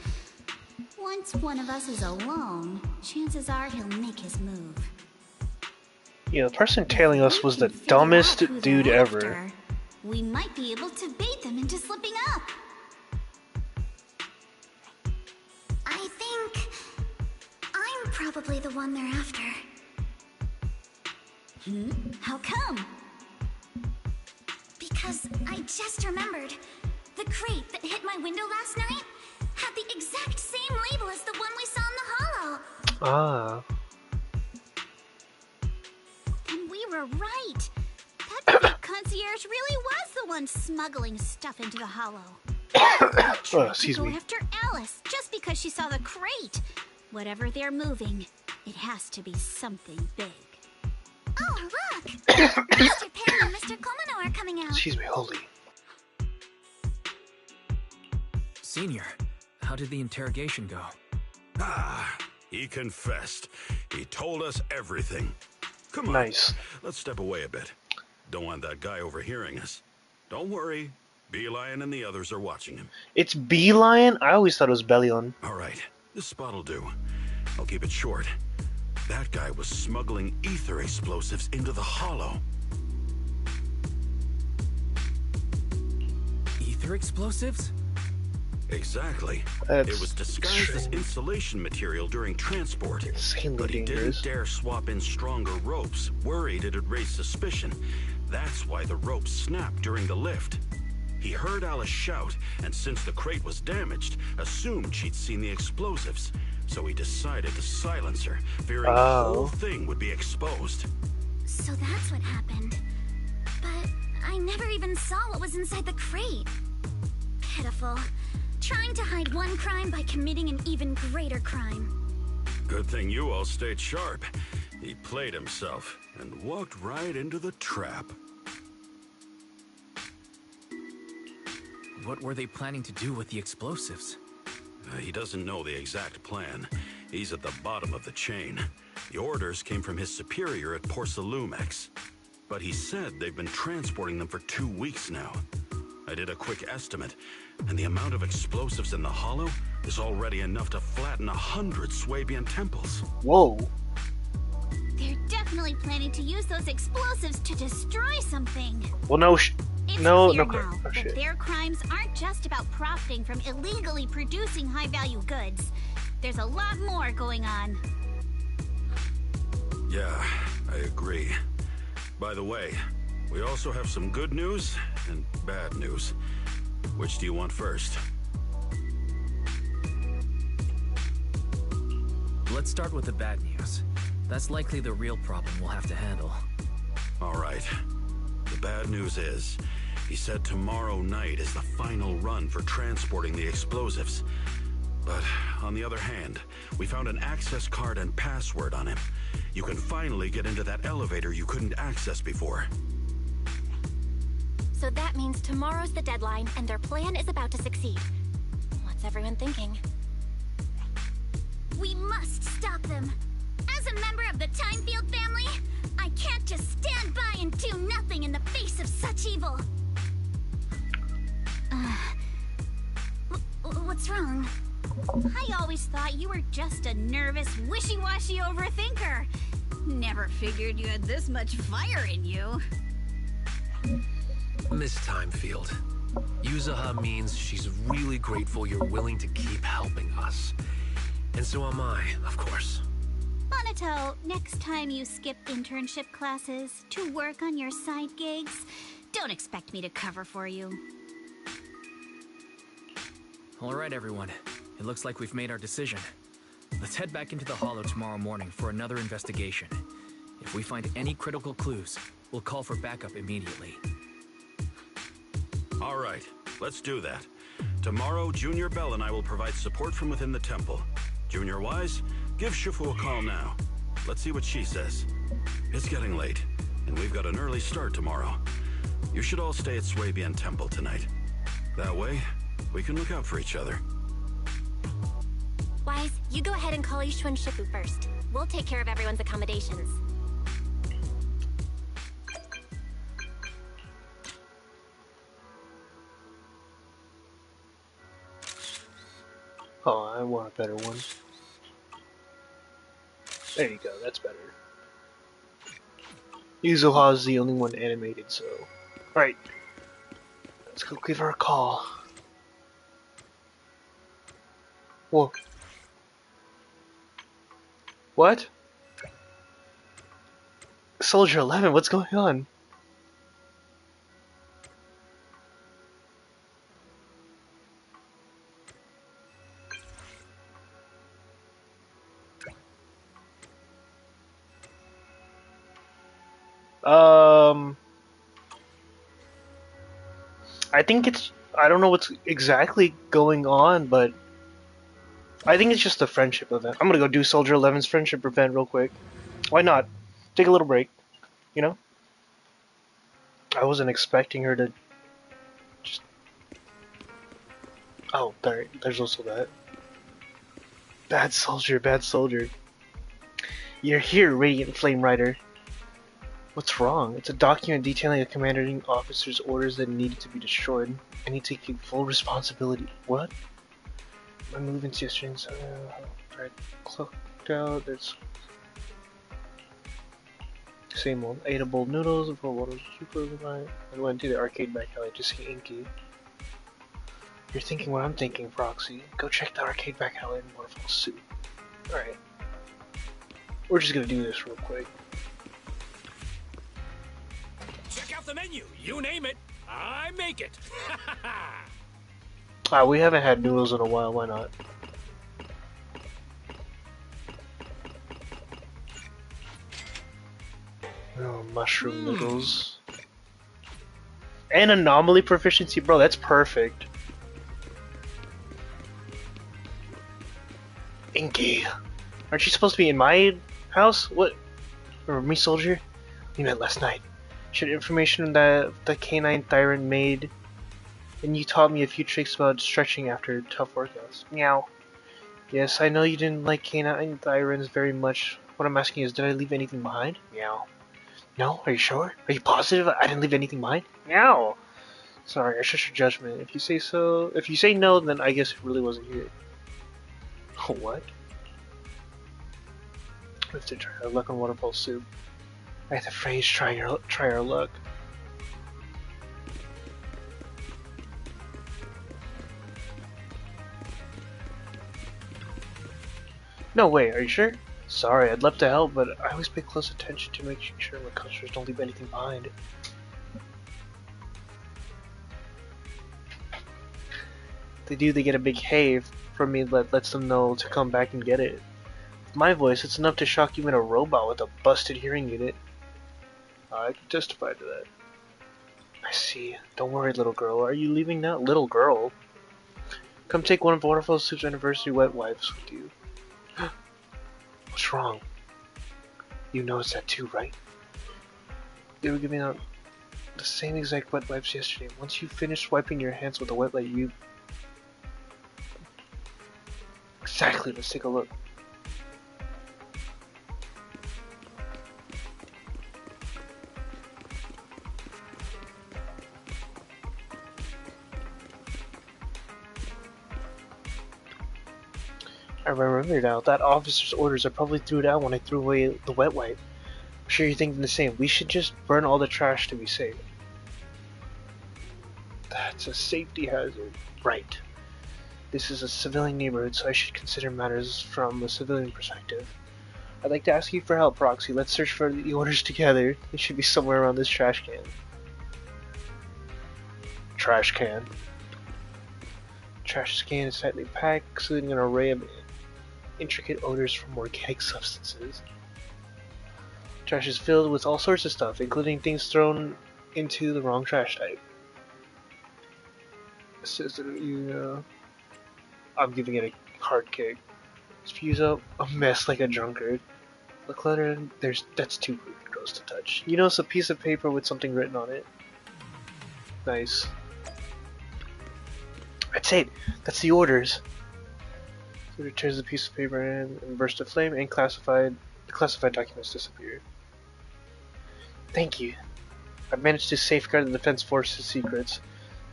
Once one of us is alone, chances are he'll make his move. Yeah, the person tailing us was the dumbest dude ever. We might be able to bait them into slipping up. I think I'm probably the one they're after. How come? Because I just remembered. The crate that hit my window last night had the exact same label as the one we saw in the hollow. Ah. And we were right. That fake concierge really was the one smuggling stuff into the hollow. Excuse me. Go after Alice just because she saw the crate. Whatever they're moving, it has to be something big. Oh, look! Mr. Penn and Mr. Komino are coming out. Excuse me, holy. Senior, how did the interrogation go? He confessed. He told us everything. Come on. Nice. Let's step away a bit. Don't want that guy overhearing us. Don't worry. Beelion and the others are watching him. It's Beelion? I always thought it was Bellion. All right. This spot'll do. I'll keep it short. That guy was smuggling ether explosives into the hollow. Ether explosives? Exactly. That's it was disguised as insulation material during transport. But he didn't dare swap in stronger ropes, worried it'd raise suspicion. That's why the ropes snapped during the lift. He heard Alice shout, and since the crate was damaged, assumed she'd seen the explosives. So he decided to silence her, fearing the whole thing would be exposed. So that's what happened. But I never even saw what was inside the crate. Pitiful. Trying to hide one crime by committing an even greater crime. Good thing you all stayed sharp. He played himself and walked right into the trap. What were they planning to do with the explosives? He doesn't know the exact plan. He's at the bottom of the chain. The orders came from his superior at Porcelumex. But he said they've been transporting them for 2 weeks now. I did a quick estimate, and the amount of explosives in the hollow is already enough to flatten 100 Suibian temples. Whoa. They're definitely planning to use those explosives to destroy something. Well, no, It's clear now that their crimes aren't just about profiting from illegally producing high-value goods. There's a lot more going on. Yeah, I agree. By the way, we also have some good news and bad news. Which do you want first? Let's start with the bad news. That's likely the real problem we'll have to handle. All right. The bad news is, he said tomorrow night is the final run for transporting the explosives. But on the other hand, we found an access card and password on him. You can finally get into that elevator you couldn't access before. So that means tomorrow's the deadline, and their plan is about to succeed. What's everyone thinking? We must stop them. As a member of the Timefield family, I can't just stand by and do nothing in the face of such evil. What's wrong? I always thought you were just a nervous, wishy-washy overthinker. Never figured you had this much fire in you. Miss Timefield, Yuzaha means she's really grateful you're willing to keep helping us. And so am I, of course. Monato, next time you skip internship classes to work on your side gigs, don't expect me to cover for you. Alright everyone, it looks like we've made our decision. Let's head back into the Hollow tomorrow morning for another investigation. If we find any critical clues, we'll call for backup immediately. All right, let's do that. Tomorrow, Junior Bell and I will provide support from within the temple. Junior Wise, give Shifu a call now. Let's see what she says. It's getting late, and we've got an early start tomorrow. You should all stay at Swabian Temple tonight. That way, we can look out for each other. Wise, you go ahead and call Ishu and Shifu first. We'll take care of everyone's accommodations. Oh, I want a better one. There you go, that's better. Yuzuha is the only one animated, so... Alright. Let's go give her a call. Whoa. What? Soldier 11, what's going on? I think it's... I don't know what's exactly going on, but... I think it's just a friendship event. I'm gonna go do Soldier 11's friendship event real quick. Why not? Take a little break, you know? I wasn't expecting her to just... Oh, there's also that. Bad soldier, bad soldier. You're here, Radiant Flame Rider. What's wrong? It's a document detailing a commanding officer's orders that needed to be destroyed. I need to take full responsibility. What? My movements yesterday, so I clocked out. There's same old. Ate a bowl of noodles before water was super light. I went to the arcade back alley to see Inky. You're thinking what I'm thinking, Proxy. Go check the arcade back alley in Waterfall Soup. Alright. We're just gonna do this real quick. Check out the menu. You name it, I make it. We haven't had noodles in a while. Why not? Oh, mushroom noodles. And anomaly proficiency, bro. That's perfect. Inky, aren't you supposed to be in my house? What? Or me, soldier? We met last night. Shared information that the canine tyrant made, and you taught me a few tricks about stretching after tough workouts. Meow. Yes, I know you didn't like canine tyrants very much. What I'm asking is, did I leave anything behind? Meow. No? Are you sure? Are you positive I didn't leave anything behind? Meow. Sorry, I trust your judgment. If you say so, if you say no, then I guess it really wasn't here. What? We have to try our luck on Waterfall Soup. I have the phrase try our luck. No way, are you sure? Sorry, I'd love to help, but I always pay close attention to make sure my customers don't leave anything behind. If they do, they get a big hey from me that lets them know to come back and get it. With my voice, it's enough to shock even a robot with a busted hearing unit. I can testify to that. I see. Don't worry, little girl. Are you leaving now? Little girl? Come take one of Waterfall Soup's anniversary wet wipes with you. What's wrong? You noticed that too, right? They were giving out the same exact wet wipes yesterday. Once you finish wiping your hands with a wet wipe, you... Exactly, let's take a look. I remember now, that officer's orders I probably threw it out when I threw away the wet wipe. I'm sure you're thinking the same. We should just burn all the trash to be safe. That's a safety hazard. Right. This is a civilian neighborhood, so I should consider matters from a civilian perspective. I'd like to ask you for help, Proxy. Let's search for the orders together. They should be somewhere around this trash can. Trash can. Trash can is tightly packed, exuding an array of intricate odors from organic substances. Trash is filled with all sorts of stuff, including things thrown into the wrong trash type. It says that I'm giving it a hard kick. Spews out a mess like a drunkard. The clutter, that's too gross to touch. You notice a piece of paper with something written on it. Nice. That's it. That's the orders. So it turns the piece of paper in and bursts a flame, and the classified documents disappear. Thank you. I've managed to safeguard the Defense Force's secrets.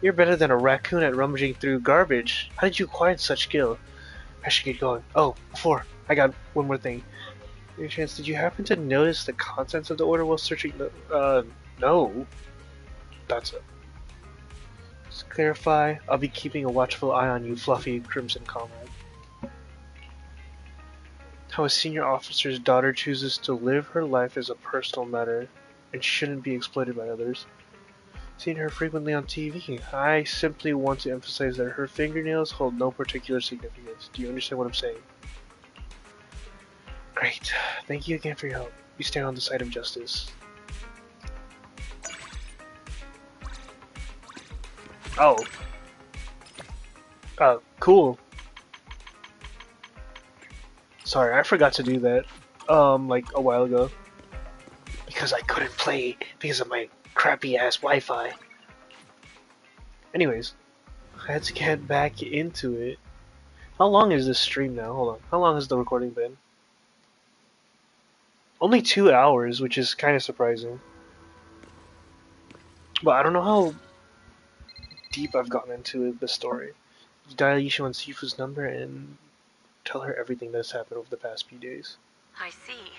You're better than a raccoon at rummaging through garbage. How did you acquire such skill? I should get going. Oh, before, I got one more thing. Any chance, did you happen to notice the contents of the order while searching the... no. That's it. Just to clarify, I'll be keeping a watchful eye on you, fluffy Crimson Comrade. How a senior officer's daughter chooses to live her life is a personal matter and shouldn't be exploited by others. Seen her frequently on TV. I simply want to emphasize that her fingernails hold no particular significance. Do you understand what I'm saying? Great. Thank you again for your help. You stand on the side of justice. Oh. Cool. Sorry, I forgot to do that, like a while ago. Because I couldn't play because of my crappy ass Wi-Fi. Anyways, I had to get back into it. How long is this stream now? Hold on. How long has the recording been? Only 2 hours, which is kind of surprising. But I don't know how deep I've gotten into the story. You dial Yishu and Sifu's number and tell her everything that's happened over the past few days. I see.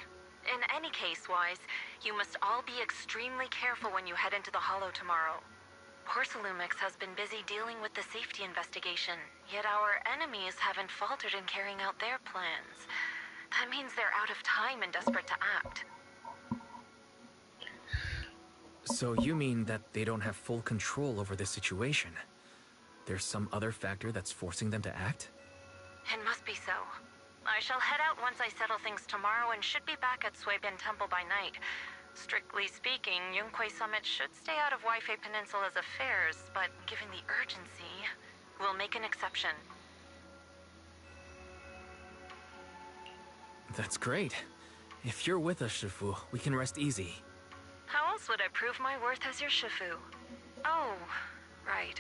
In any case, Wise, you must all be extremely careful when you head into the Hollow tomorrow. Porcelumix has been busy dealing with the safety investigation, yet our enemies haven't faltered in carrying out their plans. That means they're out of time and desperate to act. So you mean that they don't have full control over the situation? There's some other factor that's forcing them to act? It must be so. I shall head out once I settle things tomorrow and should be back at Suibin Temple by night. Strictly speaking, Yunquei Summit should stay out of Waifei Peninsula's affairs, but given the urgency, we'll make an exception. That's great. If you're with us, Shifu, we can rest easy. How else would I prove my worth as your Shifu? Oh, right.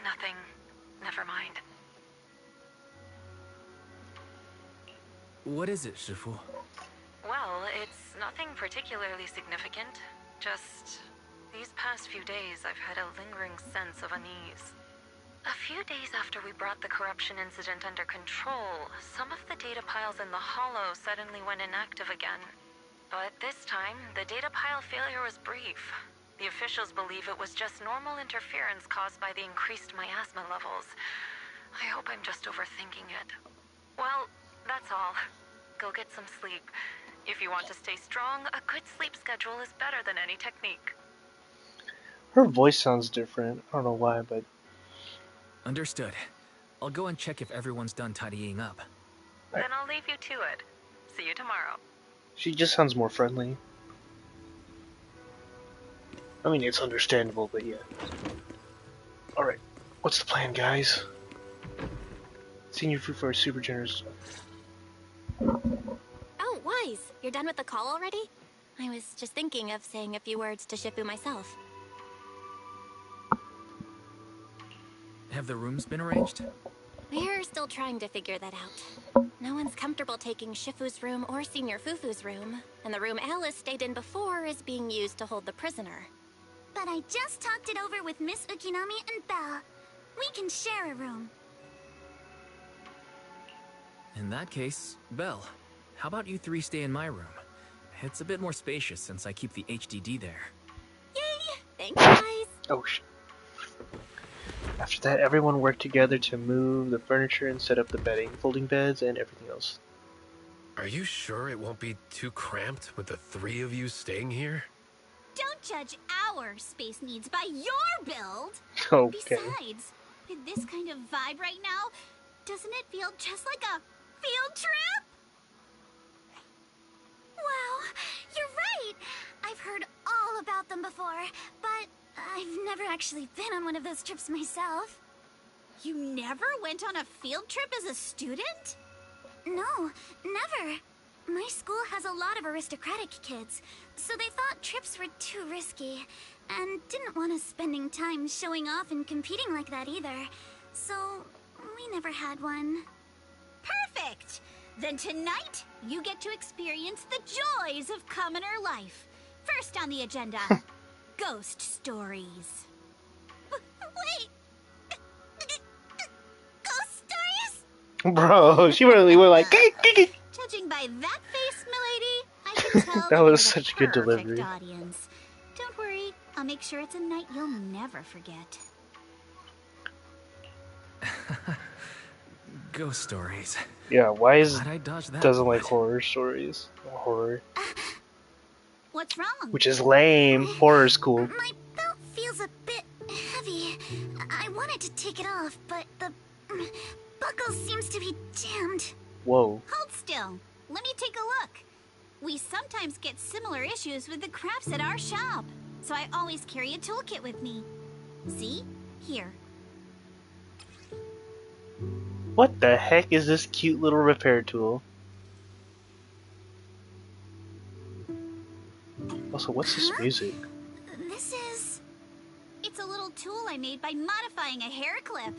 Nothing. Never mind. What is it, Shifu? Well, it's nothing particularly significant. Just these past few days I've had a lingering sense of unease. A few days after we brought the corruption incident under control, some of the data piles in the Hollow suddenly went inactive again. But this time, the data pile failure was brief. The officials believe it was just normal interference caused by the increased miasma levels. I hope I'm just overthinking it. Well, that's all. Go get some sleep. If you want to stay strong, a good sleep schedule is better than any technique. Her voice sounds different. I don't know why, but... Understood. I'll go and check if everyone's done tidying up. Then I'll leave you to it. See you tomorrow. She just sounds more friendly. I mean, it's understandable, but yeah. Alright, what's the plan, guys? Senior Fufu are super generous. Oh, Wise, you're done with the call already? I was just thinking of saying a few words to Shifu myself. Have the rooms been arranged? We're still trying to figure that out. No one's comfortable taking Shifu's room or Senior Fufu's room, and the room Alice stayed in before is being used to hold the prisoner. But I just talked it over with Miss Ukinami and Belle. We can share a room. In that case, Belle, how about you three stay in my room? It's a bit more spacious since I keep the HDD there. Yay! Thanks, guys! Oh, shit. After that, everyone worked together to move the furniture and set up the bedding, folding beds, and everything else. Are you sure it won't be too cramped with the 3 of you staying here? Don't judge our space needs by your build! Okay. Besides, with this kind of vibe right now, doesn't it feel just like a field trip? Wow, you're right! I've heard all about them before, but I've never actually been on one of those trips myself. You never went on a field trip as a student? No, never. My school has a lot of aristocratic kids, so they thought trips were too risky, and didn't want us spending time showing off and competing like that either. So, we never had one. Perfect! Then tonight, you get to experience the joys of commoner life. First on the agenda, ghost stories. Wait! Ghost stories? Bro, she really went like... Judging by that face, milady, I can tell That you're was the such good perfect delivery. audience. Don't worry, I'll make sure it's a night you'll never forget. Ghost stories. Yeah, why is Glad I dodged that doesn't like bullet. horror stories? Horror. What's wrong? Which is lame. Horror is cool. My belt feels a bit heavy. I wanted to take it off, but the buckle seems to be jammed. Whoa. Hold still. Let me take a look. We sometimes get similar issues with the crafts at our shop, so I always carry a toolkit with me. See? Here. What the heck is this cute little repair tool? Also, what's this music? This is... It's a little tool I made by modifying a hair clip.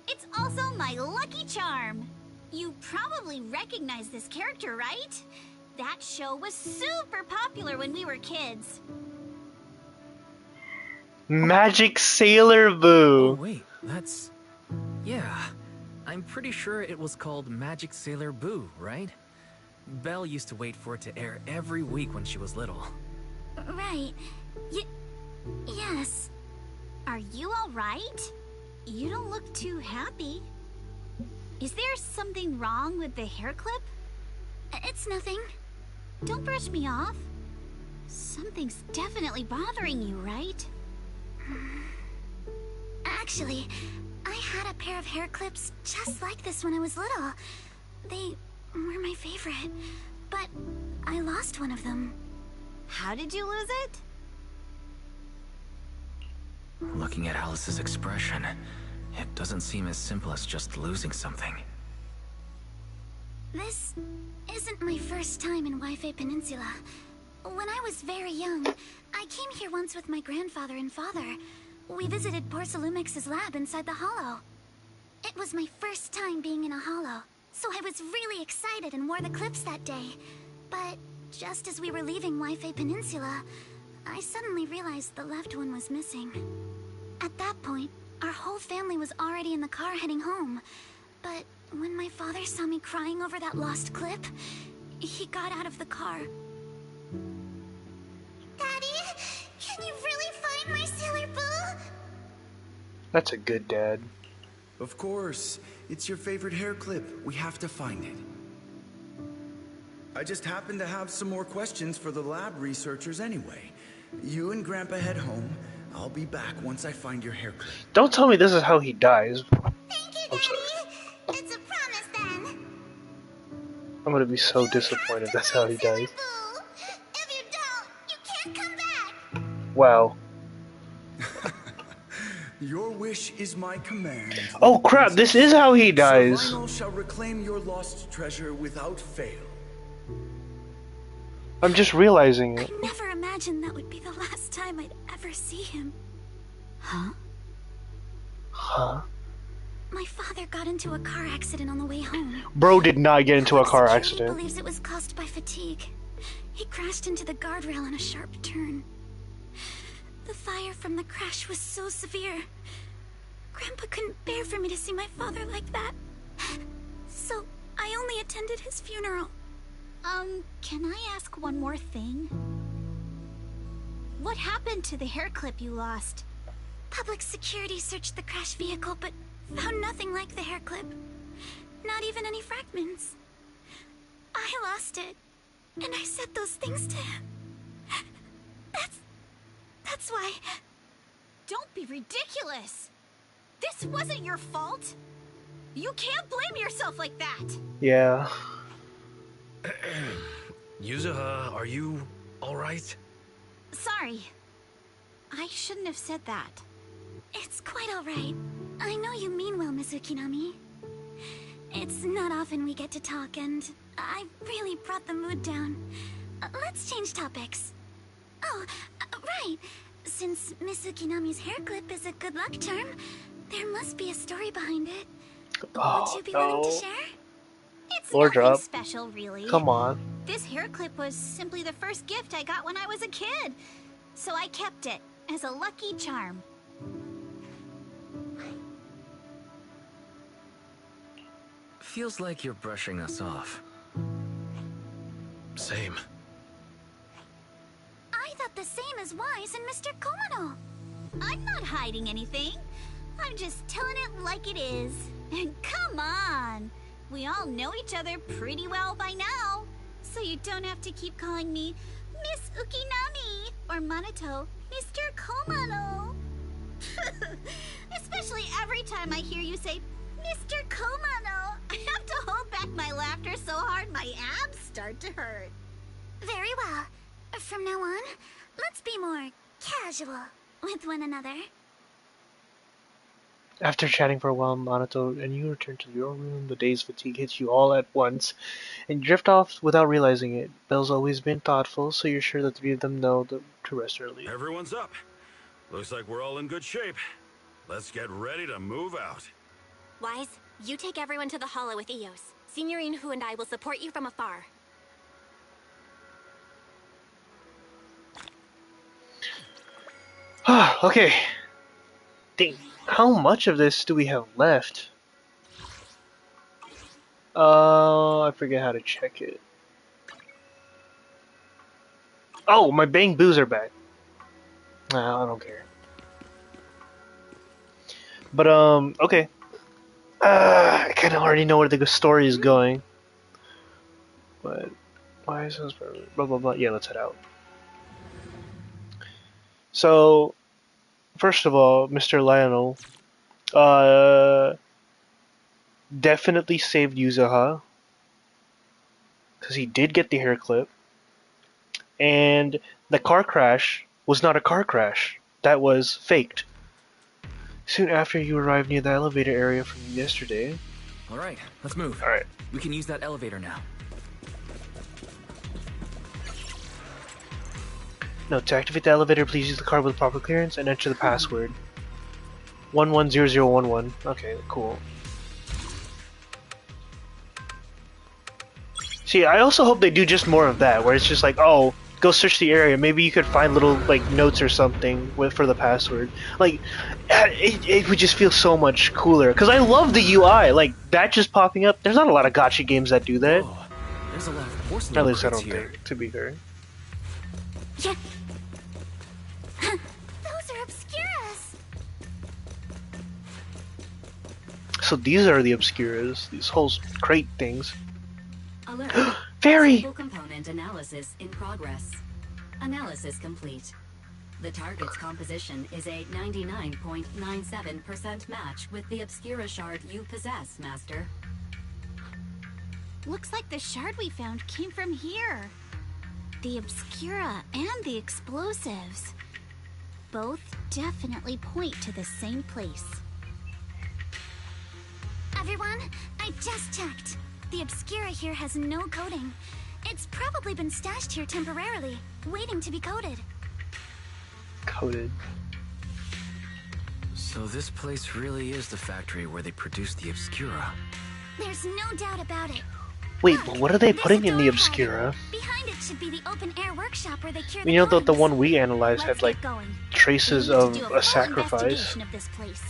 It's also my lucky charm. You probably recognize this character, right? That show was super popular when we were kids. Magic Sailor Boo! Oh, wait, that's... Yeah. I'm pretty sure it was called Magic Sailor Boo, right? Belle used to wait for it to air every week when she was little. Right. Yes. Are you alright? You don't look too happy. Is there something wrong with the hair clip? It's nothing. Don't brush me off. Something's definitely bothering you, right? Actually, I had a pair of hair clips just like this when I was little. They were my favorite, but I lost one of them. How did you lose it? Looking at Alice's expression, it doesn't seem as simple as just losing something. This isn't my first time in Wi-Fi Peninsula. When I was very young, I came here once with my grandfather and father. We visited Porcelumex's lab inside the hollow. It was my first time being in a hollow, so I was really excited and wore the clips that day. But just as we were leaving Wi-Fi Peninsula, I suddenly realized the left one was missing. At that point, our whole family was already in the car heading home. But when my father saw me crying over that lost clip, he got out of the car. Daddy, can you really find my Sailor Boo? That's a good dad. Of course. It's your favorite hair clip. We have to find it. I just happen to have some more questions for the lab researchers anyway. You and Grandpa head home. I'll be back once I find your hair clip. Don't tell me this is how he dies. Thank you, Daddy. It's a promise then. I'm gonna be so disappointed that's how he dies. If you don't, you can't come back. Wow. Your wish is my command. Oh crap, this is how he dies. Sir Lionel shall reclaim your lost treasure without fail. I'm just realizing it. I never imagined that would be the last time I'd ever see him. Huh? Huh? My father got into a car accident on the way home. Bro did not get into a car He accident. believes it was caused by fatigue. He crashed into the guardrail on a sharp turn. The fire from the crash was so severe. Grandpa couldn't bear for me to see my father like that. So I only attended his funeral. Can I ask one more thing? What happened to the hair clip you lost? Public security searched the crashed vehicle, but found nothing like the hair clip. Not even any fragments. I lost it, and I said those things to him. That's why... Don't be ridiculous! This wasn't your fault! You can't blame yourself like that! Yeah. Yuzuha, are you alright? Sorry. I shouldn't have said that. It's quite alright. I know you mean well, Miss Ukinami. It's not often we get to talk, and I really brought the mood down. Let's change topics. Oh, right. Since Miss Ukinami's hair clip is a good luck charm, there must be a story behind it. Would you be willing to share? It's Floor nothing drop. special, really. Come on. This hair clip was simply the first gift I got when I was a kid. So I kept it as a lucky charm. Feels like you're brushing us off. Same. I thought the same as Wise and Mr. Komano. I'm not hiding anything. I'm just telling it like it is. And come on! We all know each other pretty well by now. So you don't have to keep calling me Miss Ukinami or Manato Mr. Komano. Especially every time I hear you say Mr. Komano, I have to hold back my laughter so hard my abs start to hurt. Very well. From now on, let's be more casual with one another. After chatting for a while, Minato and you return to your room. The day's fatigue hits you all at once, and you drift off without realizing it. Belle's always been thoughtful, so you're sure the three of them know to rest early. Everyone's up. Looks like we're all in good shape. Let's get ready to move out. Wise, you take everyone to the hollow with Eos. Signorine Hu and I will support you from afar. Okay. Dang, how much of this do we have left? I forget how to check it. Oh, my bang boos are back. Nah, I don't care. But okay. I kind of already know where the story is going. But why is this blah blah blah? Yeah, let's head out. So, first of all, Mr. Lionel, definitely saved Yuzuha, because he did get the hair clip, and the car crash was not a car crash. That was faked. Soon after you arrived near the elevator area from yesterday. Alright, let's move. Alright. We can use that elevator now. No, to activate the elevator, please use the card with proper clearance and enter the password. 110011. Okay, cool. See, I also hope they do just more of that, where it's just like, oh, go search the area. Maybe you could find little like notes or something for the password. Like, it would just feel so much cooler. Because I love the UI. Like, that just popping up. There's not a lot of gacha games that do that. Oh, there's a lot of porcelain. At least I don't think, to be fair. Yeah. Those are obscuras. So these are the obscuras. These whole crate things. Alert. Fairy! Single component analysis in progress. Analysis complete. The target's composition is a 99.97% match with the Obscura shard you possess, Master. Looks like the shard we found came from here. The Obscura and the explosives. Both definitely point to the same place. Everyone, I just checked. The Obscura here has no coding. It's probably been stashed here temporarily, waiting to be coded. Coded. So this place really is the factory where they produce the Obscura. There's no doubt about it. Wait, but what are they putting in the Obscura? Behind it should be the open-air workshop where they cure You know that the one we analyzed had like traces of a sacrifice, of this place.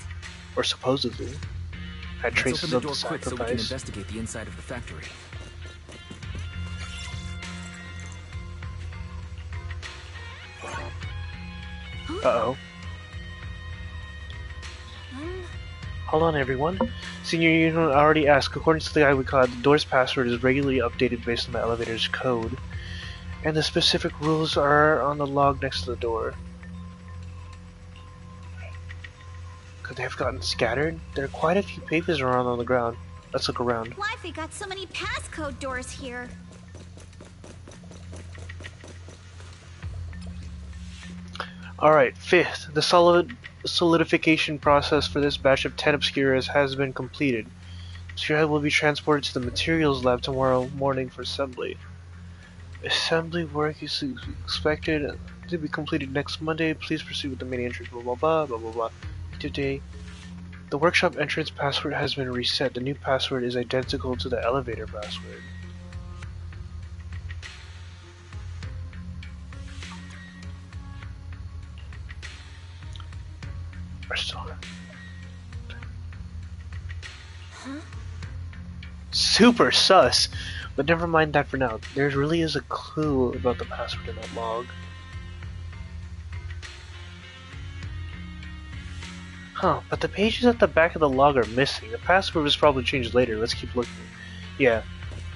or supposedly had traces of the Let's open the door quick so we can sacrifice. investigate the inside of the factory. Uh-oh. Hold on, everyone. Senior Unit already asked. According to the guy we caught, the door's password is regularly updated based on the elevator's code, and the specific rules are on the log next to the door. Could they have gotten scattered? There are quite a few papers around on the ground. Let's look around. Why have we got so many passcode doors here? Alright, fifth. The solidification process for this batch of 10 Obscuras has been completed. Obscura will be transported to the materials lab tomorrow morning for assembly. Assembly work is expected to be completed next Monday. Please proceed with the main entrance. Blah blah blah blah blah blah. Today, the workshop entrance password has been reset. The new password is identical to the elevator password. We're still on. Huh? Super sus! But never mind that for now. There really is a clue about the password in that log. Huh, but the pages at the back of the log are missing. The password was probably changed later. Let's keep looking. Yeah,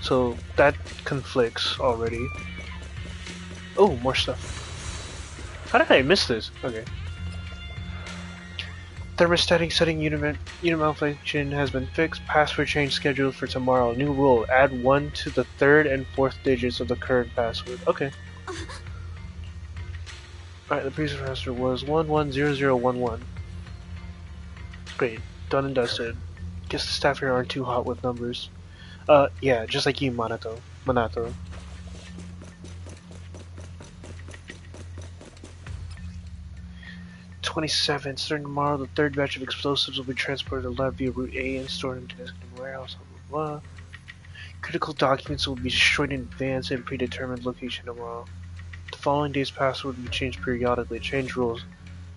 so that conflicts already. Oh, more stuff. How did I miss this? Okay. Thermostatic setting unit malfunction has been fixed. Password change scheduled for tomorrow. New rule: add 1 to the third and fourth digits of the current password. Okay. Alright, the previous password was 110011. Great. Done and dusted. Guess the staff here aren't too hot with numbers. Yeah, just like you, Manato. 27th, starting tomorrow, the third batch of explosives will be transported to the lab via Route A and stored in the designated warehouse, blah blah blah. Critical documents will be destroyed in advance in predetermined location tomorrow. The following day's password will be changed periodically. Change rules.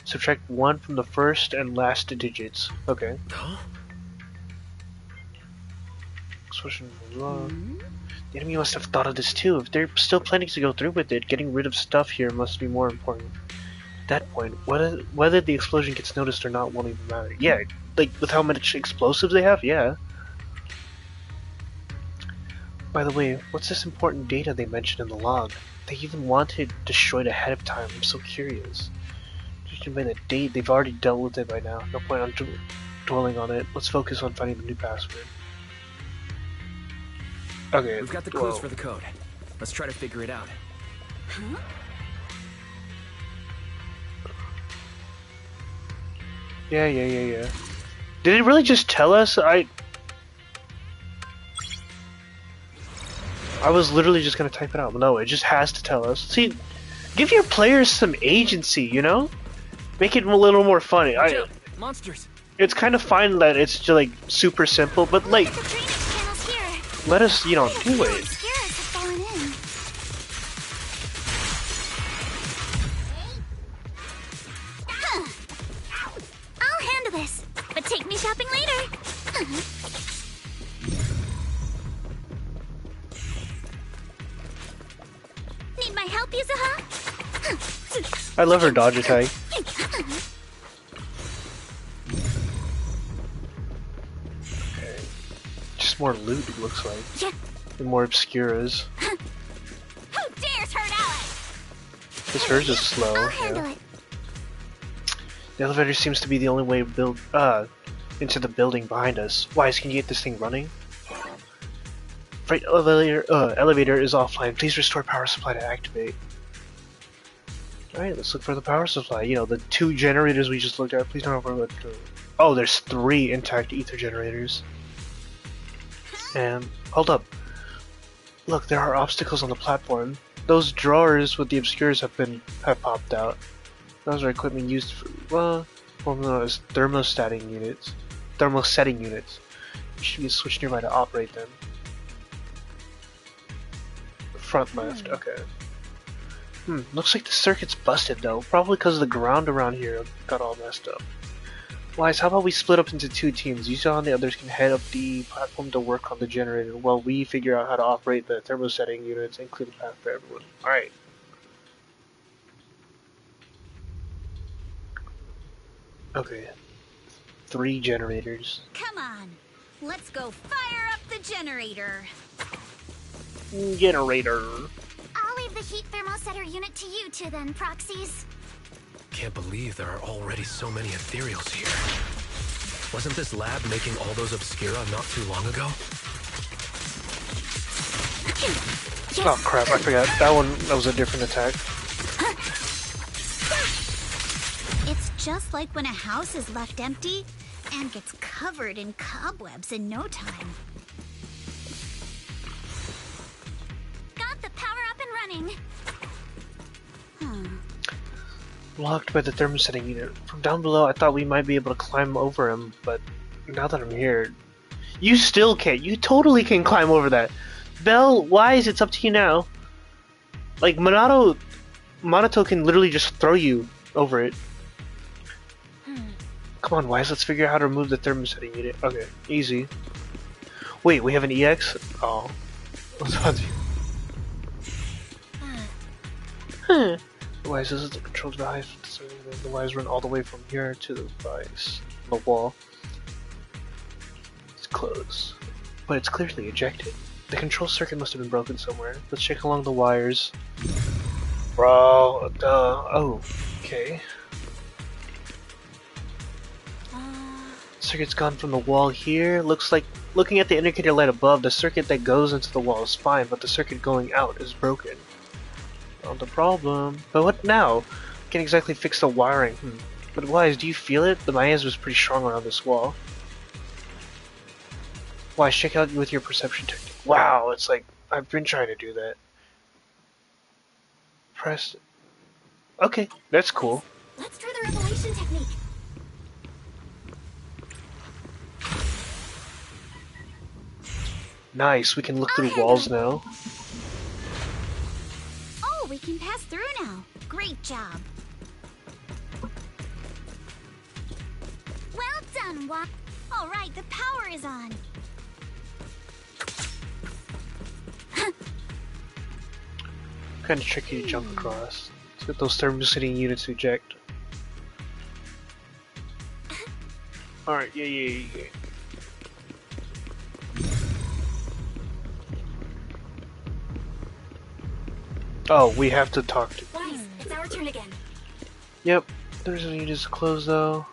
Subtract 1 from the first and last digits. Okay. Expression, blah, blah. The enemy must have thought of this too. If they're still planning to go through with it, getting rid of stuff here must be more important. At that point, whether the explosion gets noticed or not won't even matter. Yeah, like with how much explosives they have, yeah. By the way, what's this important data they mentioned in the log? They even want it destroyed ahead of time. I'm so curious. Judging by the date, they've already dealt with it by now. No point on dwelling on it. Let's focus on finding the new password. Okay. We've got the clues for the code. Let's try to figure it out. Huh? Yeah. Did it really just tell us? I was literally just gonna type it out. No, it just has to tell us. See, give your players some agency, you know? Make it a little more funny. Monsters. It's kind of fine that it's just like super simple, but like, let us, you know, do it. I'll handle this, but take me shopping later. Need my help, Yuzuha? I love her dodge attack. Okay. Just more loot, it looks like. And more obscuras. Who dares hurt Alex? Because hers is slow. I'll handle it. The elevator seems to be the only way into the building behind us. Wise, can you get this thing running? Freight elevator is offline. Please restore power supply to activate. Alright, let's look for the power supply. You know, the 2 generators we just looked at. Please don't overlook. Oh, there's 3 intact ether generators. And, hold up. Look, there are obstacles on the platform. Those drawers with the obscures have popped out. Those are equipment used for, well known as thermosetting units. There should be a switch nearby to operate them. Front left, okay. Looks like the circuit's busted though. Probably because the ground around here got all messed up. Wise, how about we split up into 2 teams? You and the others can head up the platform to work on the generator while we figure out how to operate the thermosetting units and clear the path for everyone. Alright. Okay. 3 generators. Come on, let's go fire up the generator. Generator. I'll leave the heat thermosetter unit to you two then, proxies. Can't believe there are already so many ethereals here. Wasn't this lab making all those Obscura not too long ago? Oh crap, I forgot. That was a different attack. It's just like when a house is left empty and gets covered in cobwebs in no time. Got the power up and running. Blocked by the thermosetting unit. From down below, I thought we might be able to climb over him, but now that I'm here, you still can't. You totally can climb over that. Belle, Wise, it's up to you now. Like, Monato can literally just throw you over it. Come on, Wise, let's figure out how to remove the thermosetting unit. Okay, easy. Wait, we have an EX? Oh. I was about to... Wise, this is the control device. So the wires run all the way from here to the device. The wall. It's closed. But it's clearly ejected. The control circuit must have been broken somewhere. Let's check along the wires. Bro, oh, okay. Circuit's gone from the wall here. Looks like, looking at the indicator light above, the circuit that goes into the wall is fine, but the circuit going out is broken. Not the problem. But what now? Can't exactly fix the wiring. But Wise, do you feel it? The Mayans was pretty strong around this wall. Wise, check out with your perception technique. Wow, it's like, I've been trying to do that. Press. Okay, that's cool. Let's try the revelation technique. Nice, we can look through walls now. Oh, we can pass through now. Great job. Well done, Wa. All right, the power is on. Kind of tricky to jump across. Let's get those thermosetting units to eject. Alright, yeah. Oh, we have to talk to... Wise, it's our turn again. Yep, there's any units closed though.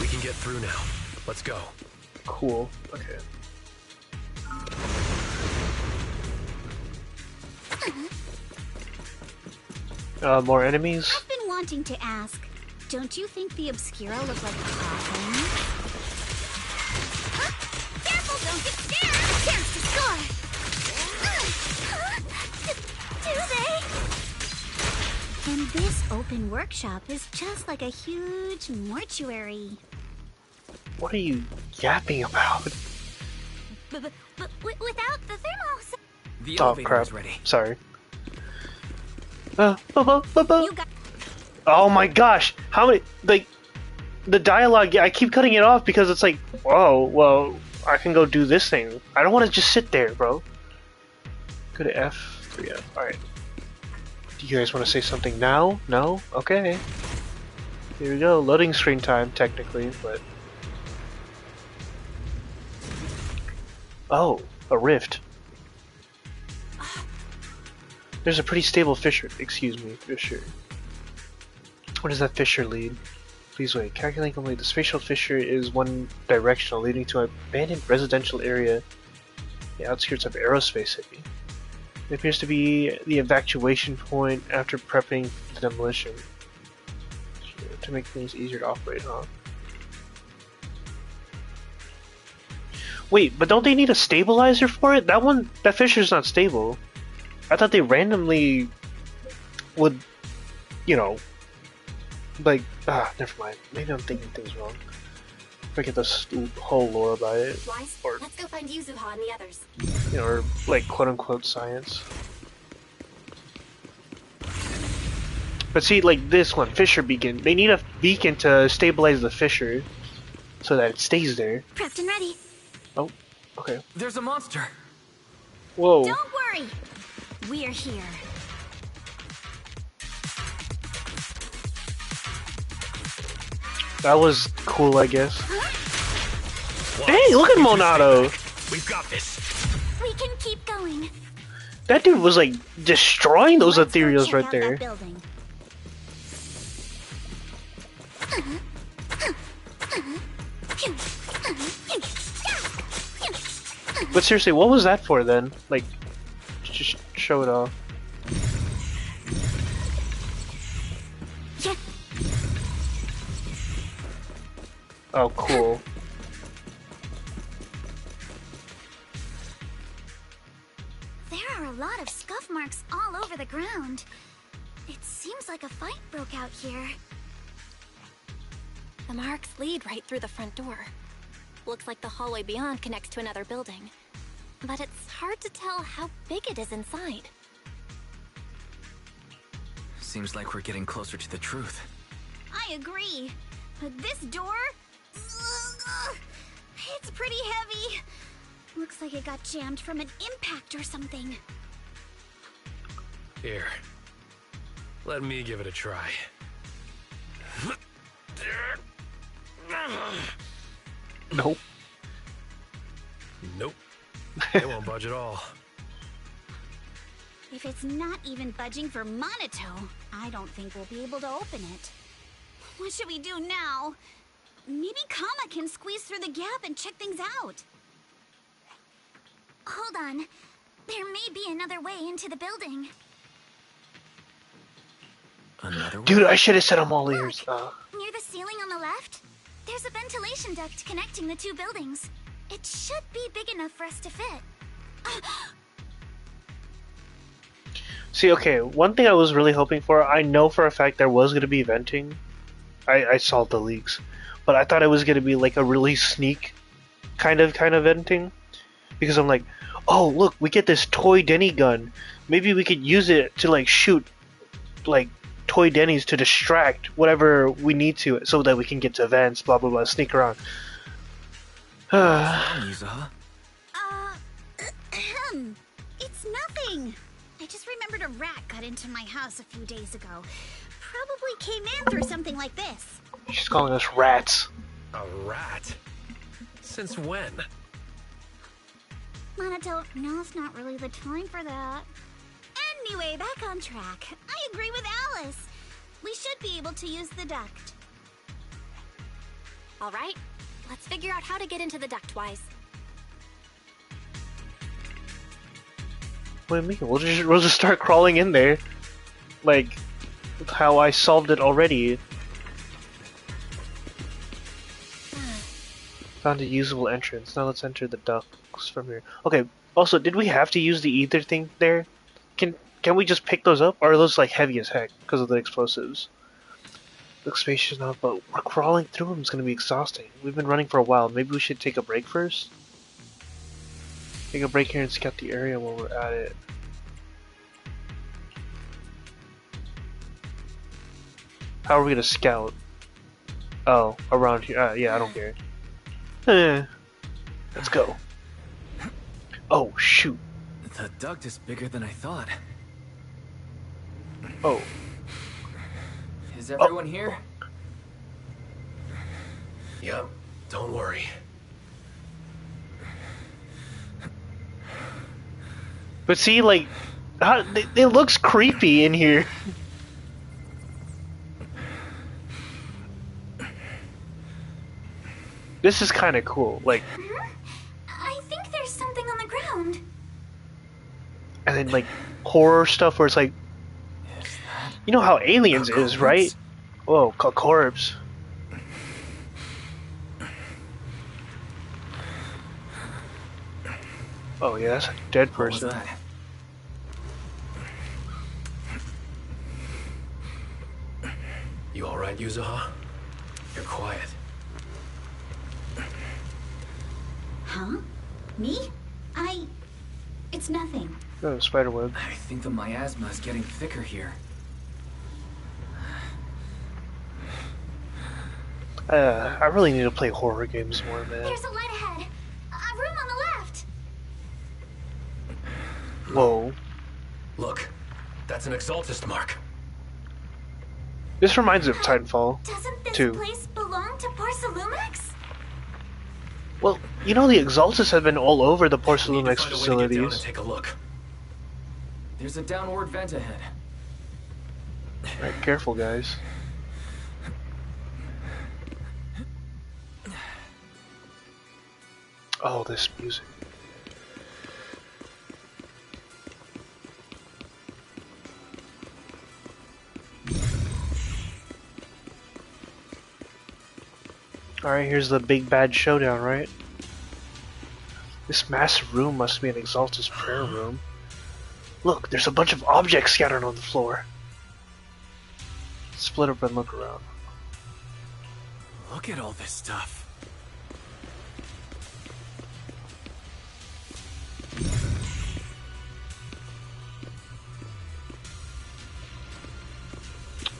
We can get through now. Let's go. Cool, okay. More enemies? I've been wanting to ask, don't you think the Obscura look like Kraken? Careful, don't get scared! Chance to score! Do they? And this open workshop is just like a huge mortuary. What are you yapping about? But without the thermos... The Oh elevator crap, is ready. sorry. Oh my gosh, how many, like, the dialogue, I keep cutting it off because it's like, whoa, well, I can go do this thing. I don't want to just sit there, bro. Go to F, 3F, alright. Do you guys want to say something now? No? Okay. Here we go, loading screen time, technically, but... Oh, a rift. There's a pretty stable fissure. Excuse me, fissure. What does that fissure lead? Please wait. Calculating complete. The spatial fissure is one directional, leading to an abandoned residential area. The outskirts of Aerospace City. It appears to be the evacuation point after prepping the demolition. To make things easier to operate, huh? Wait, but don't they need a stabilizer for it? That fissure's not stable. I thought they randomly would, you know, like, never mind. Maybe I'm thinking things wrong. Forget this whole lore about it. Wise, Or, let's go find Yuzuha and the others. you know, or like quote-unquote science. But see, like this one, fissure beacon. They need a beacon to stabilize the fissure so that it stays there. Prepped and ready. Oh, okay. There's a monster. Whoa. Don't worry. We're here. That was cool, I guess. Dang, look at Monado! We've got this. We can keep going. That dude was like destroying those ethereals right there. But seriously, what was that for then? Like, just show it off. Oh, cool. There are a lot of scuff marks all over the ground. It seems like a fight broke out here. The marks lead right through the front door. Looks like the hallway beyond connects to another building. But it's hard to tell how big it is inside. Seems like we're getting closer to the truth. I agree. But this door? It's pretty heavy. Looks like it got jammed from an impact or something. Here. Let me give it a try. Nope. Nope. It won't budge at all. If it's not even budging for Monato, I don't think we'll be able to open it. What should we do now? Maybe Kama can squeeze through the gap and check things out. Hold on. There may be another way into the building. Another way? Dude, I should have said I'm all ears. Near the ceiling on the left, there's a ventilation duct connecting the two buildings. It should be big enough for us to fit. See, okay, one thing I was really hoping for, I know for a fact there was going to be venting. I saw the leaks. But I thought it was going to be like a really sneak kind of venting. Because I'm like, oh, look, we get this toy Denny gun. Maybe we could use it to like shoot like toy Denny's to distract whatever we need to so that we can get to vents, blah, blah, blah, sneak around. It's nothing. I just remembered a rat got into my house a few days ago. Probably came in through something like this. She's calling us rats. A rat? Since when? Monato, now's not really the time for that. Anyway, back on track. I agree with Alice. We should be able to use the duct. All right, let's figure out how to get into the ductwise. What do you mean? We'll just start crawling in there. Like how I solved it already. Found a usable entrance. Now let's enter the ducts from here. Okay, also, did we have to use the ether thing there? Can we just pick those up? Or are those like heavy as heck because of the explosives? Looks spacious enough, but we're crawling through them. It's gonna be exhausting. We've been running for a while. Maybe we should take a break first? Take a break here and scout the area while we're at it. How are we gonna scout? Oh, around here. Yeah, I don't care. Let's go. Oh, shoot. The duct is bigger than I thought. Oh. Is everyone here? Yep, don't worry. But see, like, it looks creepy in here. This is kind of cool, like. I think there's something on the ground. And then like horror stuff where it's like, you know how Aliens is, right? Whoa, a corpse. Oh yeah, that's a dead person. You all right, Yuzuha? You're quiet. Huh? Me? It's nothing. Oh, spiderweb. I think the miasma is getting thicker here. I really need to play horror games more, man. There's a light ahead. A room on the left. Whoa. Look, that's an Exaltist mark. This reminds me of Titanfall Doesn't this 2. place belong to Porcelumex? Well, you know the Exaltists have been all over the Porcelumex Find a way to get down and facilities. take a look. There's a downward vent ahead. Alright, careful guys. Oh, this music. Alright, here's the big bad showdown, right? This massive room must be an Exaltist prayer room. Look, there's a bunch of objects scattered on the floor. Split up and look around. Look at all this stuff.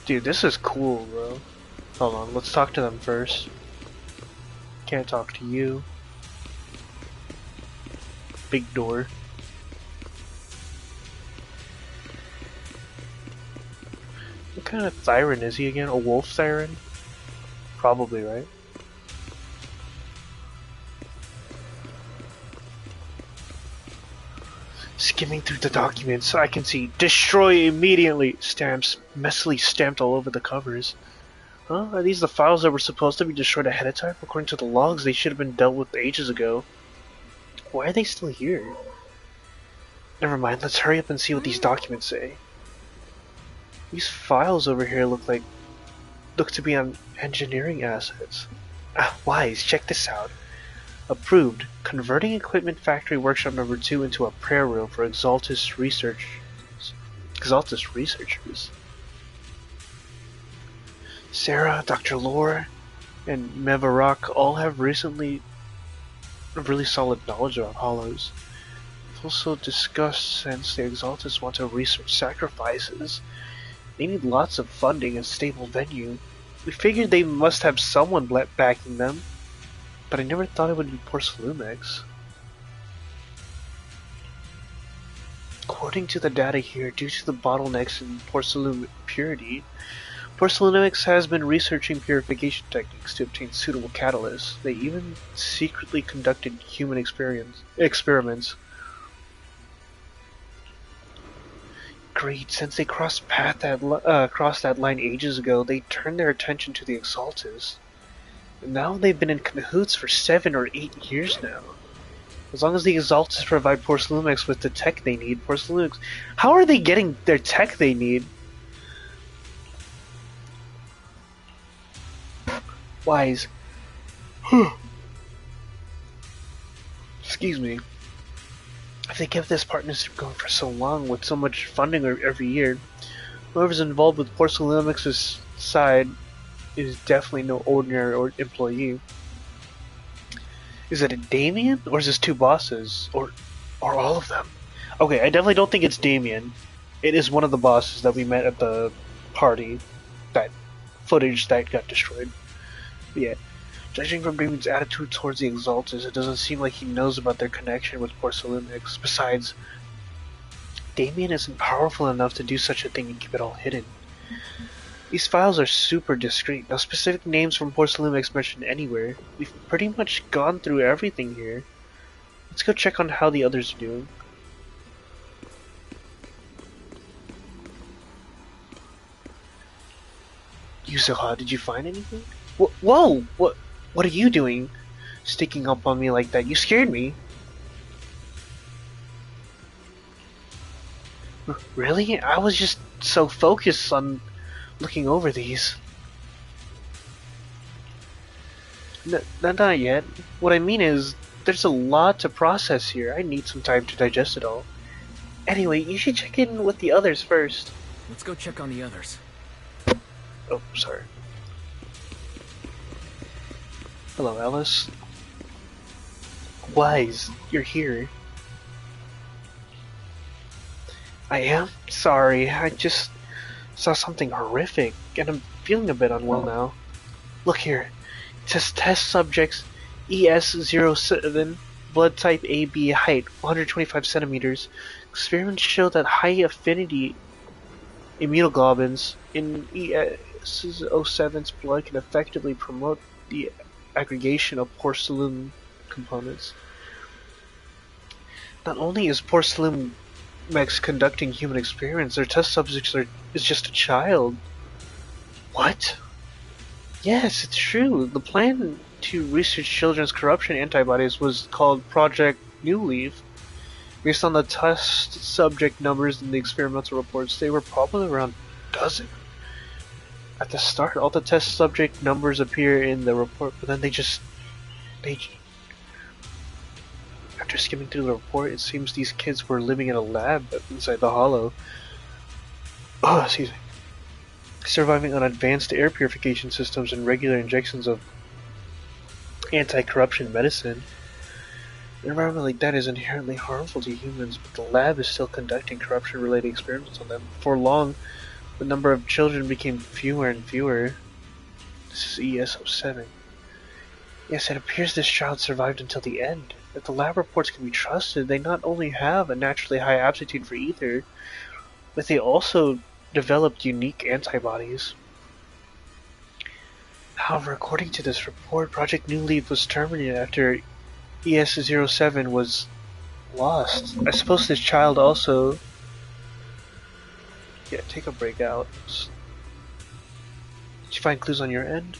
Dude, this is cool, bro. Hold on, let's talk to them first. Can't talk to you. Big door. What kind of Thyran is he again? A wolf Thyran? Probably, right? Skimming through the documents, I can see destroy immediately stamps messily stamped all over the covers. Huh? Are these the files that were supposed to be destroyed ahead of time? According to the logs, they should have been dealt with ages ago. Why are they still here? Never mind, let's hurry up and see what these documents say. These files over here look to be on engineering assets. Ah, Wise, check this out. Approved. Converting Equipment Factory Workshop Number 2 into a prayer room for Exaltist researchers. Sarah, Dr. Lore, and Mevarok all have really solid knowledge about hollows. We've also discussed since the Exaltists want to research sacrifices. They need lots of funding and stable venue. We figured they must have someone backing them, but I never thought it would be Porcelumex. According to the data here, due to the bottlenecks in porcelain purity, Porcelumex has been researching purification techniques to obtain suitable catalysts. They even secretly conducted human experiments. Great, since they crossed that line ages ago, they turned their attention to the Exaltists. And now they've been in cahoots for 7 or 8 years now. As long as the Exaltists provide Porcelumex with the tech they need, how are they getting their tech they need? Wise. Excuse me. If they kept this partnership going for so long, with so much funding every year, whoever's involved with Porcelumex's side is definitely no ordinary employee. Is it a Damien, or is this two bosses, or all of them? Okay, I definitely don't think it's Damien. It is one of the bosses that we met at the party, that footage that got destroyed. But yeah, judging from Damien's attitude towards the Exalters, it doesn't seem like he knows about their connection with Porcelumex. Besides, Damien isn't powerful enough to do such a thing and keep it all hidden. These files are super discreet. No specific names from Porcelumex mentioned anywhere. We've pretty much gone through everything here. Let's go check on how the others are doing. Yusuha, did you find anything? Whoa! What are you doing? Sticking up on me like that? You scared me. Really? I was just so focused on looking over these. Not yet. What I mean is, there's a lot to process here. I need some time to digest it all. Anyway, you should check in with the others first. Let's go check on the others. Oh, sorry. Hello, Alice. Wise, you're here. I am? Sorry, I just saw something horrific, and I'm feeling a bit unwell now. Look here. It says test subjects ES07 blood type AB, height 125 centimeters. Experiments show that high affinity immunoglobulins in ES-07's blood can effectively promote the aggregation of porcelain components. Not only is porcelain Mex conducting human experiments, their test subjects is just a child. What? Yes, it's true. The plan to research children's corruption antibodies was called Project New Leaf. Based on the test subject numbers in the experimental reports, they were probably around a dozen. At the start, all the test subject numbers appear in the report, but then after skimming through the report, it seems these kids were living in a lab inside the hollow. Oh, excuse me. Surviving on advanced air purification systems and regular injections of anti-corruption medicine. An environment like that is inherently harmful to humans, but the lab is still conducting corruption-related experiments on them. Before long, the number of children became fewer and fewer. This is ES-07. Yes, it appears this child survived until the end. If the lab reports can be trusted, they not only have a naturally high aptitude for ether, but they also developed unique antibodies. However, according to this report, Project New Leaf was terminated after ES-07 was lost. I suppose this child also... Yeah, take a break out. Did you find clues on your end?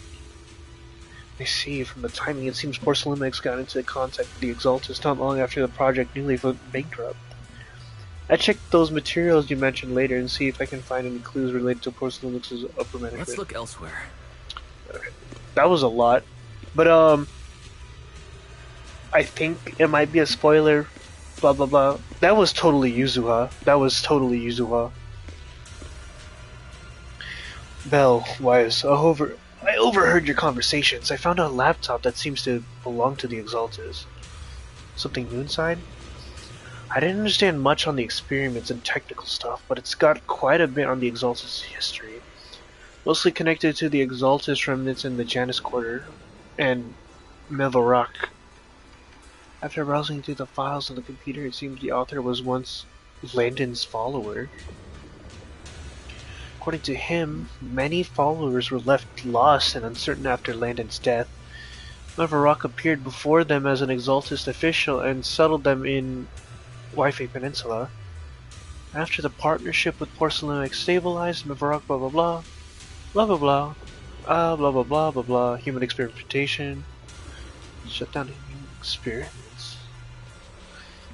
I see, from the timing, it seems Porcelamex got into contact with the Exaltus not long after the Project New Leaf went bankrupt. I checked those materials you mentioned later and see if I can find any clues related to Porcelamex's upper management. Let's look elsewhere. Okay. That was a lot. But, I think it might be a spoiler. Blah, blah, blah. That was totally Yuzuha. Bell, Wise, I overheard your conversations. I found a laptop that seems to belong to the Exaltus. Something new inside? I didn't understand much on the experiments and technical stuff, but it's got quite a bit on the Exaltus history. Mostly connected to the Exaltus remnants in the Janus Quarter and Mevarak. After browsing through the files on the computer, it seems the author was once Landon's follower. According to him, many followers were left lost and uncertain after Landon's death. Mevarak appeared before them as an Exaltus official and settled them in Waifei Peninsula. After the partnership with Porcelamex stabilized, Mevarak blah blah blah, blah blah blah, blah blah blah blah blah, human experimentation, shut down human experiments.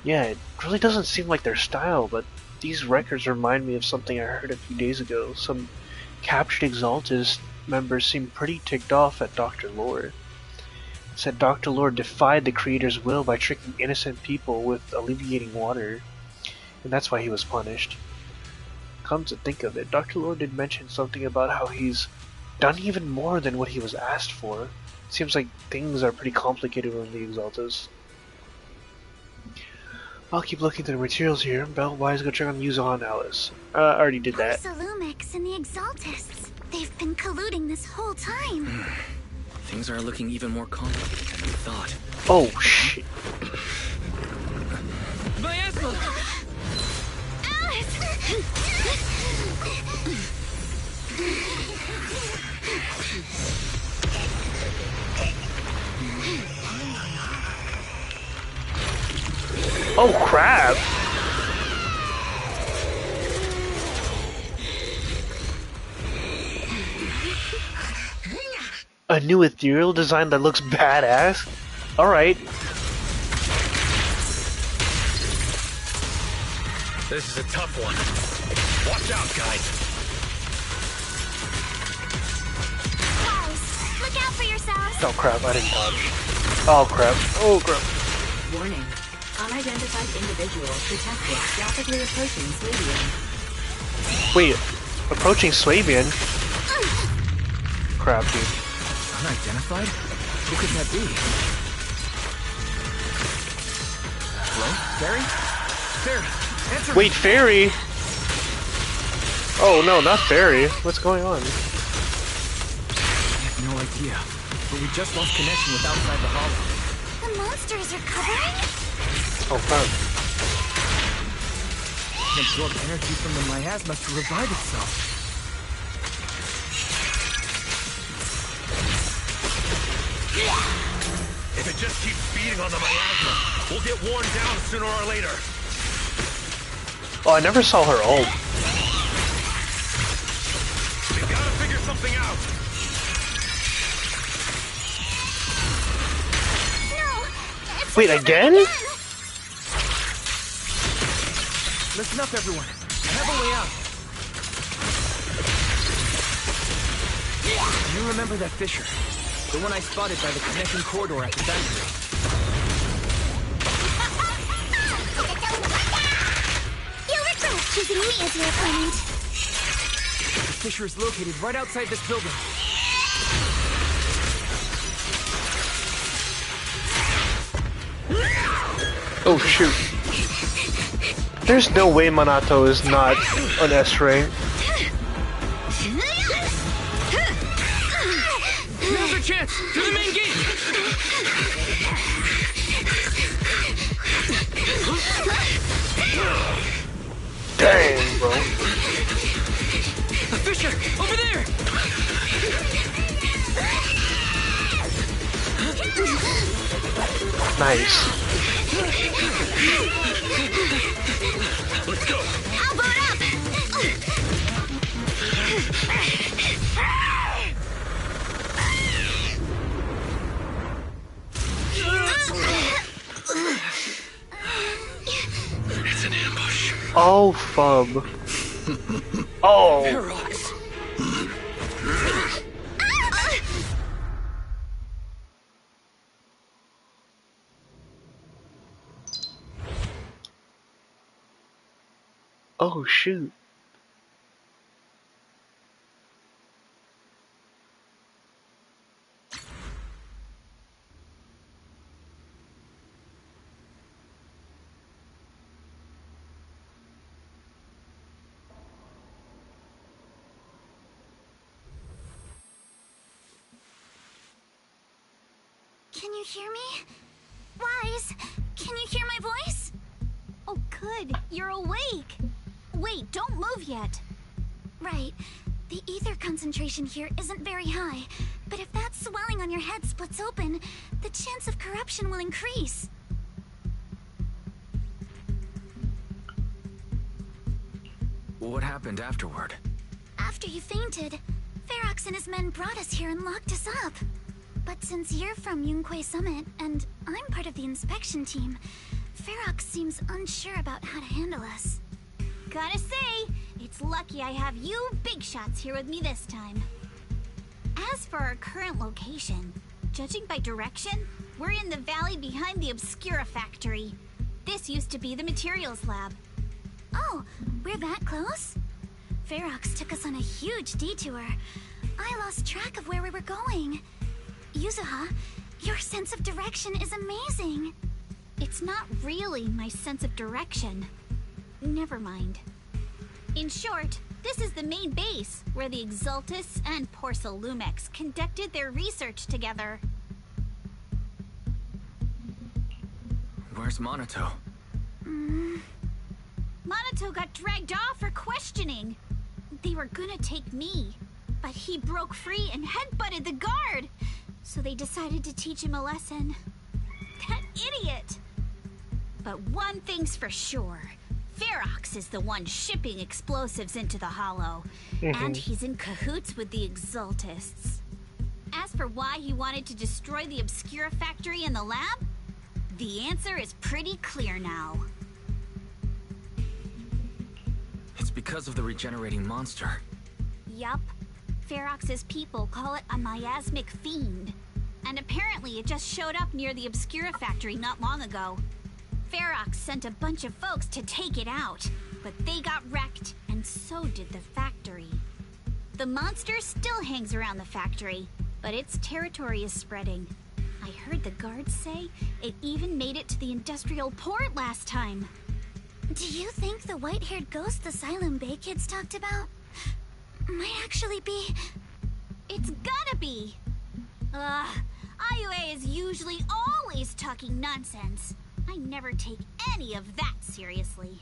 Yeah, it really doesn't seem like their style, but these records remind me of something I heard a few days ago. Some captured Exaltus members seemed pretty ticked off at Dr. Lord. It said Dr. Lord defied the Creator's will by tricking innocent people with alleviating water, and that's why he was punished. Come to think of it, Dr. Lord did mention something about how he's done even more than what he was asked for. It seems like things are pretty complicated with the Exaltus. I'll keep looking through the materials here. Bell, Wise, go check on Yuzuha and Alice. I already did that. Porcelamex and the Exaltus. They've been colluding this whole time. Things are looking even more complicated than we thought. Oh, shit. Miasma! Alice! Oh, crap! A new ethereal design that looks badass? Alright. This is a tough one. Watch out, guys. Guys, look out for yourselves! Oh crap, I didn't dodge. Oh crap. Oh crap. Warning. Unidentified individual detected rapidly approaching Swabian. Wait, approaching Swabian? Crap, dude. Unidentified? Who could that be? Hello? Fairy? Fairy! Answer me! Wait, Fairy? Oh no, not Fairy. What's going on? I have no idea, but we just lost connection with outside the hollow. The monster monster is recovering? Oh, fuck. It absorbed energy from the miasma to revive itself. If it just keeps feeding on the miasma, we'll get worn down sooner or later. Oh, I never saw her ult. We gotta figure something out. Wait, again? Listen up, everyone. I have a way out. Do you remember that fissure? The one I spotted by the connecting corridor at the factory. You'll regret choosing me as your opponent. The fissure is located right outside this building. Oh shoot. There's no way Minato is not an S rank. Now's our chance! To the main gate! Dang, bro. A fissure! Over there! Nice. Let's go. I'll boot up. It's an ambush. Oh, fub. Oh. Paradox. Oh, shoot. Can you hear me? Wise, can you hear my voice? Oh, good. You're awake. Wait, don't move yet. Right. The ether concentration here isn't very high, but if that swelling on your head splits open, the chance of corruption will increase. What happened afterward? After you fainted, Ferox and his men brought us here and locked us up. But since you're from Yunquei Summit, and I'm part of the inspection team, Ferox seems unsure about how to handle us. Gotta say, it's lucky I have you big shots here with me this time. As for our current location, judging by direction, we're in the valley behind the Obscura factory. This used to be the materials lab. Oh, we're that close? Ferox took us on a huge detour. I lost track of where we were going. Yuzuha, your sense of direction is amazing. It's not really my sense of direction. Never mind. In short, this is the main base, where the Exultus and Porcelumex conducted their research together. Where's Minato? Minato got dragged off for questioning. They were gonna take me, but he broke free and headbutted the guard. So they decided to teach him a lesson. That idiot! But one thing's for sure. Ferox is the one shipping explosives into the Hollow. And he's in cahoots with the Exultists. As for why he wanted to destroy the Obscura factory and the lab, the answer is pretty clear now. It's because of the regenerating monster. Yup. Ferox's people call it a miasmic fiend. And apparently it just showed up near the Obscura factory not long ago. Ferox sent a bunch of folks to take it out, but they got wrecked, and so did the factory. The monster still hangs around the factory, but its territory is spreading. I heard the guards say it even made it to the industrial port last time. Do you think the white-haired ghost the Silum Bay kids talked about might actually be... It's gotta be! IUA is usually always talking nonsense. I never take any of that seriously.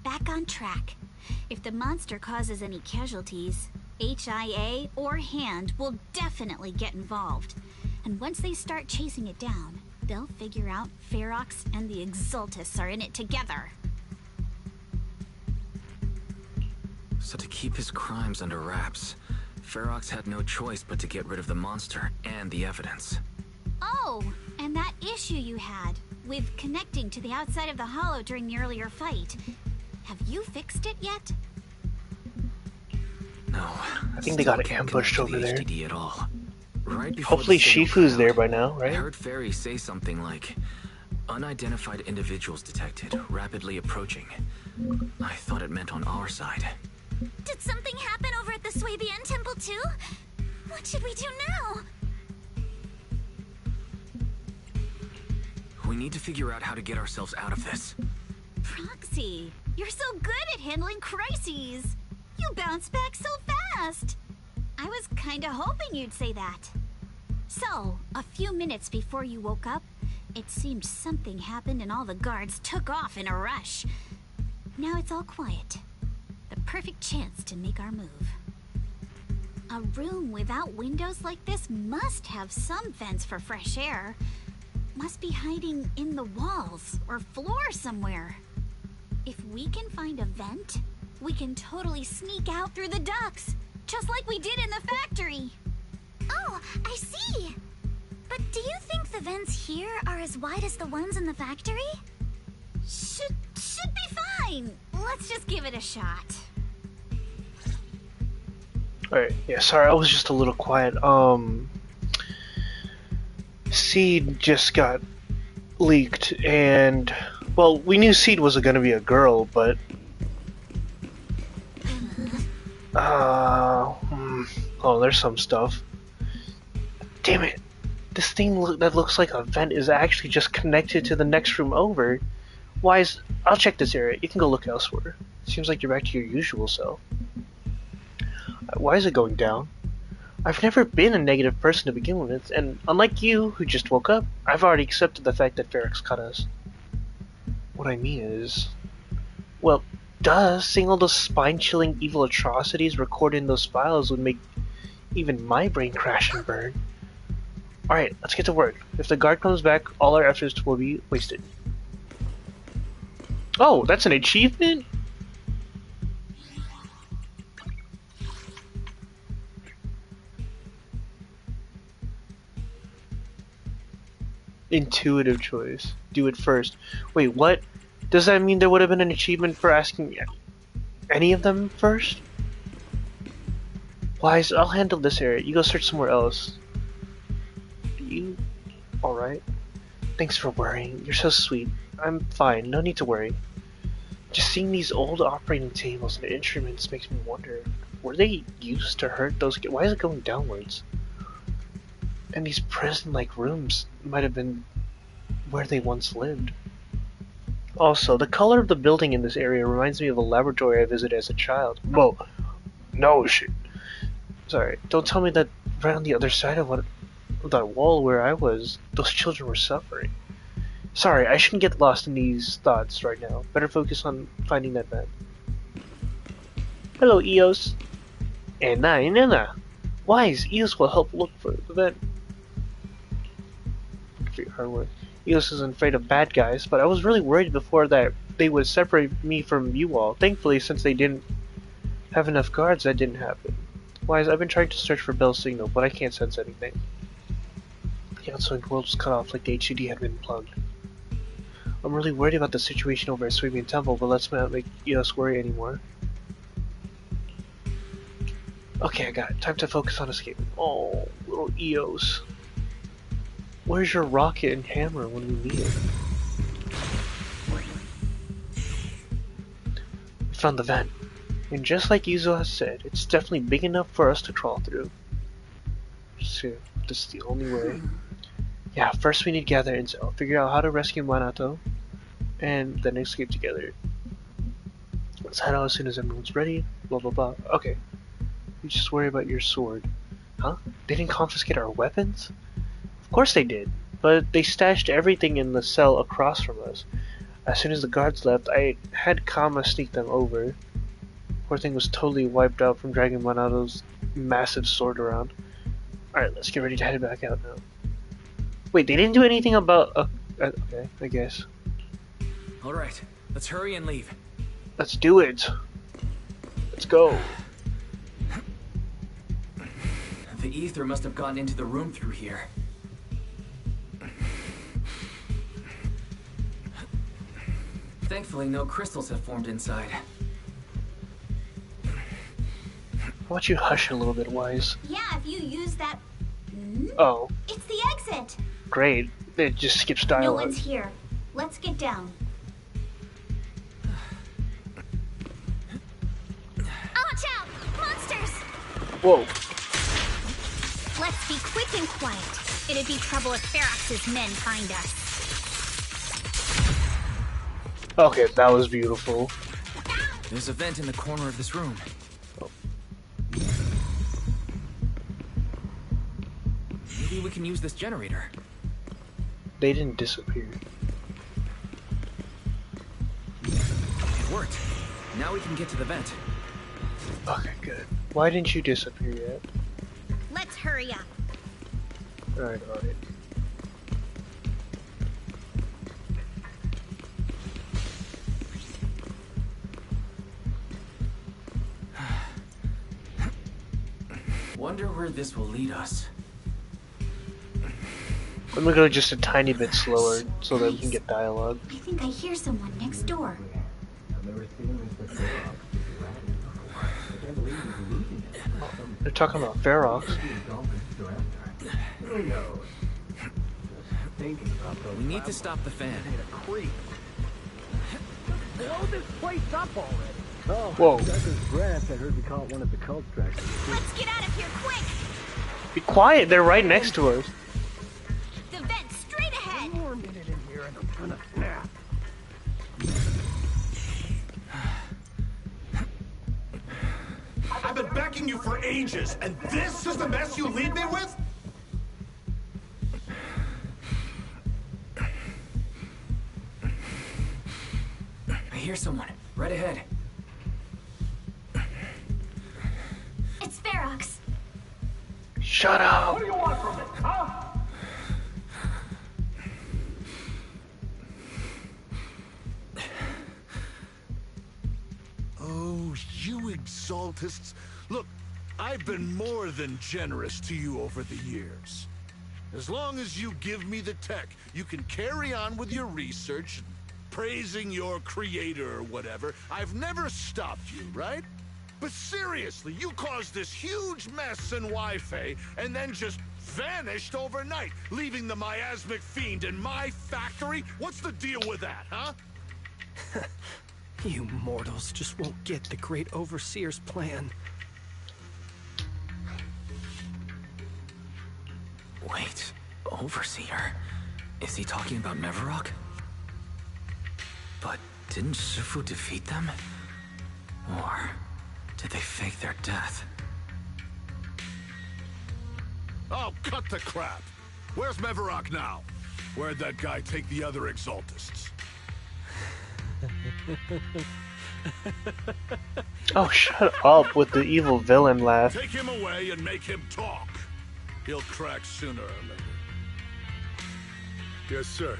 Back on track. If the monster causes any casualties, HIA or Hand will definitely get involved. And once they start chasing it down, they'll figure out Ferox and the Exultus are in it together. So to keep his crimes under wraps, Ferox had no choice but to get rid of the monster and the evidence. Oh, and that issue you had with connecting to the outside of the hollow during the earlier fight. Have you fixed it yet? No. I think they got ambushed over there. HDD at all. Right before Hopefully the signal Shifu's cut there out, by now, right? I heard Fairy say something like, unidentified individuals detected, rapidly approaching. I thought it meant on our side. Did something happen over at the Swabian Temple too? What should we do now? We need to figure out how to get ourselves out of this. Proxy, you're so good at handling crises. You bounce back so fast. I was kinda hoping you'd say that. So, a few minutes before you woke up, it seemed something happened and all the guards took off in a rush. Now it's all quiet. The perfect chance to make our move. A room without windows like this must have some vents for fresh air. Must be hiding in the walls or floor somewhere. If we can find a vent, we can totally sneak out through the ducts, just like we did in the factory. Oh, I see. But do you think the vents here are as wide as the ones in the factory? Should be fine. Let's just give it a shot. Alright, yeah, sorry, I was just a little quiet. Seed just got leaked, and, well, we knew Seed was gonna be a girl, but... oh, there's some stuff. Damn it! This thing that looks like a vent is actually just connected to the next room over. I'll check this area. You can go look elsewhere. Seems like you're back to your usual self. Why is it going down? I've never been a negative person to begin with, and unlike you, who just woke up, I've already accepted the fact that Ferox cut us. What I mean is... Well, duh, seeing all those spine-chilling evil atrocities recorded in those files would make even my brain crash and burn. Alright, let's get to work. If the guard comes back, all our efforts will be wasted. Oh, that's an achievement? Intuitive choice. Do it first. Wait, what? Does that mean there would have been an achievement for asking any of them first? Wise, I'll handle this area. You go search somewhere else. You... alright? Thanks for worrying. You're so sweet. I'm fine. No need to worry. Just seeing these old operating tables and instruments makes me wonder, were they used to hurt those kids? Why is it going downwards? And these prison-like rooms might have been where they once lived. Also, the color of the building in this area reminds me of a laboratory I visited as a child. Whoa. No shit. Sorry, don't tell me that right on the other side of that wall where I was, those children were suffering. Sorry, I shouldn't get lost in these thoughts right now. Better focus on finding that vent. Hello, Eos. Nena. Wise, Eos will help look for the vent. For your hard work. Eos isn't afraid of bad guys, but I was really worried before that they would separate me from you all. Thankfully, since they didn't have enough guards, that didn't happen. Wise, I've been trying to search for Bell's signal, but I can't sense anything. The outside world was cut off like the HUD had been plugged. I'm really worried about the situation over at Swabian Temple, but let's not make Eos worry anymore. Okay, I got it. Time to focus on escaping. Oh, little Eos. Where's your rocket and hammer when we need it? We found the vent. And just like Yuzo has said, it's definitely big enough for us to crawl through. So, this is the only way. Yeah, first we need to gather intel, figure out how to rescue Minato, and then escape together. Let's head out as soon as everyone's ready, blah blah blah. Okay. You just worry about your sword. Huh? They didn't confiscate our weapons? course they did, but they stashed everything in the cell across from us. As soon as the guards left, I had Kama sneak them over. Poor thing was totally wiped out from dragging Monato's massive sword around. Alright, let's get ready to head back out now. Wait, they didn't do anything about... okay, I guess. Alright, let's hurry and leave. Let's do it. Let's go. The ether must have gotten into the room through here. Thankfully, no crystals have formed inside. Why don't you hush a little bit, Wise? Yeah, if you use that... Oh. It's the exit! Great. It just skips dialogue. No one's here. Let's get down. Watch out! Monsters! Whoa. Let's be quick and quiet. It'd be trouble if Ferox's men find us. Okay, that was beautiful. There's a vent in the corner of this room. Maybe we can use this generator. They didn't disappear. It worked. Now we can get to the vent. Okay, good. Why didn't you disappear yet? Let's hurry up. Alright, on it. Wonder where this will lead us. I'm gonna go just a tiny bit slower so that we can get dialogue. I think I hear someone next door. They're talking about Ferox. We need to stop the fan. Blow this place up already. Oh, whoa. That's grass. I heard we caught one of the cult tracks. Let's get out of here quick! Be quiet, they're right next to us. The vent straight ahead! One more minute in here and I'm gonna snap. I've been backing you for ages, and this is the mess you leave me with? I hear someone. Right ahead. It's Ferox. Shut up! What do you want from me, huh? Oh, you exaltists. Look, I've been more than generous to you over the years. As long as you give me the tech, you can carry on with your research, praising your creator or whatever. I've never stopped you, right? But seriously, you caused this huge mess in Wi-Fi and then just vanished overnight, leaving the miasmic fiend in my factory? What's the deal with that, huh? You mortals just won't get the Great Overseer's plan. Wait, Overseer? Is he talking about Mevarok? But didn't Shifu defeat them? Or did they fake their death? Oh, cut the crap! Where's Mevarok now? Where'd that guy take the other exaltists? Oh, shut up with the evil villain laugh. Take him away and make him talk. He'll crack sooner or later. Yes, sir.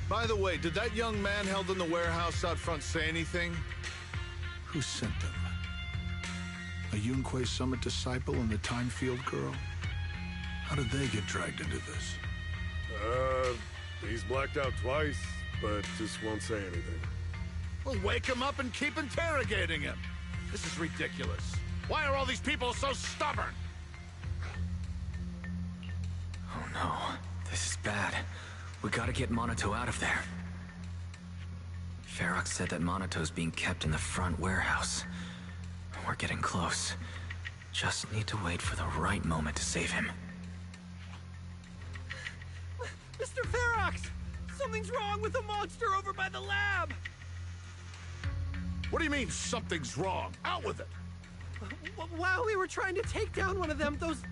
By the way, did that young man held in the warehouse out front say anything? Who sent them? A Yunque Summit disciple and the Time Field girl? How did they get dragged into this? He's blacked out twice, but just won't say anything. Well, wake him up and keep interrogating him. This is ridiculous. Why are all these people so stubborn? Oh no, this is bad. We gotta get Monato out of there. Ferox said that Monato's being kept in the front warehouse. We're getting close. Just need to wait for the right moment to save him. Mr. Ferox! Something's wrong with the monster over by the lab! What do you mean, something's wrong? Out with it! While we were trying to take down one of them, those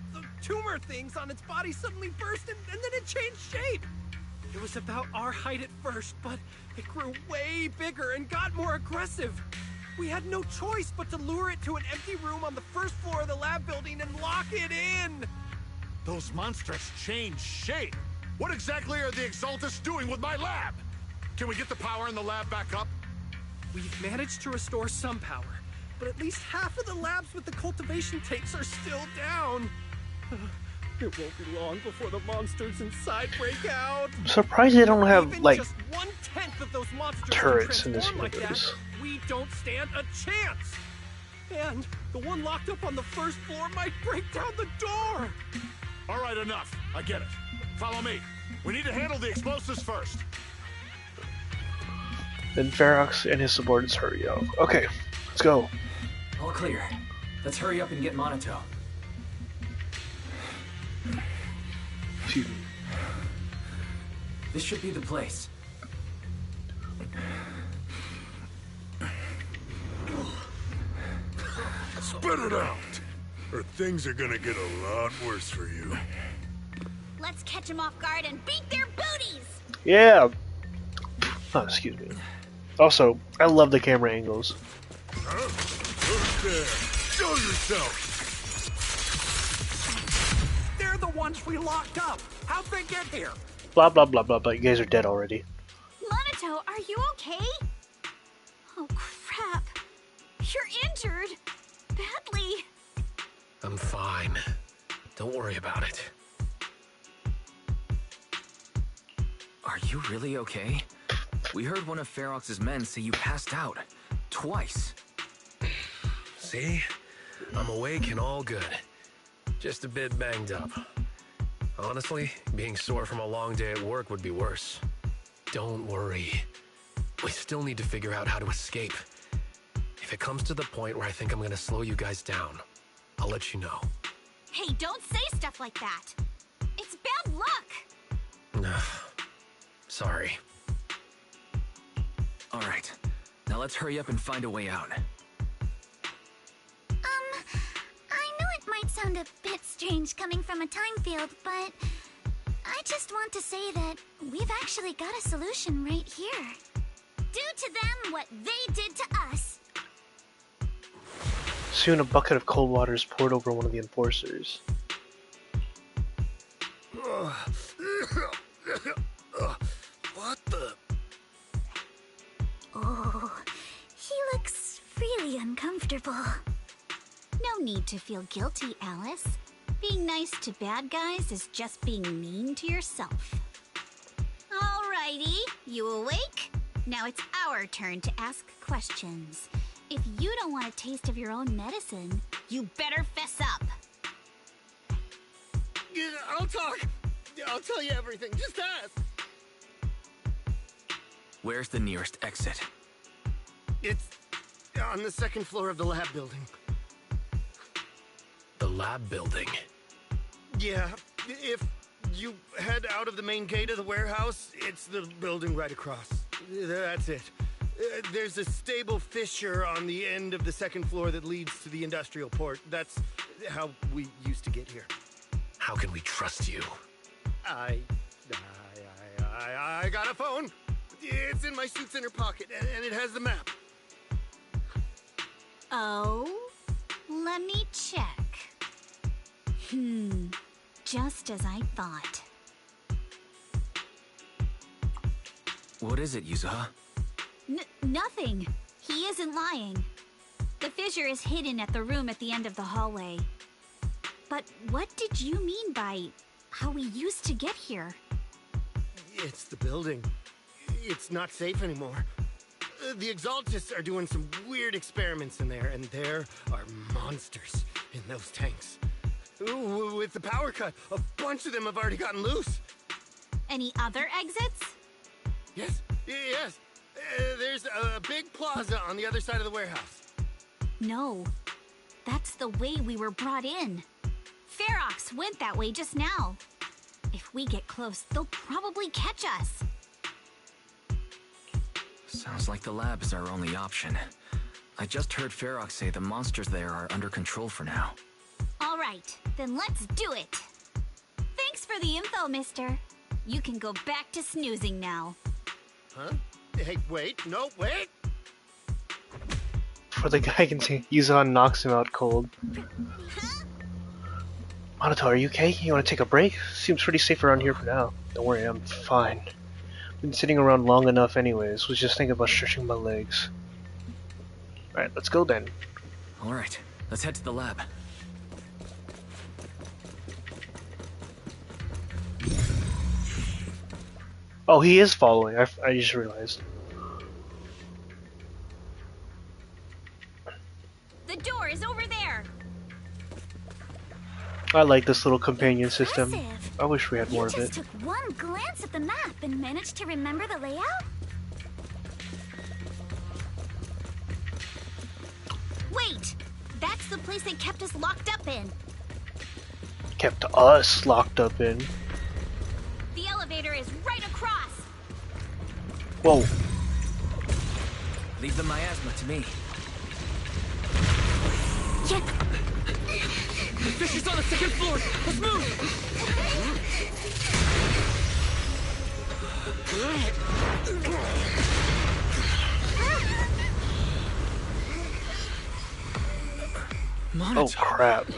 tumor things on its body suddenly burst and then it changed shape. It was about our height at first, but it grew way bigger and got more aggressive. We had no choice but to lure it to an empty room on the first floor of the lab building and lock it in. Those monsters changed shape. What exactly are the Exaltists doing with my lab? Can we get the power in the lab back up? We've managed to restore some power, but at least half of the labs with the cultivation tanks are still down. It won't be long before the monsters inside break out. I'm surprised they don't have, Even like, just 1/10 of those monsters turrets in this transform like that, universe. we don't stand a chance. And the one locked up on the first floor might break down the door. All right, enough. I get it. Follow me. We need to handle the explosives first. Then Ferox and his subordinates hurry up. Okay, let's go. All clear. Let's hurry up and get Monato. Excuse me. This should be the place. Spit it out, or things are gonna get a lot worse for you. Let's catch them off guard and beat their booties! Yeah. Oh, excuse me. Also, I love the camera angles. Huh? Who's there? Show yourself! They're the ones we locked up. How'd they get here? Blah blah blah blah blah. You guys are dead already. Monato, are you okay? Oh crap. You're injured. Badly. I'm fine. Don't worry about it. Are you really okay? We heard one of Ferox's men say you passed out. Twice. See? I'm awake and all good. Just a bit banged up. Honestly, being sore from a long day at work would be worse. Don't worry. We still need to figure out how to escape. If it comes to the point where I think I'm gonna slow you guys down, I'll let you know. Hey, don't say stuff like that. It's bad luck. Sorry. All right. Now let's hurry up and find a way out. I know it might sound a bit strange coming from a time field, but I just want to say that we've actually got a solution right here. Do to them what they did to us. Soon a bucket of cold water is poured over one of the enforcers. What the? Oh, he looks really uncomfortable. No need to feel guilty, Alice. Being nice to bad guys is just being mean to yourself. Alrighty, you awake? Now it's our turn to ask questions. If you don't want a taste of your own medicine, you better fess up. Yeah, I'll talk. I'll tell you everything. Just ask. Where's the nearest exit? It's on the second floor of the lab building. The lab building? Yeah, if you head out of the main gate of the warehouse, it's the building right across. That's it. There's a stable fissure on the end of the second floor that leads to the industrial port. That's how we used to get here. How can we trust you? I got a phone. It's in my suit's inner pocket, and it has the map. Oh? Let me check. Just as I thought. What is it, Yuzuha? Nothing. He isn't lying. The fissure is hidden at the room at the end of the hallway. But what did you mean by how we used to get here? It's the building. It's not safe anymore. The Exaltists are doing some weird experiments in there, and there are monsters in those tanks. Ooh, with the power cut, a bunch of them have already gotten loose. Any other exits? Yes. There's a big plaza on the other side of the warehouse. No. That's the way we were brought in. Ferox went that way just now. If we get close, they'll probably catch us. Sounds like the lab is our only option. I just heard Ferox say the monsters there are under control for now. All right. Alright, then let's do it. Thanks for the info, mister. You can go back to snoozing now. Huh? Hey, wait, no, wait! Before the guy can use it on knocks him out cold. Monato, are you okay? You want to take a break? Seems pretty safe around here for now. Don't worry, I'm fine. Been sitting around long enough anyways. Was just thinking about stretching my legs. Alright, let's go then. Alright, let's head to the lab. Oh, he is following. I just realized. The door is over there. I like this little companion system. I wish we had more of it. You just took one glance at the map and managed to remember the layout? Wait! That's the place they kept us locked up in. Kept us locked up in. The elevator is right across. Whoa. Leave the miasma to me. Yeah. The fish is on the second floor! Let's move! Oh crap.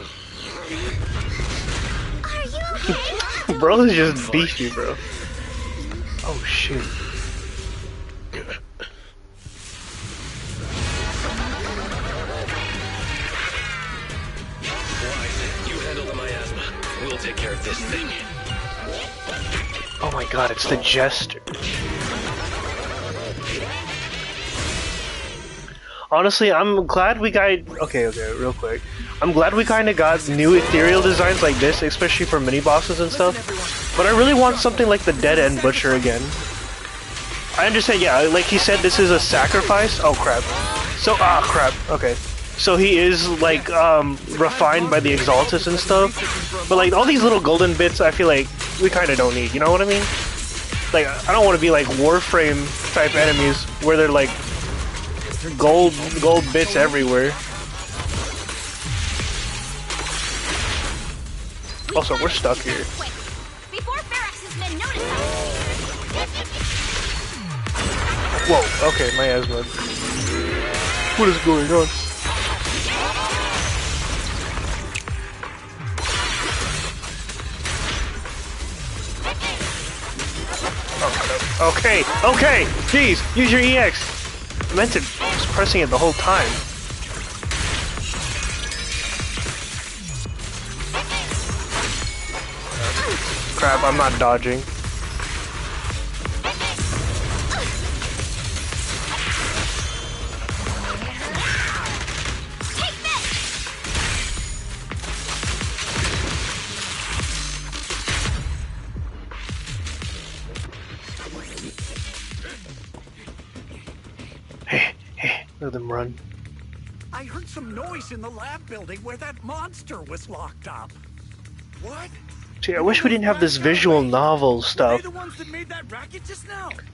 Are you okay? Bro is just beefy, bro. Oh shoot. You handle the miasma. We'll take care of this thing. Oh my god, it's the Jester. Honestly, I'm glad we got... Okay, real quick. I'm glad we kind of got new ethereal designs like this, especially for mini-bosses and stuff. But I really want something like the Dead End Butcher again. I understand, yeah, like he said, this is a sacrifice. Oh crap. So, crap. Okay. So he is, like, refined by the Exaltus and stuff. But, like, all these little golden bits, I feel like we kind of don't need, you know what I mean? Like, I don't want to be like Warframe type enemies where they're like gold bits everywhere. Also, we're stuck here. Before Ferox's men notice us. Whoa, okay, miasma. What is going on? Okay, jeez, use your EX. I meant to was pressing it the whole time. Crap, I'm not dodging. Let them run. I heard some noise in the lab building where that monster was locked up. What? See, I wish we didn't have this visual novel stuff.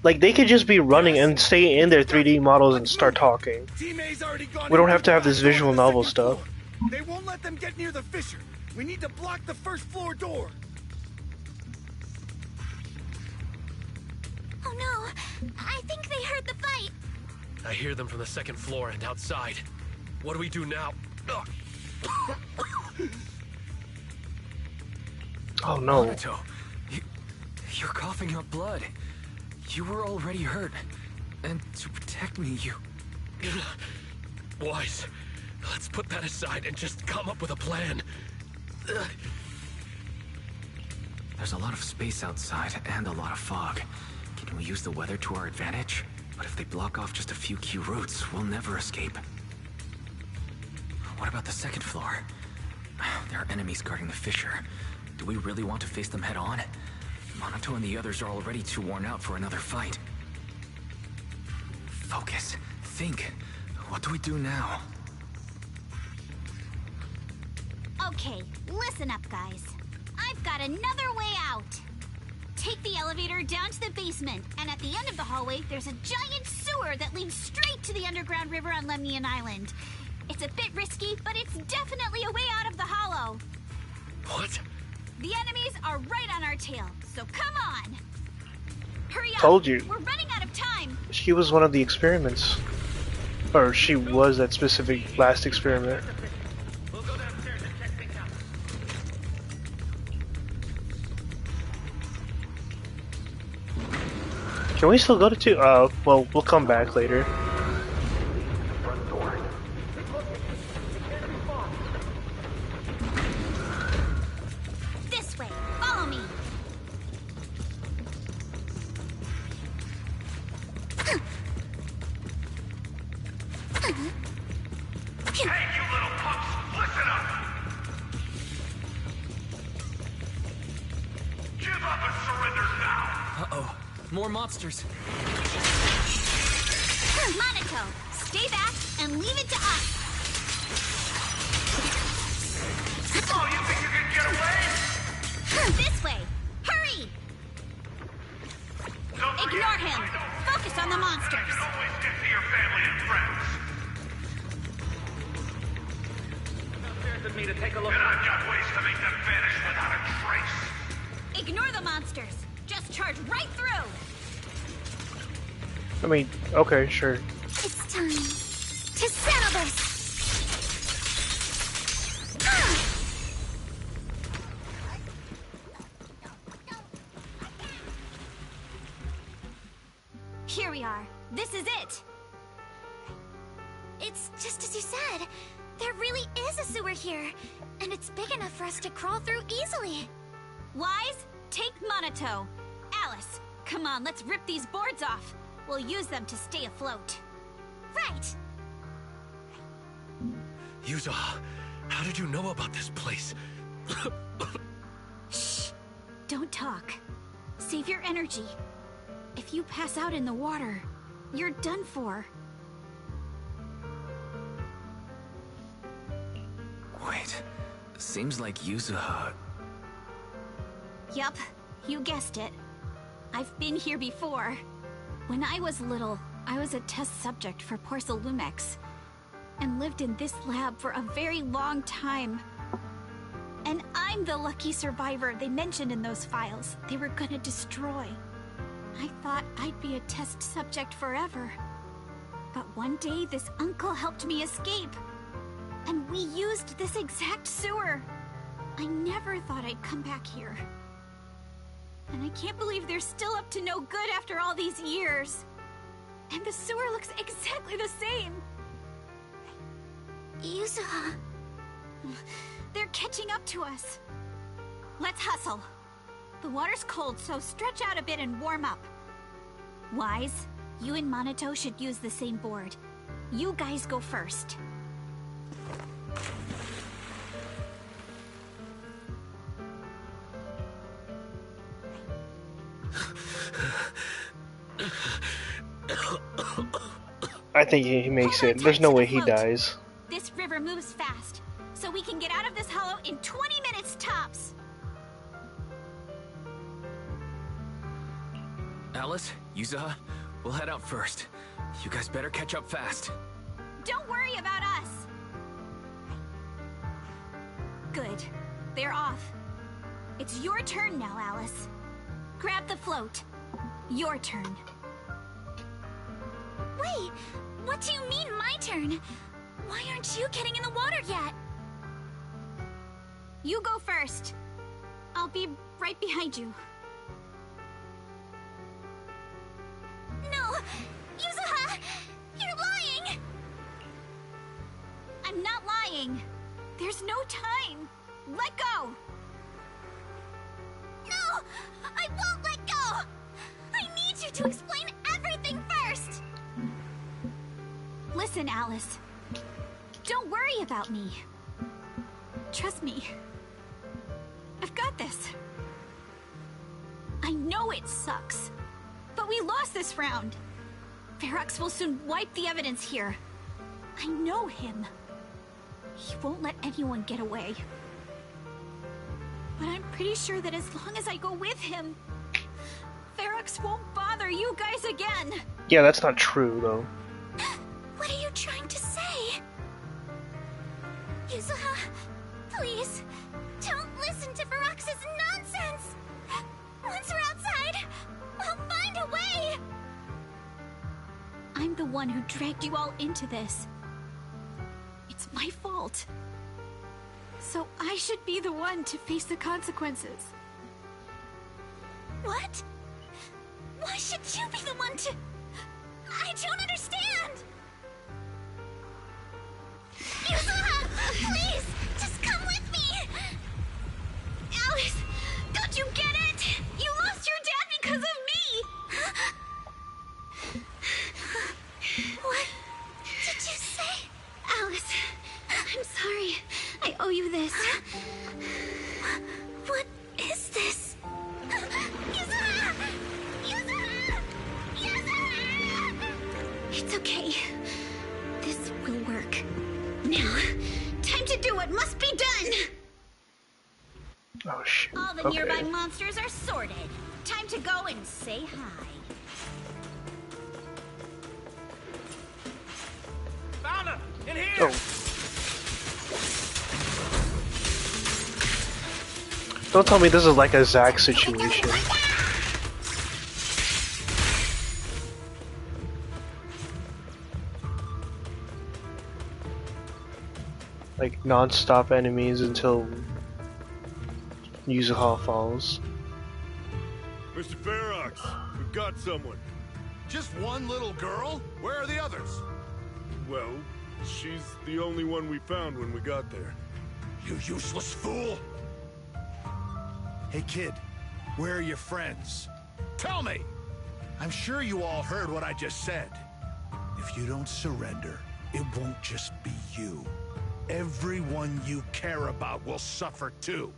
Like, they could just be running and stay in their 3D models and start talking. We don't have to have this visual novel stuff. They won't let them get near the fissure. We need to block the first floor door. Oh no, I think they heard the fight. I hear them from the second floor and outside. What do we do now? Oh no. Monato, you're coughing up blood. You were already hurt. And to protect me, you... Wise, let's put that aside and just come up with a plan. There's a lot of space outside and a lot of fog. Can we use the weather to our advantage? But if they block off just a few key routes, we'll never escape. What about the second floor? There are enemies guarding the fissure. Do we really want to face them head on? Monato and the others are already too worn out for another fight. Focus. Think. What do we do now? Okay, listen up, guys. I've got another way out. Take the elevator down to the basement, and at the end of the hallway, there's a giant sewer that leads straight to the underground river on Lemnian Island. It's a bit risky, but it's definitely a way out of the hollow. What? The enemies are right on our tail, so come on! Hurry up! Told you. We're running out of time! She was one of the experiments. Or she was that specific last experiment. Can we still go to 2? Well, we'll come back later. This way! Follow me! Hey, you little punks! Listen up! Give up and surrender now! Uh-oh. More monsters. Monaco, stay back and leave it to us! Oh, you think you can get away? This way! Hurry! Ignore him! Focus on the monsters! You can always get to your family and friends. Me to take a look. And I've got ways to make them vanish without a trace. Ignore the monsters! Just charge right through! I mean, okay, sure. It's time to settle this! Here we are. This is it! It's just as you said. There really is a sewer here, and it's big enough for us to crawl through easily. Wise, take Monato. Alice, come on, let's rip these boards off. We'll use them to stay afloat. Right! Yuza, how did you know about this place? Shh! Don't talk. Save your energy. If you pass out in the water, you're done for. Wait. Seems like Yuzuha... Yup, you guessed it. I've been here before. When I was little, I was a test subject for Porcelumex, and lived in this lab for a very long time. And I'm the lucky survivor they mentioned in those files they were gonna destroy. I thought I'd be a test subject forever. But one day, this uncle helped me escape. And we used this exact sewer. I never thought I'd come back here. And I can't believe they're still up to no good after all these years. And the sewer looks exactly the same. Yuzuha. They're catching up to us. Let's hustle. The water's cold, so stretch out a bit and warm up. Wise, you and Monato should use the same board. You guys go first. I think he makes it. There's no way he dies. This river moves fast, so we can get out of this hollow in 20 minutes tops. Alice, Yuzuha, we'll head out first. You guys better catch up fast. Don't worry about us. Good. They're off. It's your turn now, Alice. Grab the float. Your turn. Wait, what do you mean my turn? Why aren't you getting in the water yet? You go first. I'll be right behind you. No! Yuzuha! You're lying! I'm not lying. There's no time. Let go! No! I won't let go! I need you to explain everything first! Listen, Alice. Don't worry about me. Trust me. I've got this. I know it sucks, but we lost this round. Ferox will soon wipe the evidence here. I know him. He won't let anyone get away. But I'm pretty sure that as long as I go with him, Ferox won't bother you guys again. Yeah, that's not true, though. What are you trying to say? Yuzuha, please, don't listen one who dragged you all into this. It's my fault. So I should be the one to face the consequences. What? Why should you be the one to... I don't understand! Yuzuna! Please! Just come with me! Alice! Don't you get it? You lost your dad because of me! What did you say? Alice, I'm sorry. I owe you this. What is this? Yuzuna! Yuzuna! Yuzuna! It's okay. This will work. Now, time to do what must be done! Oh shit. All the nearby monsters are sorted. Time to go and say hi. Found him! In here! Oh. Don't tell me this is like a Zack situation. Like non-stop enemies until Yuzuha falls. Mr. Ferox, we've got someone. Just one little girl? Where are the others? Well, she's the only one we found when we got there. You useless fool! Hey kid, where are your friends? Tell me! I'm sure you all heard what I just said. If you don't surrender, it won't just be you. Everyone you care about will suffer too.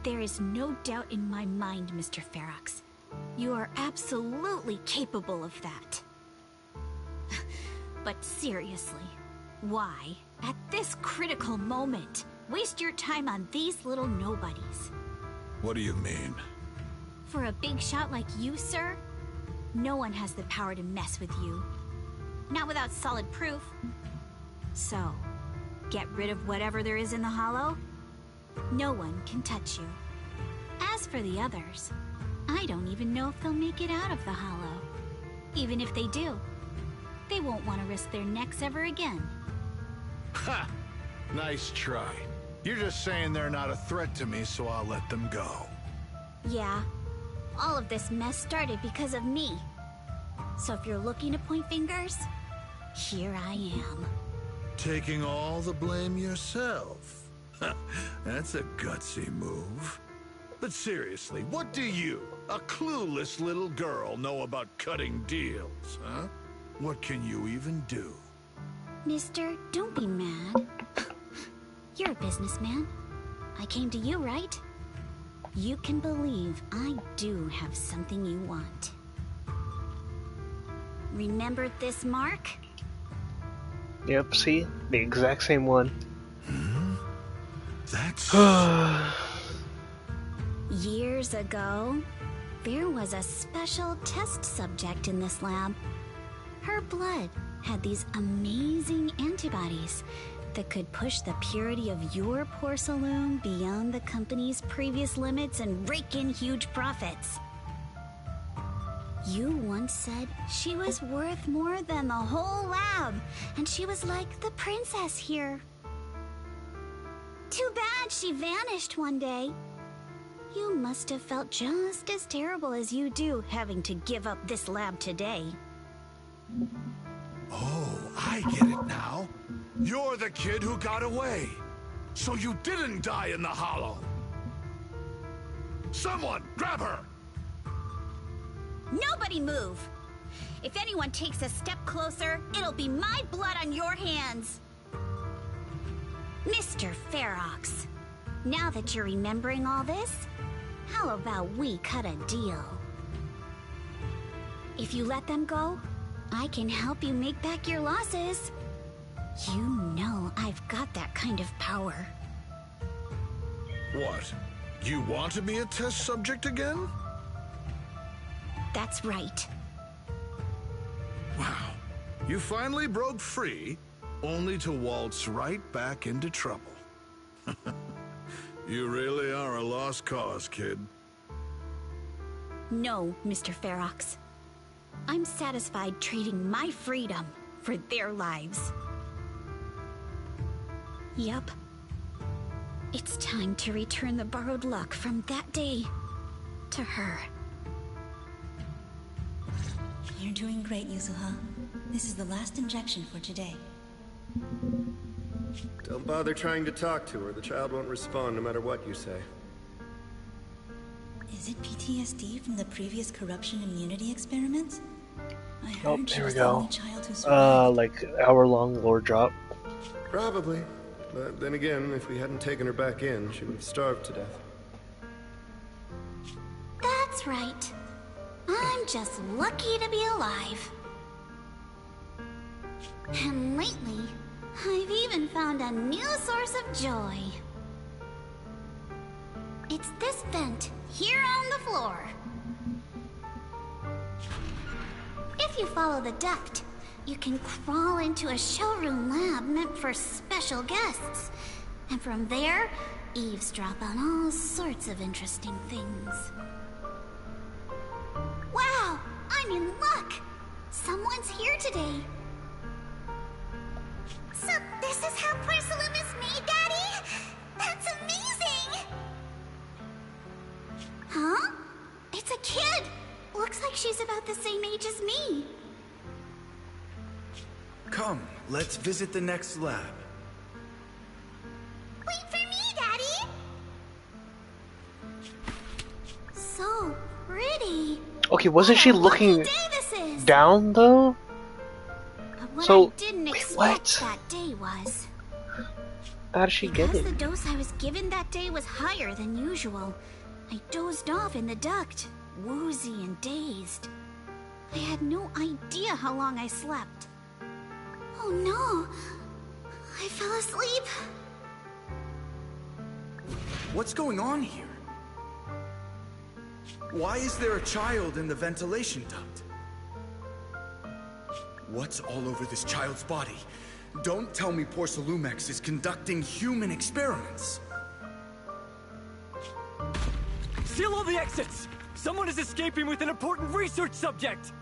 There is no doubt in my mind, Mr. Ferox. You are absolutely capable of that. But seriously, why, at this critical moment, waste your time on these little nobodies? What do you mean? For a big shot like you, sir, no one has the power to mess with you. Not without solid proof. So, get rid of whatever there is in the hollow. No one can touch you. As for the others, I don't even know if they'll make it out of the hollow. Even if they do, they won't want to risk their necks ever again. Ha! Nice try. You're just saying they're not a threat to me, so I'll let them go. Yeah, all of this mess started because of me. So if you're looking to point fingers, here I am. Taking all the blame yourself. That's a gutsy move. But seriously, what do you, a clueless little girl, know about cutting deals, huh? What can you even do? Mister, don't be mad. You're a businessman. I came to you, right? You can believe I do have something you want. Remember this mark? Yep, see? The exact same one. That's... Years ago, there was a special test subject in this lab. Her blood had these amazing antibodies that could push the purity of your porcelain beyond the company's previous limits and rake in huge profits. You once said she was worth more than the whole lab, and she was like the princess here. Too bad she vanished one day. You must have felt just as terrible as you do having to give up this lab today. Oh, I get it now. You're the kid who got away. So you didn't die in the hollow. Someone, grab her! Nobody move! If anyone takes a step closer, it'll be my blood on your hands. Mr. Ferox, now that you're remembering all this, how about we cut a deal? If you let them go, I can help you make back your losses. You know I've got that kind of power. What? You want to be a test subject again? That's right. Wow. You finally broke free, only to waltz right back into trouble. You really are a lost cause, kid. No, Mr. Ferox. I'm satisfied trading my freedom for their lives. Yup. It's time to return the borrowed luck from that day to her. You're doing great, Yuzuha. This is the last injection for today. Don't bother trying to talk to her. The child won't respond no matter what you say. Is it PTSD from the previous corruption immunity experiments? I heard Oh, she here we was the go. only child who survived. Like hour-long lore drop. Probably. But then again, if we hadn't taken her back in, she would have starved to death. That's right. I'm just lucky to be alive. And lately, I've even found a new source of joy. It's this vent here on the floor. If you follow the duct, you can crawl into a showroom lab meant for special guests. And from there, eavesdrop on all sorts of interesting things. Wow, I'm in luck! Someone's here today. So this is how porcelain is made, Daddy? That's amazing! Huh? It's a kid! Looks like she's about the same age as me. Come, let's visit the next lab. Wait for me, Daddy! So pretty. Okay, wasn't she looking down though? But what So, I didn't expect what? that day was... How did she get Because it? the dose I was given that day was higher than usual, I dozed off in the duct, woozy and dazed. I had no idea how long I slept. Oh no! I fell asleep. What's going on here? Why is there a child in the ventilation duct? What's all over this child's body? Don't tell me Porcelumex is conducting human experiments. Seal all the exits! Someone is escaping with an important research subject!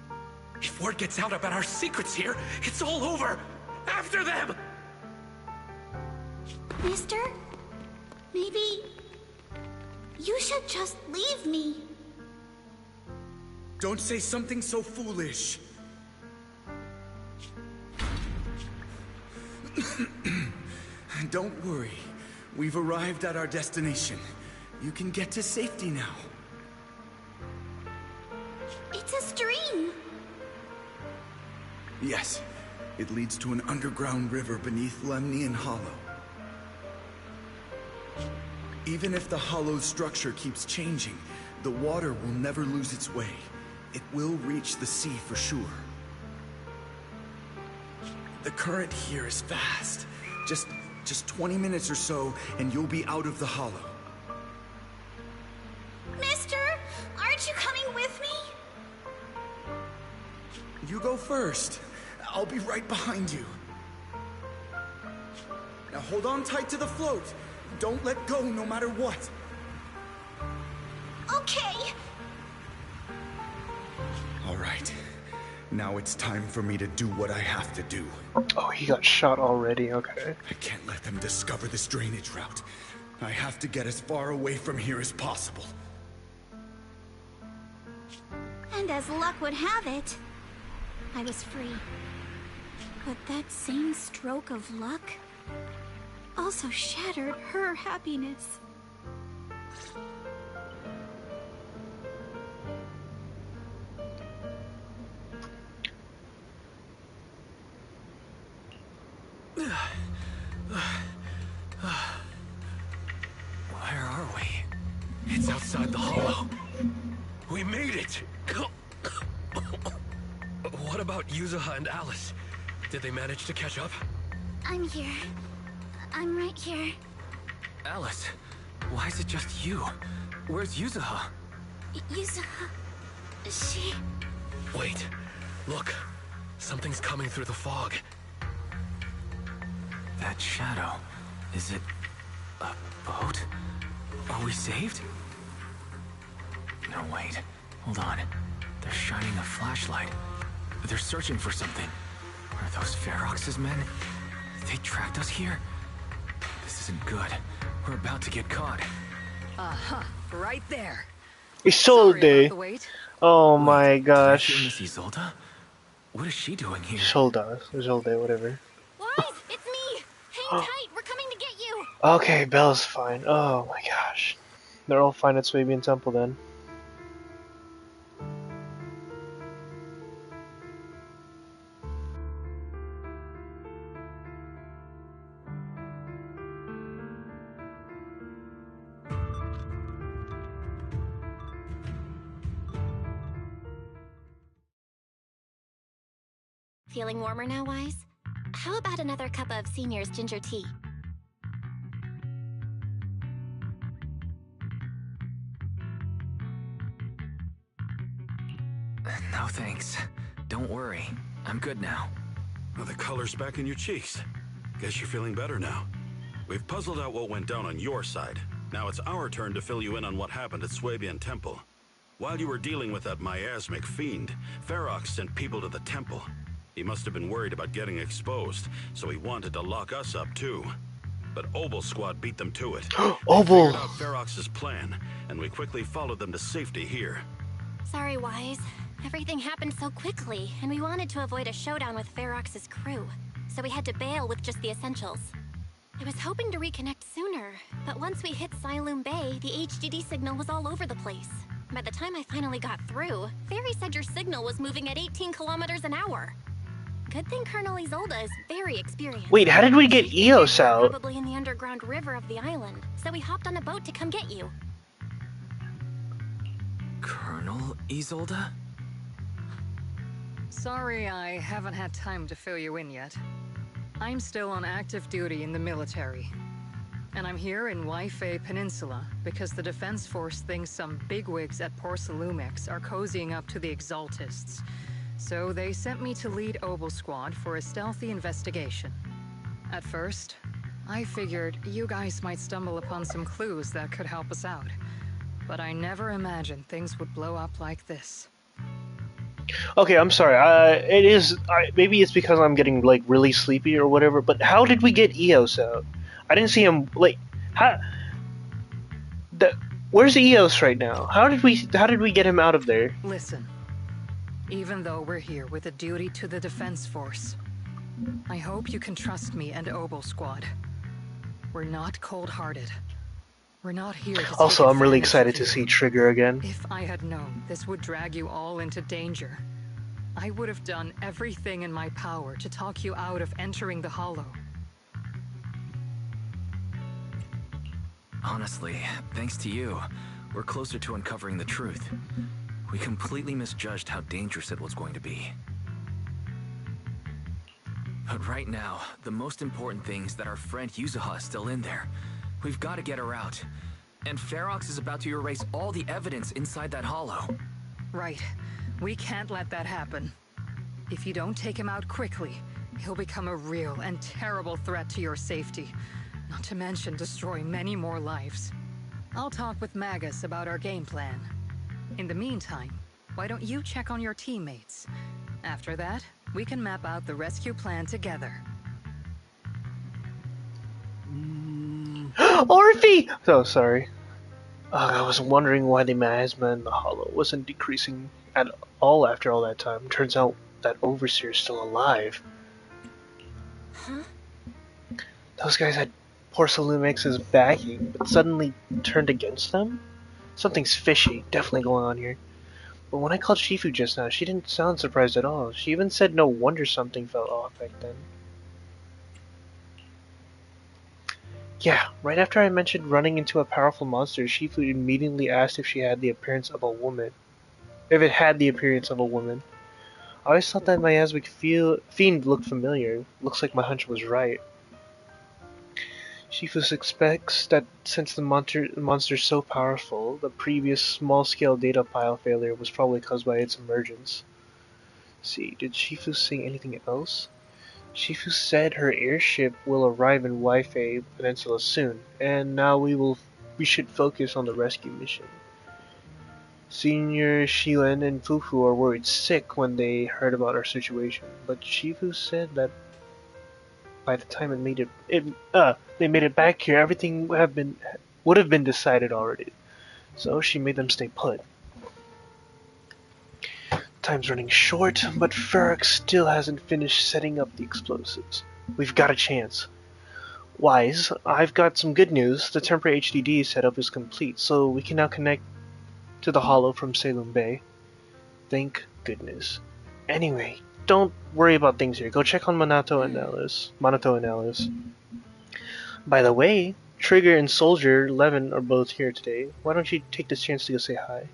If word gets out about our secrets here, it's all over! After them! Mister? Maybe... you should just leave me. Don't say something so foolish. Don't worry. We've arrived at our destination. You can get to safety now. It's a stream. Yes, it leads to an underground river beneath Lemnian Hollow. Even if the hollow's structure keeps changing, the water will never lose its way. It will reach the sea for sure. The current here is fast. Just 20 minutes or so, and you'll be out of the hollow. Mister, aren't you coming with me? You go first. I'll be right behind you. Now hold on tight to the float. Don't let go no matter what. Okay. All right. Now it's time for me to do what I have to do. Oh, he got shot already, okay. I can't let them discover this drainage route. I have to get as far away from here as possible. And as luck would have it, I was free. But that same stroke of luck also shattered her happiness. Where are we? It's outside the hollow. We made it! What about Yuzuha and Alice? Did they manage to catch up? I'm here. I'm right here. Alice, why is it just you? Where's Yuzuha? Yuzuha... she... Wait, look. Something's coming through the fog. That shadow, is it a boat? Are we saved? No, wait. Hold on. They're shining a flashlight. They're searching for something. Are those Ferox's men? They tracked us here? This isn't good. We're about to get caught. Right there. Isolde! Oh my gosh. Did you hear Miss Isolde? What is she doing here? Isolde, whatever. Wise, it's me! Hang tight, we're coming to get you! Okay, Belle's fine. Oh my gosh. They're all fine at Swabian Temple then. Feeling warmer now, Wise? How about another cup of Senior's ginger tea? No thanks. Don't worry. I'm good now. Well, the color's back in your cheeks. Guess you're feeling better now. We've puzzled out what went down on your side. Now it's our turn to fill you in on what happened at Swabian Temple. While you were dealing with that miasmic fiend, Ferox sent people to the temple. He must have been worried about getting exposed, so he wanted to lock us up too. But Obel's squad beat them to it. Obel! They figured out Ferox's plan, and we quickly followed them to safety here. Sorry, Wise. Everything happened so quickly, and we wanted to avoid a showdown with Ferox's crew, so we had to bail with just the essentials. I was hoping to reconnect sooner, but once we hit Siloom Bay, the HDD signal was all over the place. By the time I finally got through, Fairy said your signal was moving at 18 kilometers an hour. Good thing Colonel Isolde is very experienced. Wait, how did we get Eos out? Probably in the underground river of the island, so we hopped on a boat to come get you. Colonel Isolde? Sorry I haven't had time to fill you in yet. I'm still on active duty in the military. And I'm here in Waifei Peninsula because the Defense Force thinks some bigwigs at Porcelumex are cozying up to the Exaltists. So they sent me to lead Obel Squad for a stealthy investigation. At first, I figured you guys might stumble upon some clues that could help us out. But I never imagined things would blow up like this. Okay, I'm sorry. It is. Maybe it's because I'm getting like really sleepy or whatever. But how did we get Eos out? I didn't see him. Like, how? Where's Eos right now? How did we get him out of there? Listen. Even though we're here with a duty to the Defense Force, I hope you can trust me and Obel Squad. We're not cold-hearted. We're not here to Also, I'm really excited to see Trigger again. If I had known this would drag you all into danger, I would have done everything in my power to talk you out of entering the Hollow. Honestly, thanks to you, we're closer to uncovering the truth. We completely misjudged how dangerous it was going to be. But right now, the most important thing is that our friend Yuzuha is still in there. We've got to get her out. And Ferox is about to erase all the evidence inside that hollow. Right. We can't let that happen. If you don't take him out quickly, he'll become a real and terrible threat to your safety. Not to mention destroy many more lives. I'll talk with Magus about our game plan. In the meantime, why don't you check on your teammates? After that, we can map out the rescue plan together. Orphe! So sorry. I was wondering why the miasma in the hollow wasn't decreasing at all after all that time. Turns out that Overseer's still alive. Huh? Those guys had Porcelumex's backing, but suddenly turned against them? Something's fishy, definitely going on here. But when I called Shifu just now, she didn't sound surprised at all. She even said no wonder something felt off back then. Yeah, right after I mentioned running into a powerful monster, Shifu immediately asked if she had the appearance of a woman. If it had the appearance of a woman. I always thought that miasmic fiend looked familiar. Looks like my hunch was right. Shifu suspects that since the monster's so powerful, the previous small-scale data pile failure was probably caused by its emergence. Let's see, did Shifu say anything else? Shifu said her airship will arrive in Waifei Peninsula soon, and now we should focus on the rescue mission. Senior Shilen and Fufu are worried sick when they heard about our situation, but Shifu said that by the time they made it back here, everything would have been decided already. So she made them stay put. Time's running short, but Ferric still hasn't finished setting up the explosives. We've got a chance. Wise, I've got some good news. The temporary HDD setup is complete, so we can now connect to the Hollow from Salem Bay. Thank goodness. Anyway, don't worry about things here. Go check on Monato and Alice. By the way, Trigger and Soldier 11 are both here today. Why don't you take this chance to go say hi?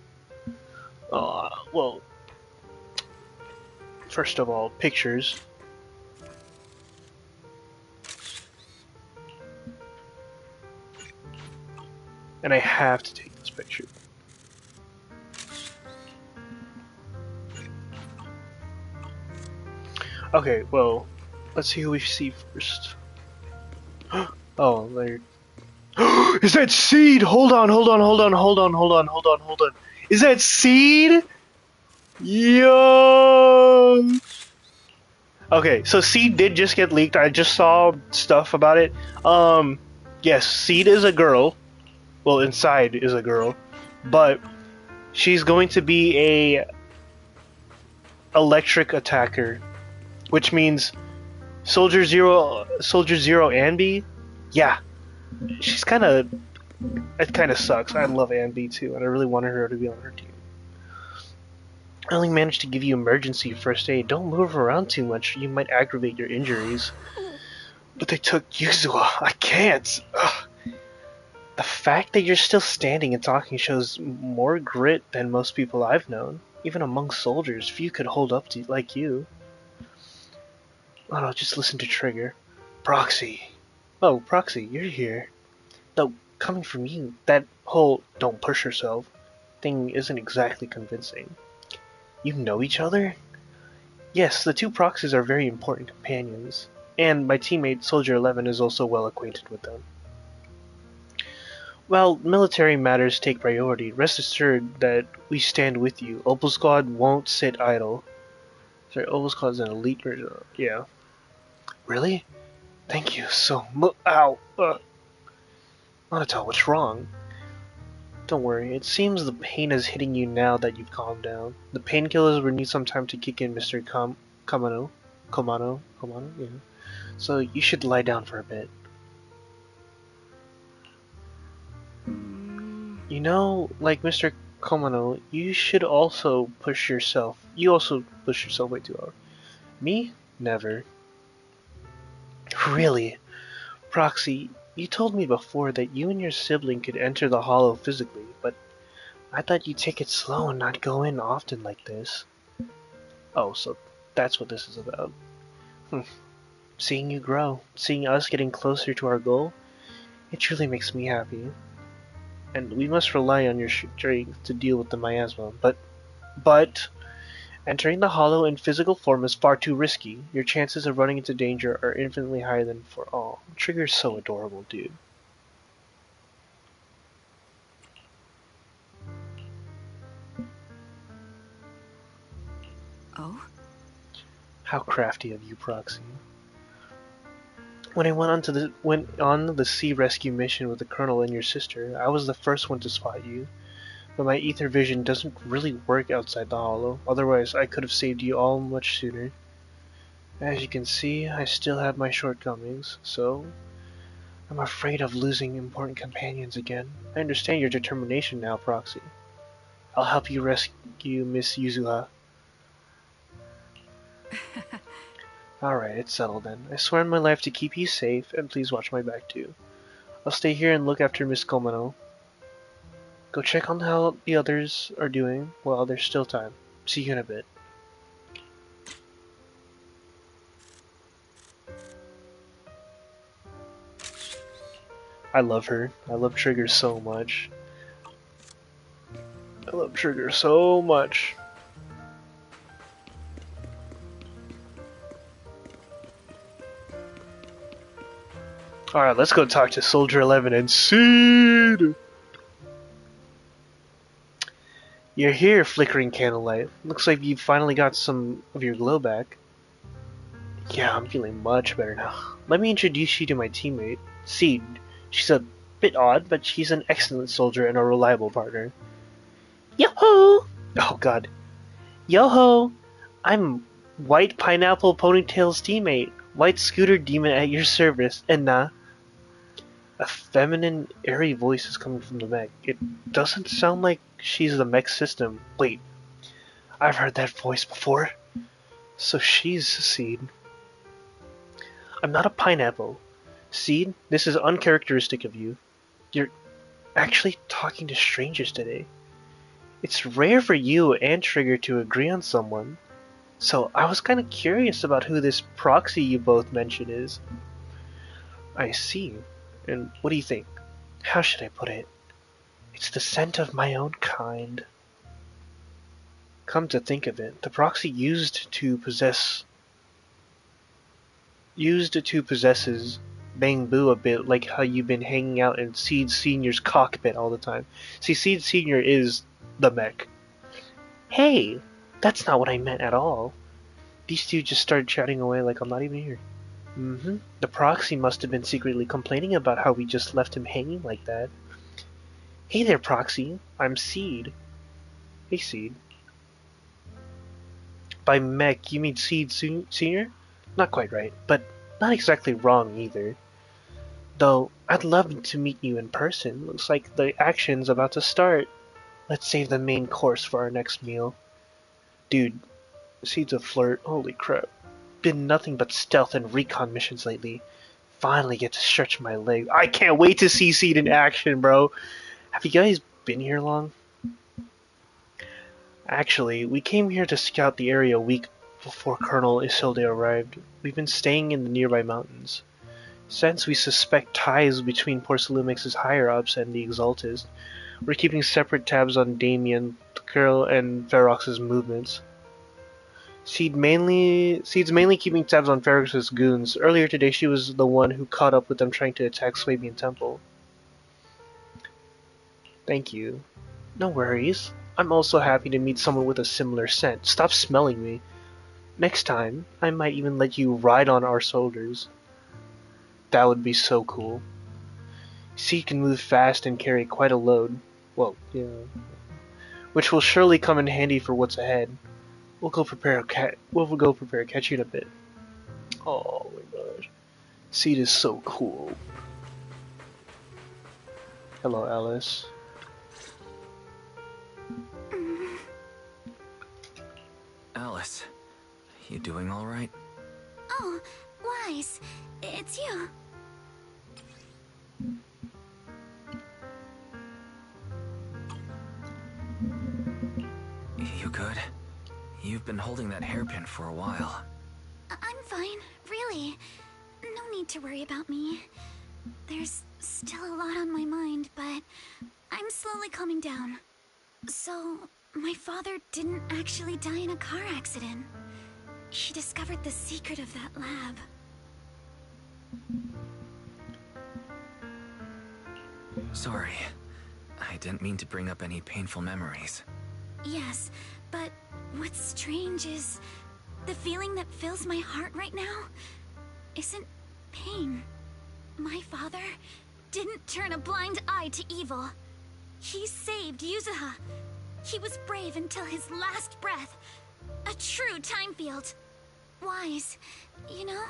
Well, first of all, pictures. And I have to take this picture. Okay, well, let's see who we see first. Oh, there. Is that Seed? Hold on. Is that Seed? Yo! Okay, so Seed did just get leaked. I just saw stuff about it. Yes, Seed is a girl. Well, inside is a girl, but she's going to be a electric attacker, which means Soldier Zero and B. Yeah, she's kind of. It kind of sucks. I love Anby too, and I really wanted her to be on her team. I only managed to give you emergency first aid. Don't move around too much. You might aggravate your injuries. But they took Yuzua. I can't. Ugh. The fact that you're still standing and talking shows more grit than most people I've known. Even among soldiers, few could hold up to like you. Oh no, just listen to Trigger. Proxy. Oh, Proxy, you're here. Though, coming from you, that whole don't push yourself thing isn't exactly convincing. You know each other? Yes, the two Proxies are very important companions. And my teammate, Soldier 11, is also well acquainted with them. While military matters take priority, rest assured that we stand with you. Opal Squad won't sit idle. Sorry, Opal Squad's an elite version. Yeah. Really? Thank you so much. Ow! I want to tell what's wrong. Don't worry, it seems the pain is hitting you now that you've calmed down. The painkillers will need some time to kick in, Mr. Komano, yeah. So you should lie down for a bit. You know, like Mr. Komano, you also push yourself way too hard. Me? Never. Really? Proxy, you told me before that you and your sibling could enter the Hollow physically, but I thought you'd take it slow and not go in often like this. Oh, so that's what this is about. Seeing you grow, seeing us getting closer to our goal, it truly makes me happy. And we must rely on your strength to deal with the miasma, but entering the Hollow in physical form is far too risky. Your chances of running into danger are infinitely higher than for all. Trigger's so adorable, dude. Oh? How crafty of you, Proxy. When I went on the sea rescue mission with the Colonel and your sister, I was the first one to spot you. But my ether vision doesn't really work outside the Hollow, otherwise I could have saved you all much sooner. As you can see, I still have my shortcomings, so I'm afraid of losing important companions again. I understand your determination now, Proxy. I'll help you rescue Miss Yuzuha. Alright, it's settled then. I swear on my life to keep you safe, and please watch my back too. I'll stay here and look after Miss Komano. Go check on how the others are doing while there's still time. See you in a bit. I love her. I love Trigger so much. I love Trigger so much. Alright, let's go talk to Soldier 11 and Seed! You're here, flickering candlelight. Looks like you finally got some of your glow back. Yeah, I'm feeling much better now. Let me introduce you to my teammate, Seed. She's a bit odd, but she's an excellent soldier and a reliable partner. Yo-ho! Oh god. Yo-ho! I'm White Pineapple Ponytail's teammate, White Scooter Demon at your service, and a feminine, airy voice is coming from the mech. It doesn't sound like she's the mech system. Wait, I've heard that voice before. So she's Seed. I'm not a pineapple. Seed, this is uncharacteristic of you. You're actually talking to strangers today. It's rare for you and Trigger to agree on someone. So I was kind of curious about who this proxy you both mentioned is. I see. And what do you think? How should I put it? It's the scent of my own kind. Come to think of it, the proxy used to possesses Bang Boo a bit, like how you've been hanging out in Seed Senior's cockpit all the time. See, Seed Senior is the mech. Hey, that's not what I meant at all. These two just started chatting away like I'm not even here. The proxy must have been secretly complaining about how we just left him hanging like that. Hey there, proxy. I'm Seed. Hey, Seed. By mech, you mean Seed Senior? Not quite right, but not exactly wrong either. Though, I'd love to meet you in person. Looks like the action's about to start. Let's save the main course for our next meal. Dude, Seed's a flirt. Holy crap. Been nothing but stealth and recon missions lately. Finally get to stretch my legs. I can't wait to see Seed in action, bro. Have you guys been here long? Actually, we came here to scout the area a week before Colonel Isilde arrived. We've been staying in the nearby mountains. Since we suspect ties between Porcelumex's higher-ups and the Exaltist, we're keeping separate tabs on Damien, Curl, and Ferox's movements. Seed's mainly keeping tabs on Ferox's goons. Earlier today, she was the one who caught up with them trying to attack Swabian Temple. Thank you. No worries. I'm also happy to meet someone with a similar scent. Stop smelling me. Next time, I might even let you ride on our soldiers. That would be so cool. Seed can move fast and carry quite a load. Well, yeah. Which will surely come in handy for what's ahead. We'll go prepare. Catch you in a bit. Oh my gosh. Seed is so cool. Hello, Alice. Alice, you doing all right? Oh, Wise. It's you. You good? You've been holding that hairpin for a while. I'm fine, really. No need to worry about me. There's still a lot on my mind, but I'm slowly calming down. So, my father didn't actually die in a car accident. He discovered the secret of that lab. Sorry. I didn't mean to bring up any painful memories. Yes, but what's strange is the feeling that fills my heart right now isn't pain. My father didn't turn a blind eye to evil. He saved Yuzuha. He was brave until his last breath. A true time field. Wise, you know,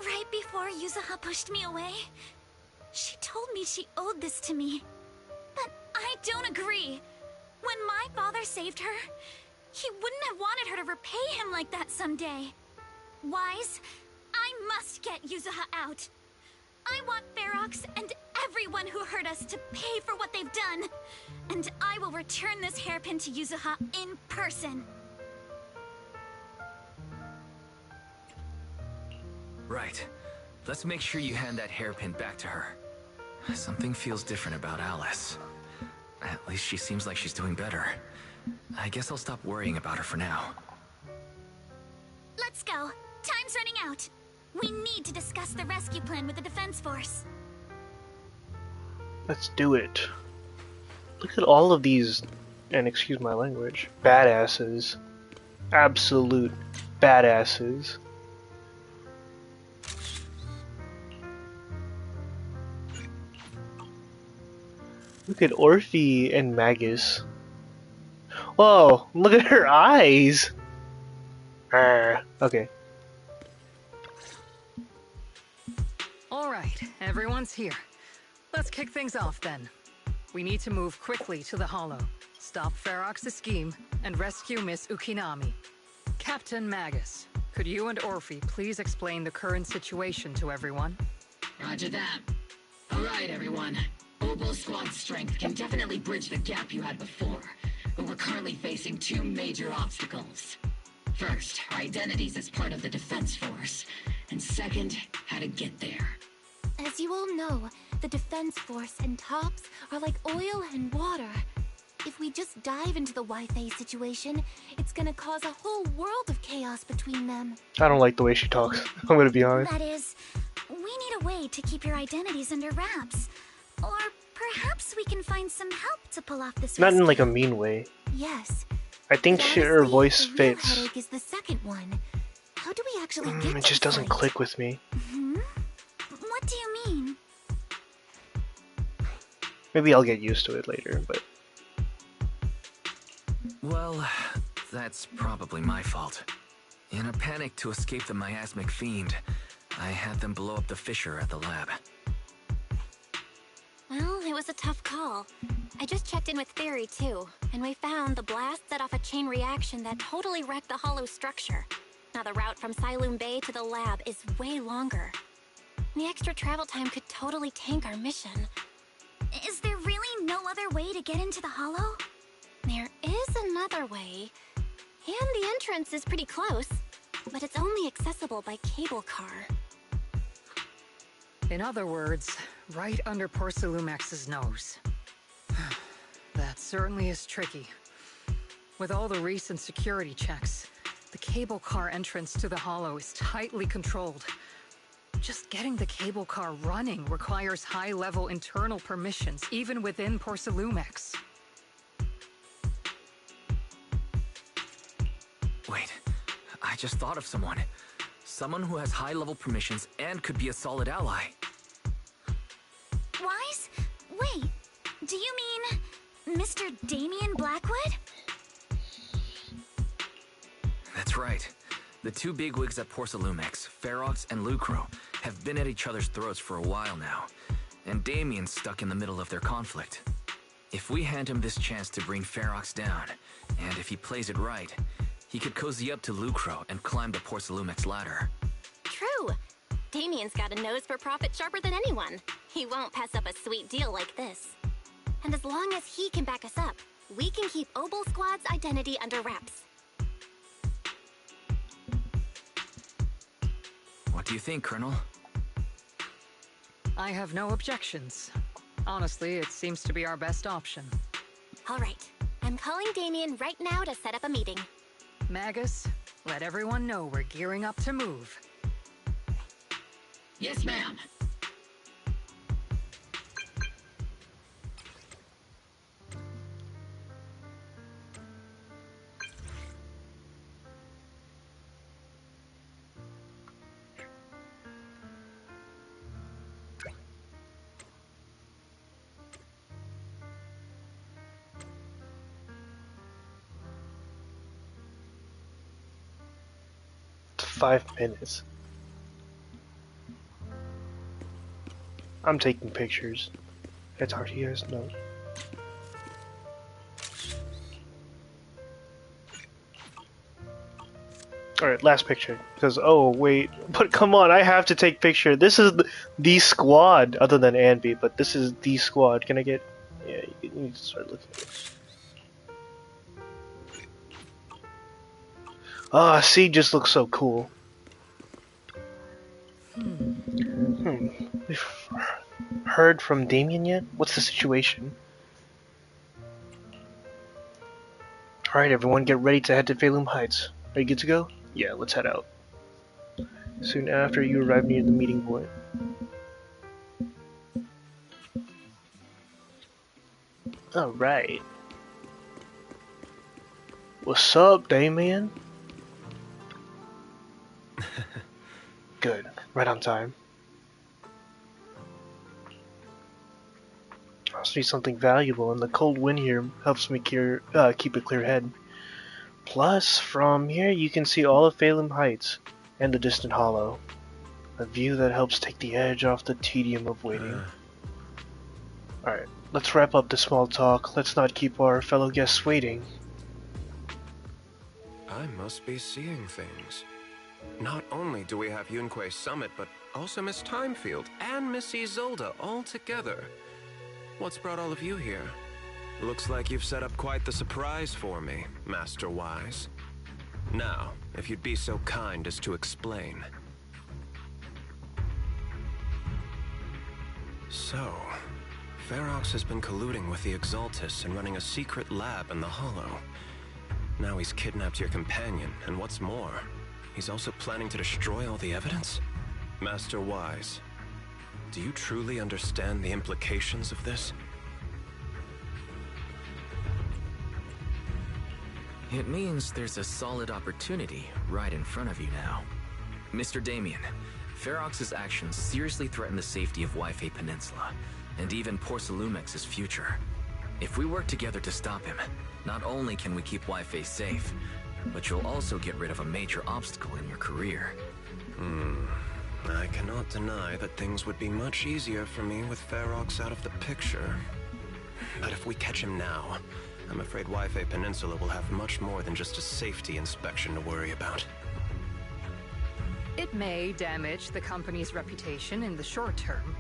right before Yuzuha pushed me away, she told me she owed this to me. But I don't agree. When my father saved her, he wouldn't have wanted her to repay him like that someday. Wise, I must get Yuzuha out. I want Ferox and everyone who hurt us to pay for what they've done. And I will return this hairpin to Yuzuha in person. Right. Let's make sure you hand that hairpin back to her. Something feels different about Alice. At least she seems like she's doing better. I guess I'll stop worrying about her for now. Let's go. Time's running out. We need to discuss the rescue plan with the Defense Force. Let's do it. Look at all of these and excuse my language, badasses. Absolute badasses. Look at Orphe and Magus. Whoa, look at her eyes! Okay. Alright, everyone's here. Let's kick things off then. We need to move quickly to the Hollow, stop Ferox's scheme, and rescue Miss Ukinami. Captain Magus, could you and Orphe please explain the current situation to everyone? Roger that. Alright, everyone. Oboe Squad's strength can definitely bridge the gap you had before, but we're currently facing two major obstacles. First, our identities as part of the defense force, and second, how to get there. As you all know, the defense force and TOPS are like oil and water. If we just dive into the Wi-Fi situation, it's gonna cause a whole world of chaos between them. I don't like the way she talks. I'm gonna be honest. That is, we need a way to keep your identities under wraps. Or perhaps we can find some help to pull off this Not in rescue. like a mean way. Yes. I think her voice The real fits. headache is the second one. How do we actually get It to just the doesn't site? click with me. What do you mean? Maybe I'll get used to it later, but Well, that's probably my fault. In a panic to escape the miasmic fiend, I had them blow up the fissure at the lab. Well, it was a tough call. I just checked in with Theory too, and we found the blast set off a chain reaction that totally wrecked the hollow structure. Now the route from Siloom Bay to the lab is way longer. The extra travel time could totally tank our mission. Is there really no other way to get into the Hollow? There is another way, and the entrance is pretty close, but it's only accessible by cable car. In other words, right under Porcelumex's nose. That certainly is tricky. With all the recent security checks, the cable car entrance to the Hollow is tightly controlled. Just getting the cable car running requires high-level internal permissions, even within Porcelumex. Wait, I just thought of someone. Someone who has high-level permissions and could be a solid ally. Wise? Wait, do you mean Mr. Damien Blackwood? That's right. The two bigwigs at Porcelumex, Ferox and Lucro, have been at each other's throats for a while now, and Damien's stuck in the middle of their conflict. If we hand him this chance to bring Ferox down, and if he plays it right, he could cozy up to Lucro and climb the Porcelumex ladder. True! Damien's got a nose for profit sharper than anyone. He won't pass up a sweet deal like this. And as long as he can back us up, we can keep Oboe Squad's identity under wraps. What do you think, Colonel? I have no objections. Honestly, it seems to be our best option. All right. I'm calling Damien right now to set up a meeting. Magus, let everyone know we're gearing up to move. Yes, ma'am. Five minutes. I'm taking pictures. It's hard to hear his note. Alright, last picture. Because, oh, wait. But come on, I have to take picture. This is the squad, other than Anby, but this is the squad. Can I get... Yeah, you need to start looking at it. Ah, C just looks so cool. We've heard from Damien yet? What's the situation? Alright everyone, get ready to head to Phalum Heights. Are you good to go? Yeah, let's head out. Soon after, you arrive near the meeting point. Alright. What's up, Damien? Good. Right on time. I also need something valuable, and the cold wind here helps me keep a clear head. Plus, from here you can see all of Phalum Heights and the distant hollow. A view that helps take the edge off the tedium of waiting. Alright, let's wrap up the small talk. Let's not keep our fellow guests waiting. I must be seeing things. Not only do we have Yunque's summit, but also Miss Timefield and Miss Isolde all together. What's brought all of you here? Looks like you've set up quite the surprise for me, Master Wise. Now, if you'd be so kind as to explain. So, Ferox has been colluding with the Exaltus and running a secret lab in the Hollow. Now he's kidnapped your companion, and what's more, he's also planning to destroy all the evidence? Master Wise, do you truly understand the implications of this? It means there's a solid opportunity right in front of you now. Mr. Damien, Ferox's actions seriously threaten the safety of Wi-Fi Peninsula, and even Porcelumex's future. If we work together to stop him, not only can we keep Wi-Fi safe, but you'll also get rid of a major obstacle in your career. I cannot deny that things would be much easier for me with Ferox out of the picture. But if we catch him now, I'm afraid Wi-Fi Peninsula will have much more than just a safety inspection to worry about. It may damage the company's reputation in the short term,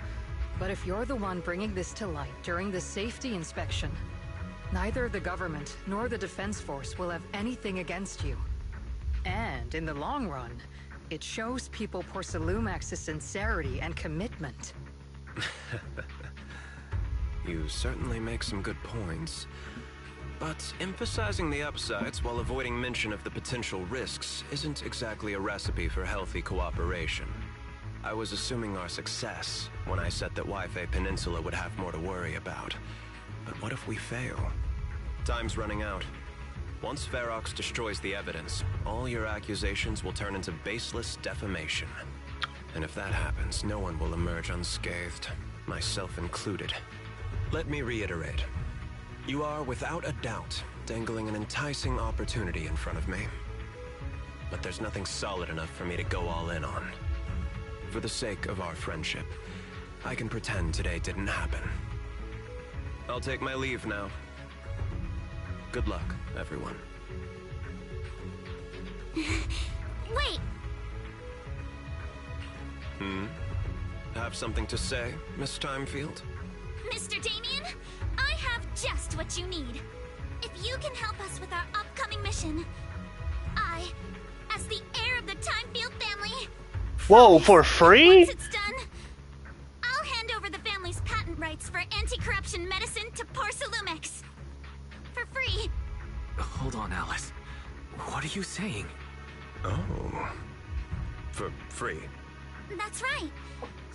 but if you're the one bringing this to light during the safety inspection, neither the government nor the Defense Force will have anything against you. And in the long run, it shows people Porcelumex's sincerity and commitment. You certainly make some good points. But emphasizing the upsides while avoiding mention of the potential risks isn't exactly a recipe for healthy cooperation. I was assuming our success when I said that Wi-Fi Peninsula would have more to worry about. But what if we fail? Time's running out. Once Ferox destroys the evidence, all your accusations will turn into baseless defamation. And if that happens, no one will emerge unscathed, myself included. Let me reiterate. You are, without a doubt, dangling an enticing opportunity in front of me. But there's nothing solid enough for me to go all in on. For the sake of our friendship, I can pretend today didn't happen. I'll take my leave now. Good luck, everyone. Wait! Have something to say, Miss Timefield? Mr. Damien, I have just what you need. If you can help us with our upcoming mission, I, as the heir of the Timefield family... Whoa, for free? Once it's done, I'll hand over the family's patent rights for anti-corruption medicine to Porcelumex. For free. Hold on, Alice. What are you saying? Oh. For free? That's right.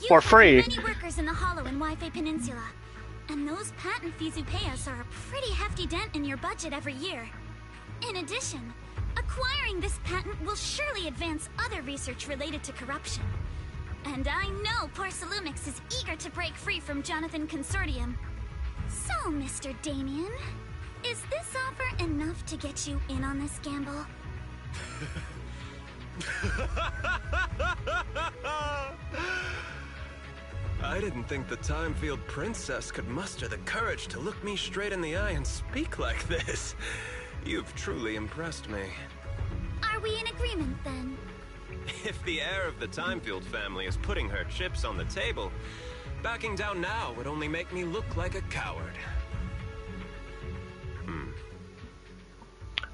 You For free? have many workers in the Hollow and Wi-Fi Peninsula. And those patent fees you pay us are a pretty hefty dent in your budget every year. In addition, acquiring this patent will surely advance other research related to corruption. And I know Porcelumix is eager to break free from Jonathan Consortium. So, Mr. Damien, is this offer enough to get you in on this gamble? I didn't think the Timefield Princess could muster the courage to look me straight in the eye and speak like this. You've truly impressed me. Are we in agreement, then? If the heir of the Timefield family is putting her chips on the table, backing down now would only make me look like a coward.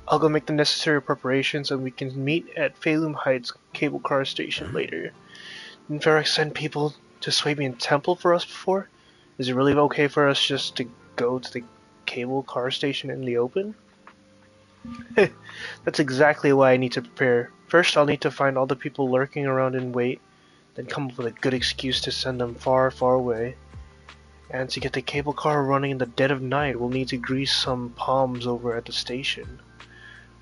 I'll go make the necessary preparations and we can meet at Phalum Heights cable car station later. Didn't Ferox send people to Swabian Temple for us before? Is it really okay for us just to go to the cable car station in the open? That's exactly why I need to prepare. First, I'll need to find all the people lurking around and wait, then come up with a good excuse to send them far, far away. And to get the cable car running in the dead of night, we'll need to grease some palms over at the station.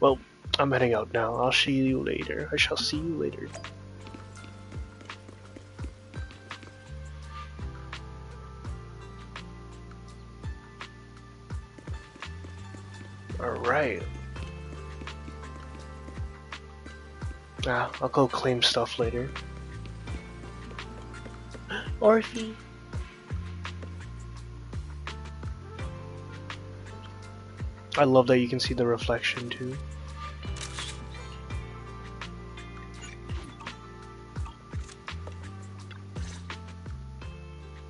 Well, I'm heading out now. I'll see you later. I shall see you later. Alright. I'll go claim stuff later. Orphe. I love that you can see the reflection too.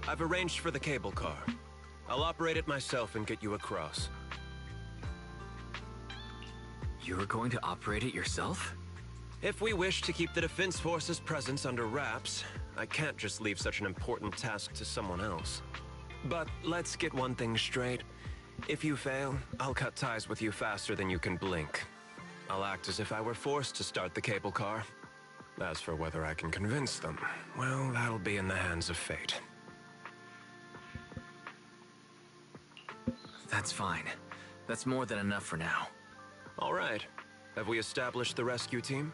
I've arranged for the cable car. I'll operate it myself and get you across. You're going to operate it yourself? If we wish to keep the Defense Force's presence under wraps, I can't just leave such an important task to someone else. But let's get one thing straight. If you fail, I'll cut ties with you faster than you can blink. I'll act as if I were forced to start the cable car. As for whether I can convince them, well, that'll be in the hands of fate. That's fine. That's more than enough for now. All right. Have we established the rescue team?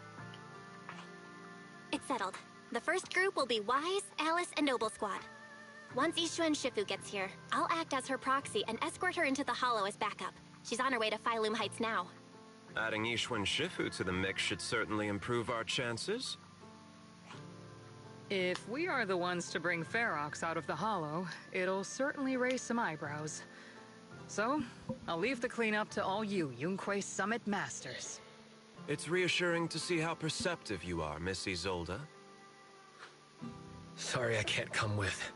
It's settled. The first group will be Wise, Alice, and Noble Squad. Once Yixuan Shifu gets here, I'll act as her proxy and escort her into the Hollow as backup. She's on her way to Phylum Heights now. Adding Yixuan Shifu to the mix should certainly improve our chances. If we are the ones to bring Ferox out of the Hollow, it'll certainly raise some eyebrows. So, I'll leave the cleanup to all you Yunquei Summit Masters. It's reassuring to see how perceptive you are, Miss Isolde. Sorry I can't come with.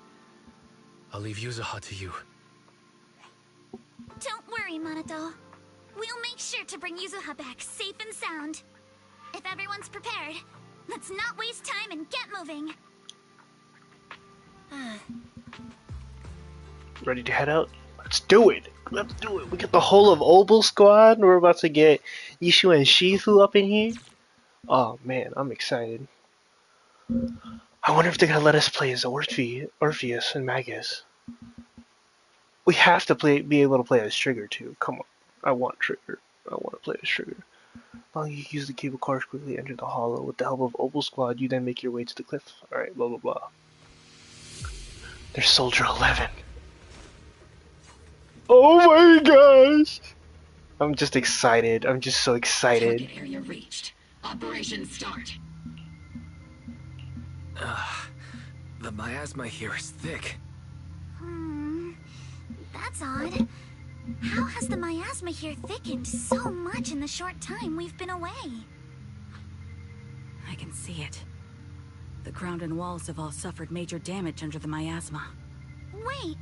I'll leave Yuzuha to you. Don't worry, Minato. We'll make sure to bring Yuzuha back safe and sound. If everyone's prepared, let's not waste time and get moving. Ready to head out? Let's do it! Let's do it! We got the whole of Obel Squad, and we're about to get Yishu and Shifu up in here. Oh man, I'm excited. I wonder if they're gonna let us play as Orpheus and Magus. We have to be able to play as Trigger too. Come on. I want Trigger. I want to play as Trigger. Long you use the cable cars quickly enter the Hollow. With the help of Obel Squad, you then make your way to the cliff. Alright, blah blah blah. There's Soldier 11. Oh my gosh! I'm just excited. I'm just so excited. Target area reached. Operation start. The miasma here is thick. That's odd. How has the miasma here thickened so much in the short time we've been away? I can see it. The ground and walls have all suffered major damage under the miasma. Wait,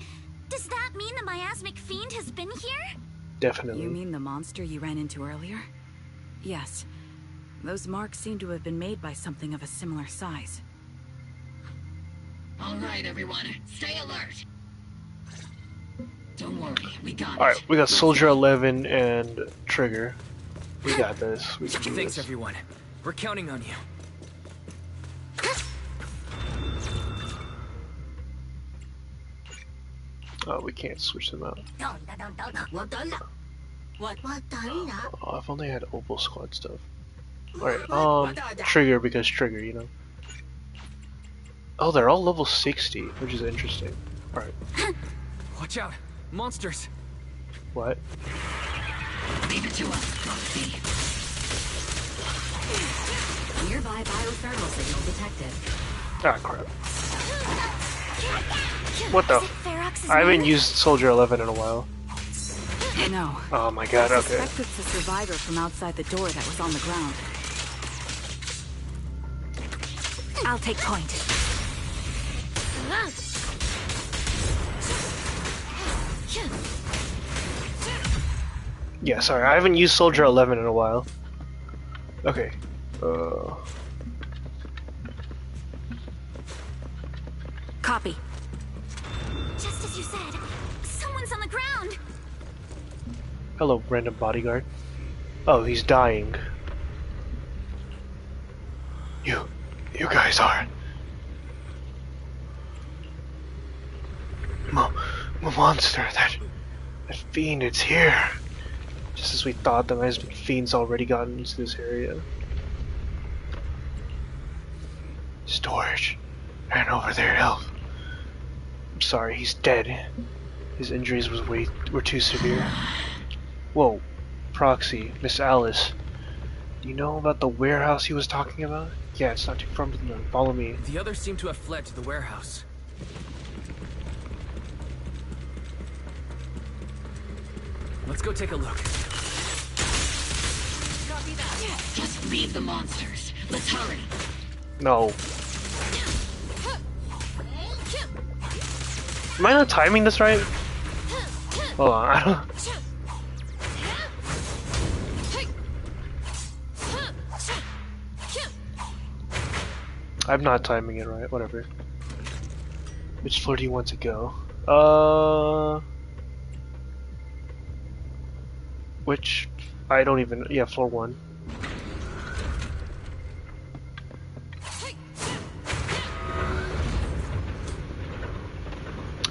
does that mean the miasmic fiend has been here? Definitely. You mean the monster you ran into earlier? Yes. Those marks seem to have been made by something of a similar size. All right, everyone. Stay alert. Don't worry, we got it. Alright, we got Soldier 11 and Trigger. We got this. We can do Thanks, this. everyone. We're counting on you. Oh, we can't switch them out. Oh, if only I had Opal Squad stuff. Alright, Trigger because Trigger, you know. Oh, they're all level 60, which is interesting. Alright. Watch out! Monsters! What? Leave it to us, Proxy. Nearby biothermal signal detected. Ah, crap. What the? I haven't used Soldier 11 in a while. No. Oh my god, I okay. suspect it's a survivor from outside the door that was on the ground. I'll take point. Yeah, sorry, I haven't used Soldier 11 in a while. Okay. Copy. Just as you said, someone's on the ground. Hello, random bodyguard. Oh, he's dying. You guys are... monster, that fiend, it's here. Just as we thought, the miasmic fiend's already gotten into this area. Storage. Ran over there, Elf. I'm sorry, he's dead. His injuries were too severe. Whoa. Proxy, Miss Alice. Do you know about the warehouse he was talking about? Yeah, it's not too far from them. Follow me. The others seem to have fled to the warehouse. Let's go take a look. Copy that. Just leave the monsters. Let's hurry. No. Am I not timing this right? Hold on, I don't... I'm not timing it right, whatever. Which floor do you want to go? Which... I don't even... Yeah, floor 1.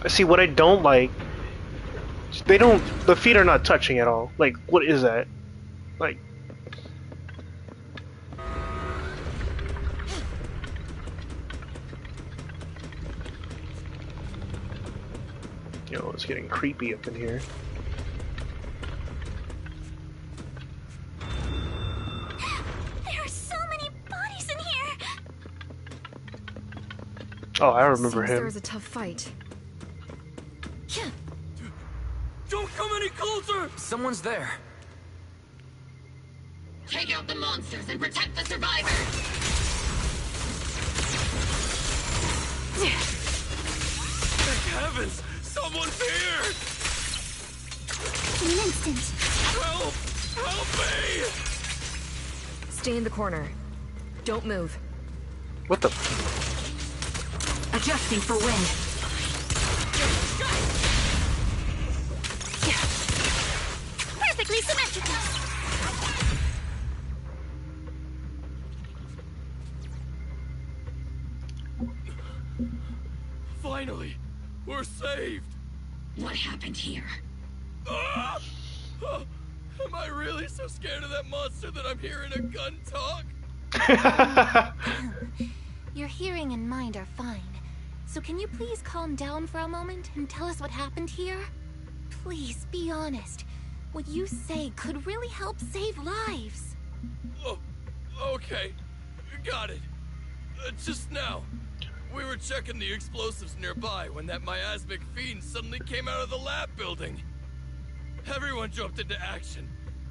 See, what I don't like... They don't... The feet are not touching at all. Like, what is that? Like... Yo, it's getting creepy up in here. There are so many bodies in here! Oh, I remember him. There was a tough fight. Don't come any closer! Someone's there. Take out the monsters and protect the survivors! Thank heavens! Someone's here! In an instant. Help! Help me! Stay in the corner. Don't move. What the? Adjusting for wind. Perfectly symmetrical. Finally! We're saved! What happened here? Ah! Oh, am I really so scared of that monster that I'm hearing a gun talk? Your hearing and mind are fine. So can you please calm down for a moment and tell us what happened here? Please, be honest. What you say could really help save lives. Oh, okay. Got it. Just now, we were checking the explosives nearby when that miasmic fiend suddenly came out of the lab building. Everyone jumped into action,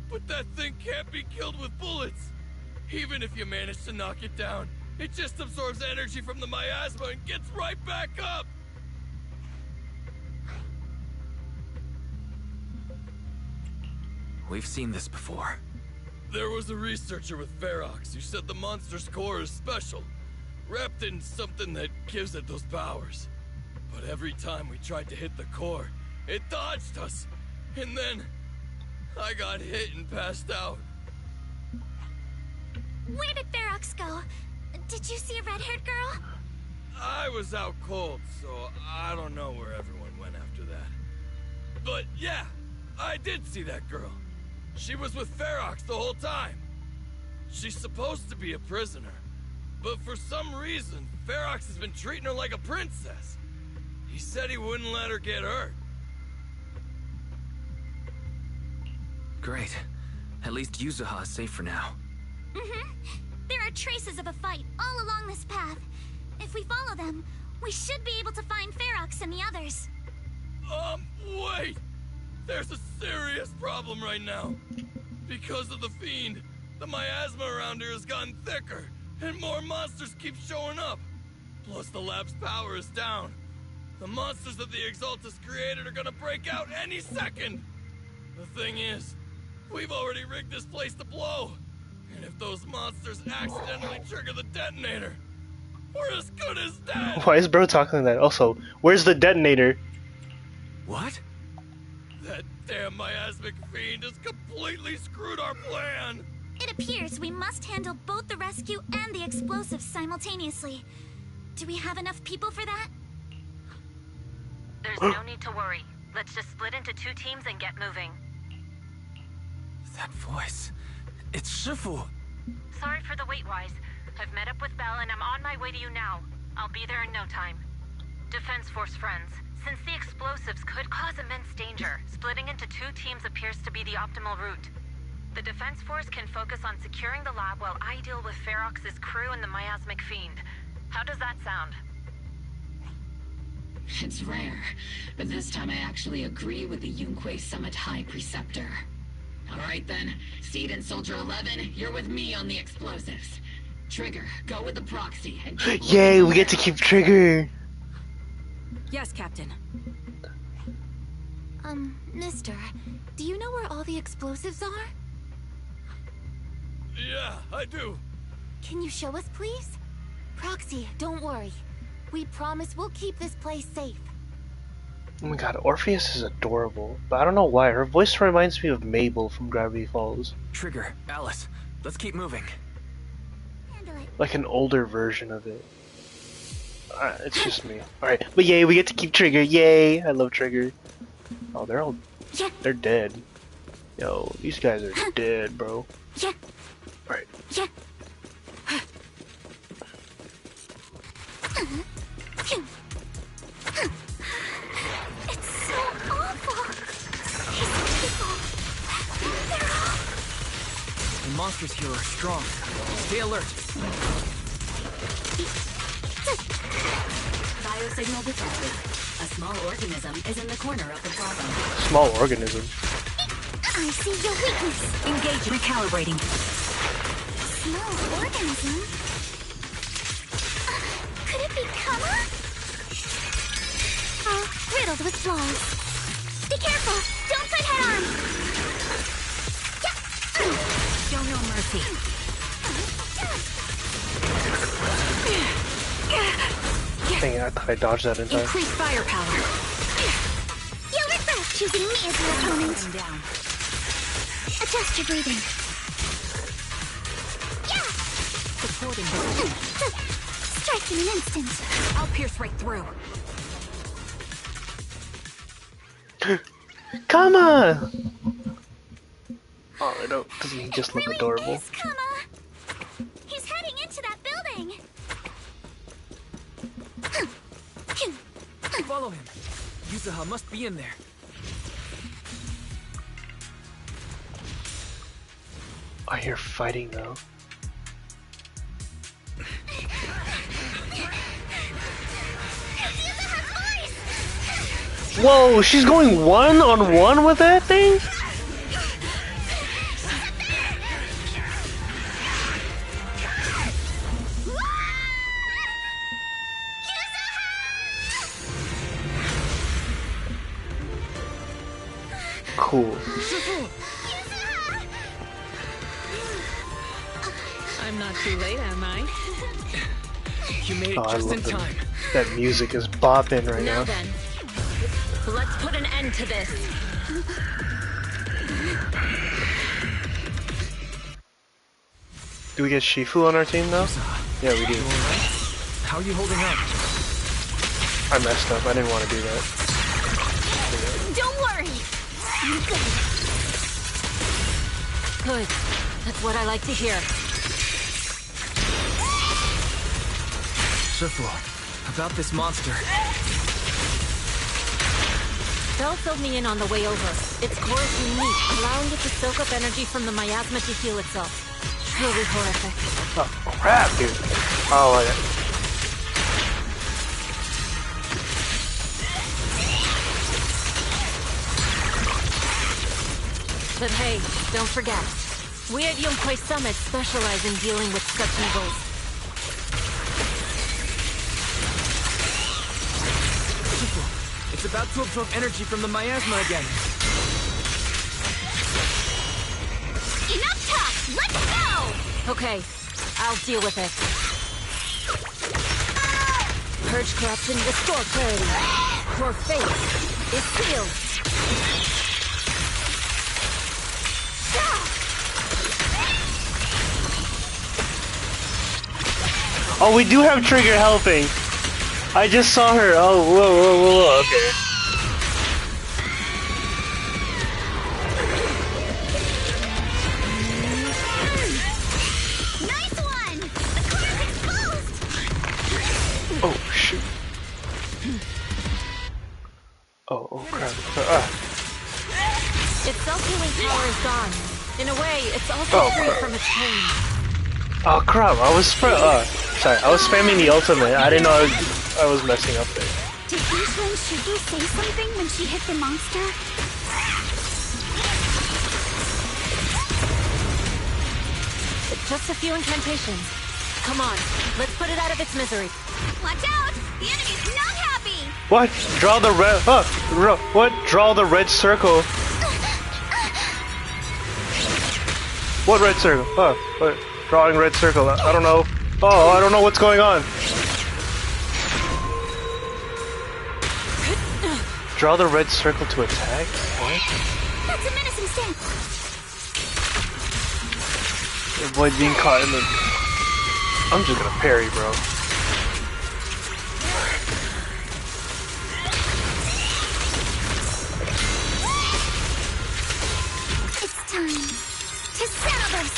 but that thing can't be killed with bullets. Even if you manage to knock it down, it just absorbs energy from the miasma and gets right back up. We've seen this before. There was a researcher with Ferox who said the monster's core is special, wrapped in something that gives it those powers. But every time we tried to hit the core, it dodged us. And then, I got hit and passed out. Where did Ferox go? Did you see a red-haired girl? I was out cold, so I don't know where everyone went after that. But yeah, I did see that girl. She was with Ferox the whole time. She's supposed to be a prisoner, but for some reason, Ferox has been treating her like a princess. He said he wouldn't let her get hurt. Great. At least Yuzuha is safe for now. There are traces of a fight all along this path. If we follow them, we should be able to find Ferox and the others. Wait! There's a serious problem right now. Because of the fiend, the miasma around here has gotten thicker, and more monsters keep showing up. Plus the lab's power is down. The monsters that the Exaltus created are gonna break out any second. The thing is, we've already rigged this place to blow. And if those monsters accidentally trigger the detonator, we're as good as dead! Why is bro talking like that? Also, where's the detonator? What? That damn miasmic fiend has completely screwed our plan! It appears we must handle both the rescue and the explosives simultaneously. Do we have enough people for that? There's no need to worry. Let's just split into 2 teams and get moving. That voice. It's Shifu. Sorry for the wait, Wise. I've met up with Belle and I'm on my way to you now. I'll be there in no time. Defense Force friends, since the explosives could cause immense danger, splitting into 2 teams appears to be the optimal route. The Defense Force can focus on securing the lab while I deal with Ferox's crew and the miasmic fiend. How does that sound? It's rare, but this time I actually agree with the Yunque Summit High Preceptor. Alright then, Seed and Soldier 11, you're with me on the explosives. Trigger, go with the proxy and keep Yay, we get to keep Trigger! Yes, Captain. Mister, do you know where all the explosives are? Yeah, I do. Can you show us, please? Proxy, don't worry. We promise we'll keep this place safe. Oh my god, Orpheus is adorable, but I don't know why. Her voice reminds me of Mabel from Gravity Falls. Trigger, Alice, let's keep moving. Like an older version of it. It's just me. Alright, but yay, we get to keep Trigger. Yay! I love Trigger. Oh, they're dead. Yo, these guys are dead, bro. Alright. It's so awful. These people, they're all... The monsters here are strong. Stay alert. Biosignal detected. A small organism is in the corner of the plaza. Small organism? I see your weakness. Engage recalibrating. Small organism? Could it be Kama? Oh, riddled with flaws. Be careful! Don't fight head on! Show no mercy. Dang it, I thought I dodged that in time. Increase firepower. You'll regret choosing me as your opponent. Down. Adjust your breathing. Yeah! Supporting. Strike in an instant. I'll pierce right through. Come on! Oh, I don't. Doesn't he just look adorable? Is Kama. He's heading into that building. Follow him. Yuzuha must be in there. I hear fighting though. Whoa, she's going one-on-one with that thing? Cool. I'm not too late, am I? You made it just in time. That music is bopping right now. Now then, let's put an end to this. Do we get Shifu on our team now? Yeah, we do. How are you holding up? I messed up. I didn't want to do that. Don't worry. I'm good. Good. That's what I like to hear. Shifu, about this monster. Belle filled me in on the way over. Its core is unique, allowing it to soak up energy from the miasma to heal itself. Truly horrific. Oh, crap, dude. Oh, I... But hey, don't forget, we at Yunque Summit specialize in dealing with such evils. It's about to absorb energy from the miasma again. Enough talk! Let's go! Okay, I'll deal with it. Purge corruption, restore clarity. Your fate is sealed. Oh, we do have Trigger helping. I just saw her. Oh, whoa, okay. Oh shoot. Oh crap. Its self-healing power is gone. In a way, it's also free from its pain. Oh crap, I was spamming the ultimate. I didn't know I was messing up there. Did Eastland Shiki say something when she hit the monster? Just a few incantations. Come on, let's put it out of its misery. Watch out! The enemy's not happy! What? Draw the red. What? Draw the red circle. What red circle? What? Drawing red circle. I don't know. Oh, I don't know what's going on. Draw the red circle to attack? What? That's a menacing stance. Avoid being caught in the... I'm just gonna parry, bro. It's time to settle this.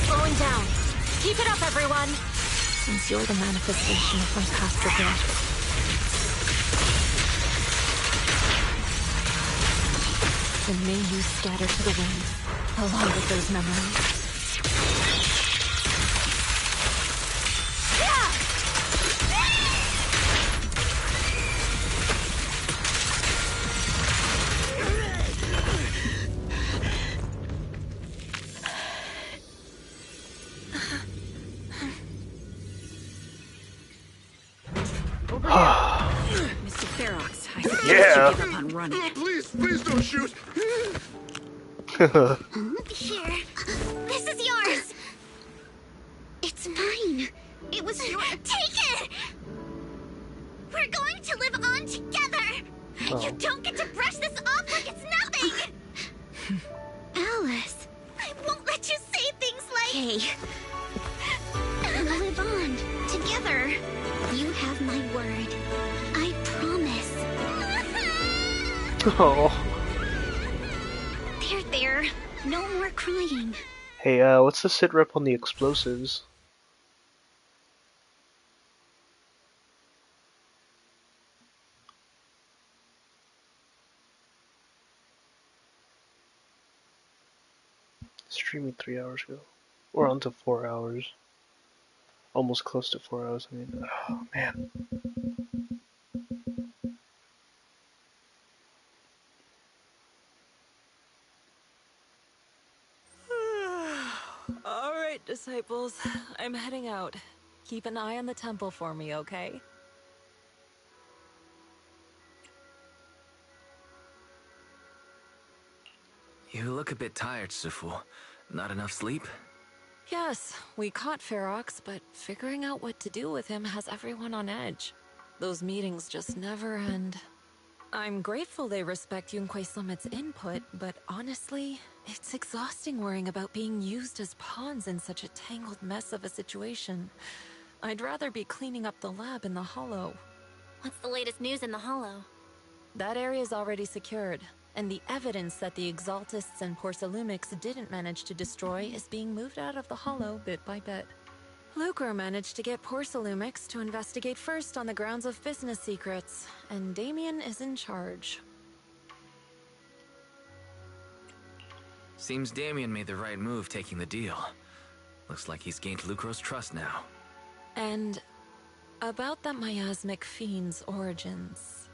Slowing down. Keep it up, everyone. Since you're the manifestation of my past regret. Then may you scatter to the wind, along with those memories. Mr. Ferox, I suggest Yeah. you give up on running. Please don't shoot. Here. This is yours. It's mine. It was your... Take it! We're going to live on together. Oh. You don't get to brush this off like it's nothing. Alice. I won't let you say things like... Hey. We'll live on together. You have my word. I promise. Oh. There. No more crying. Hey, what's the sit rep on the explosives? Streaming 3 hours ago. Or onto 4 hours. Almost close to 4 hours, I mean. Oh, man. All right, disciples. I'm heading out. Keep an eye on the temple for me, okay? You look a bit tired, Sufu. Not enough sleep? Yes, we caught Ferox, but figuring out what to do with him has everyone on edge. Those meetings just never end. I'm grateful they respect Yunquei Summit's input, but honestly, it's exhausting worrying about being used as pawns in such a tangled mess of a situation. I'd rather be cleaning up the lab in the Hollow. What's the latest news in the Hollow? That area's already secured, and the evidence that the Exaltists and Porcelumics didn't manage to destroy is being moved out of the Hollow bit by bit. Lucre managed to get Porcelumics to investigate first on the grounds of business secrets, and Damien is in charge. Seems Damien made the right move taking the deal. Looks like he's gained Lucro's trust now. And about that miasmic fiend's origins.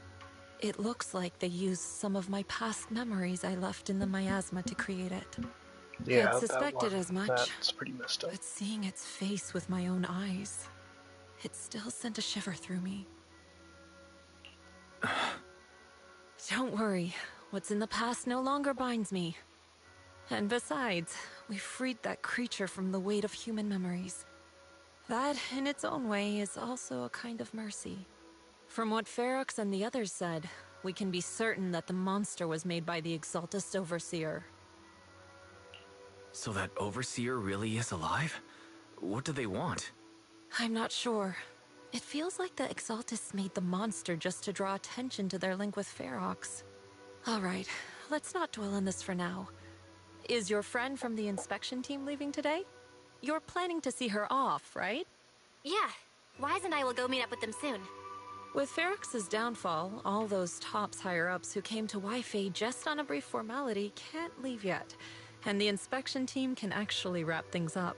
It looks like they used some of my past memories I left in the miasma to create it. Yeah, I'd suspected as much. That's pretty messed up. But seeing its face with my own eyes, it still sent a shiver through me. Don't worry, what's in the past no longer binds me. And besides, we freed that creature from the weight of human memories. That, in its own way, is also a kind of mercy. From what Ferox and the others said, we can be certain that the monster was made by the Exaltist Overseer. So that Overseer really is alive? What do they want? I'm not sure. It feels like the Exaltists made the monster just to draw attention to their link with Ferox. Alright, let's not dwell on this for now. Is your friend from the inspection team leaving today? You're planning to see her off, right? Yeah. Wise and I will go meet up with them soon. With Ferrex's downfall, all those tops higher-ups who came to Wi-Fi just on a brief formality can't leave yet, and the inspection team can actually wrap things up.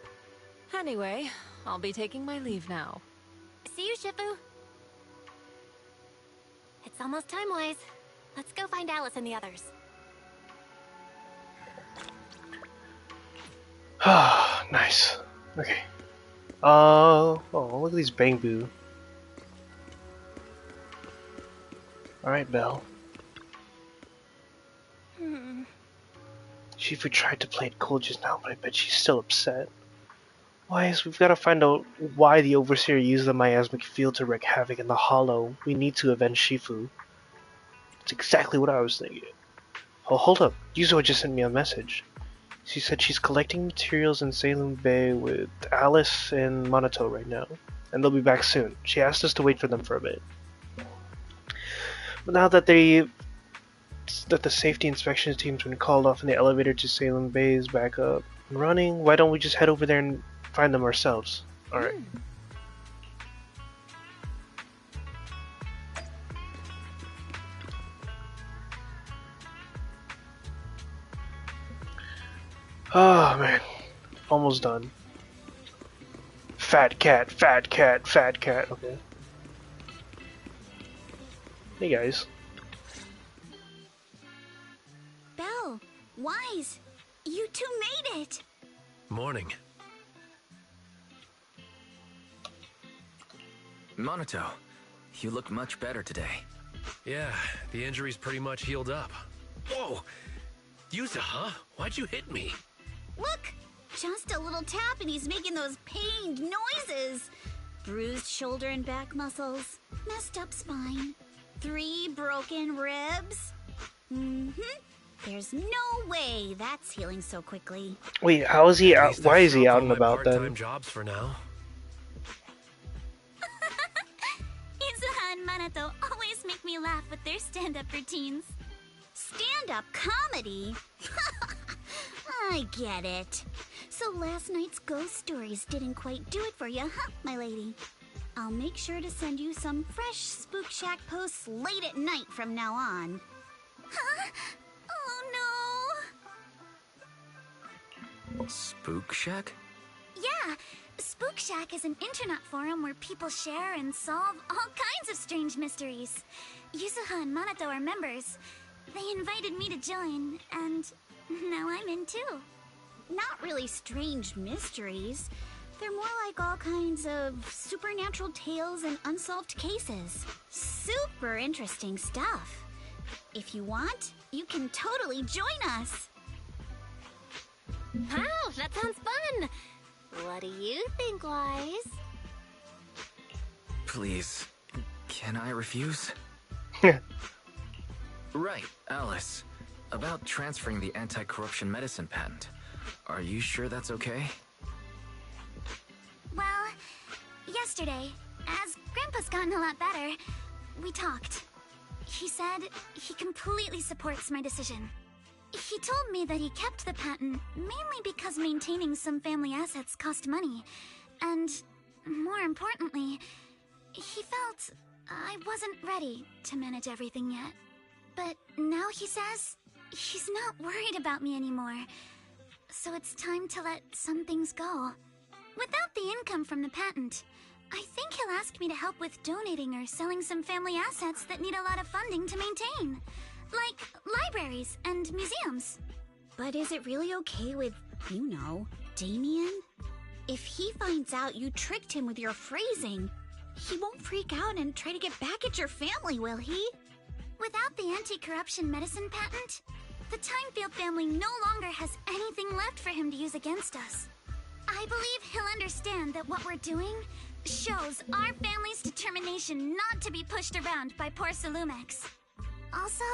Anyway, I'll be taking my leave now. See you, Shifu. It's almost time, Wise. Let's go find Alice and the others. Nice. Okay. Oh, look at these Bangbu. Alright, Belle. Shifu tried to play it cool just now, but I bet she's still upset. Wise, we've got to find out why the Overseer used the miasmic field to wreak havoc in the Hollow. We need to avenge Shifu. That's exactly what I was thinking. Oh, hold up. Yuzo just sent me a message. She said she's collecting materials in Salem Bay with Alice and Monato right now, and they'll be back soon. She asked us to wait for them for a bit. But now that the safety inspection team's been called off and the elevator to Salem Bay is back up and running, why don't we just head over there and find them ourselves? Alright. Oh man, almost done. Fat cat, fat cat, fat cat. Okay. Hey guys. Belle, Wise, you two made it. Morning. Monato, you look much better today. Yeah, the injury's pretty much healed up. Whoa! Yuza, huh? Why'd you hit me? Look! Just a little tap and he's making those pained noises. Bruised shoulder and back muscles. Messed up spine. 3 broken ribs. There's no way that's healing so quickly. Wait, how is he out? Why is he out and about then? Part-time jobs for now. Izuha and Monato always make me laugh with their stand-up routines. Stand-up comedy? I get it. So last night's ghost stories didn't quite do it for you, huh, my lady? I'll make sure to send you some fresh Spook Shack posts late at night from now on. Huh? Oh no! Spook Shack? Yeah, Spook Shack is an internet forum where people share and solve all kinds of strange mysteries. Yuzuha and Monato are members. They invited me to join, and now I'm in too. Not really strange mysteries. They're more like all kinds of supernatural tales and unsolved cases. Super interesting stuff. If you want, you can totally join us. Wow, that sounds fun. What do you think, Wise? Please, can I refuse? Right, Alice. About transferring the anti-corruption medicine patent. Are you sure that's okay? Well, yesterday, as Grandpa's gotten a lot better, we talked. He said he completely supports my decision. He told me that he kept the patent mainly because maintaining some family assets cost money. And, more importantly, he felt I wasn't ready to manage everything yet. But now he says he's not worried about me anymore. So it's time to let some things go. Without the income from the patent, I think he'll ask me to help with donating or selling some family assets that need a lot of funding to maintain. Like libraries and museums. But is it really okay with, you know, Damien? If he finds out you tricked him with your phrasing, he won't freak out and try to get back at your family, will he? Without the anti-corruption medicine patent, the Timefield family no longer has anything left for him to use against us. I believe he'll understand that what we're doing shows our family's determination not to be pushed around by poor Salumex. Also,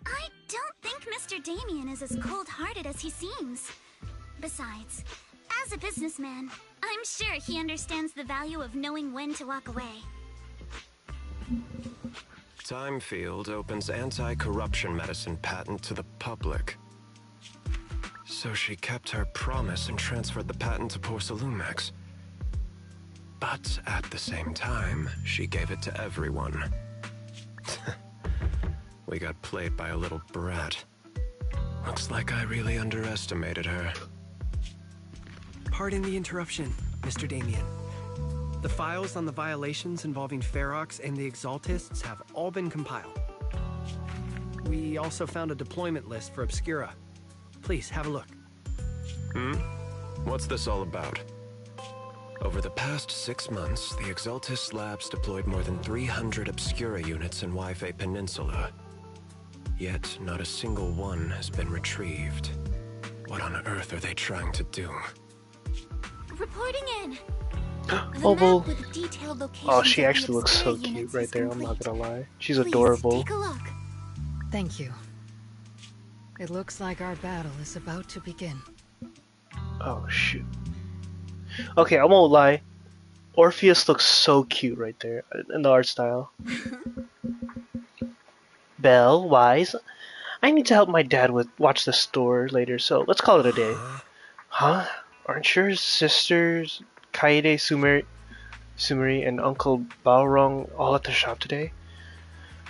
I don't think Mr. Damien is as cold-hearted as he seems. Besides, as a businessman, I'm sure he understands the value of knowing when to walk away. Timefield opens anti-corruption medicine patent to the public. So she kept her promise and transferred the patent to Porcelumex. But at the same time, she gave it to everyone. We got played by a little brat. Looks like I really underestimated her. Pardon the interruption, Mr. Damien. The files on the violations involving Ferox and the Exaltists have all been compiled. We also found a deployment list for Obscura. Please, have a look. What's this all about? Over the past 6 months, the Exaltist Labs deployed more than 300 Obscura units in Wi-Fi Peninsula. Yet, not a single one has been retrieved. What on earth are they trying to do? Reporting in. Oh, well. Oh, she Locations actually of the looks so Obscura cute units right is there, I'm complete. not gonna lie. She's Please, adorable. take a look. Thank you. It looks like our battle is about to begin. Oh, shoot. Okay, I won't lie. Orpheus looks so cute right there in the art style. Belle, Wise, I need to help my dad watch the store later, so let's call it a day. Huh? Aren't your sisters Kaede Sumeri and Uncle Baorong all at the shop today?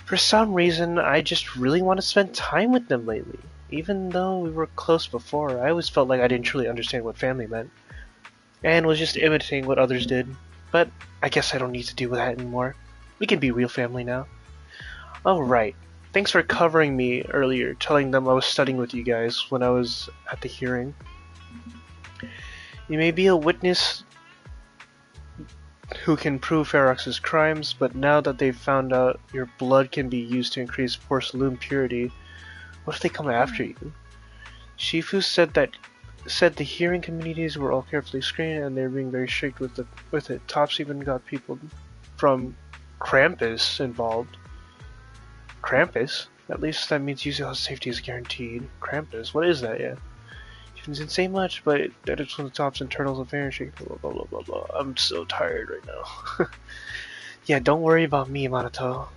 For some reason, I just really want to spend time with them lately. Even though we were close before, I always felt like I didn't truly understand what family meant, and was just imitating what others did. But I guess I don't need to do that anymore. We can be real family now. Oh, right. Thanks for covering me earlier, telling them I was studying with you guys when I was at the hearing. You may be a witness who can prove Ferox's crimes, but now that they've found out your blood can be used to increase porcelain purity, what if they come after you? Shifu said the hearing communities were all carefully screened and they're being very strict with it. Tops even got people from Krampus involved. Krampus? At least that means user safety is guaranteed. Krampus? What is that? Yeah. She didn't say much, but that is one of the Top's internals affairs. Blah blah blah blah blah. I'm so tired right now. Yeah, don't worry about me, Minato.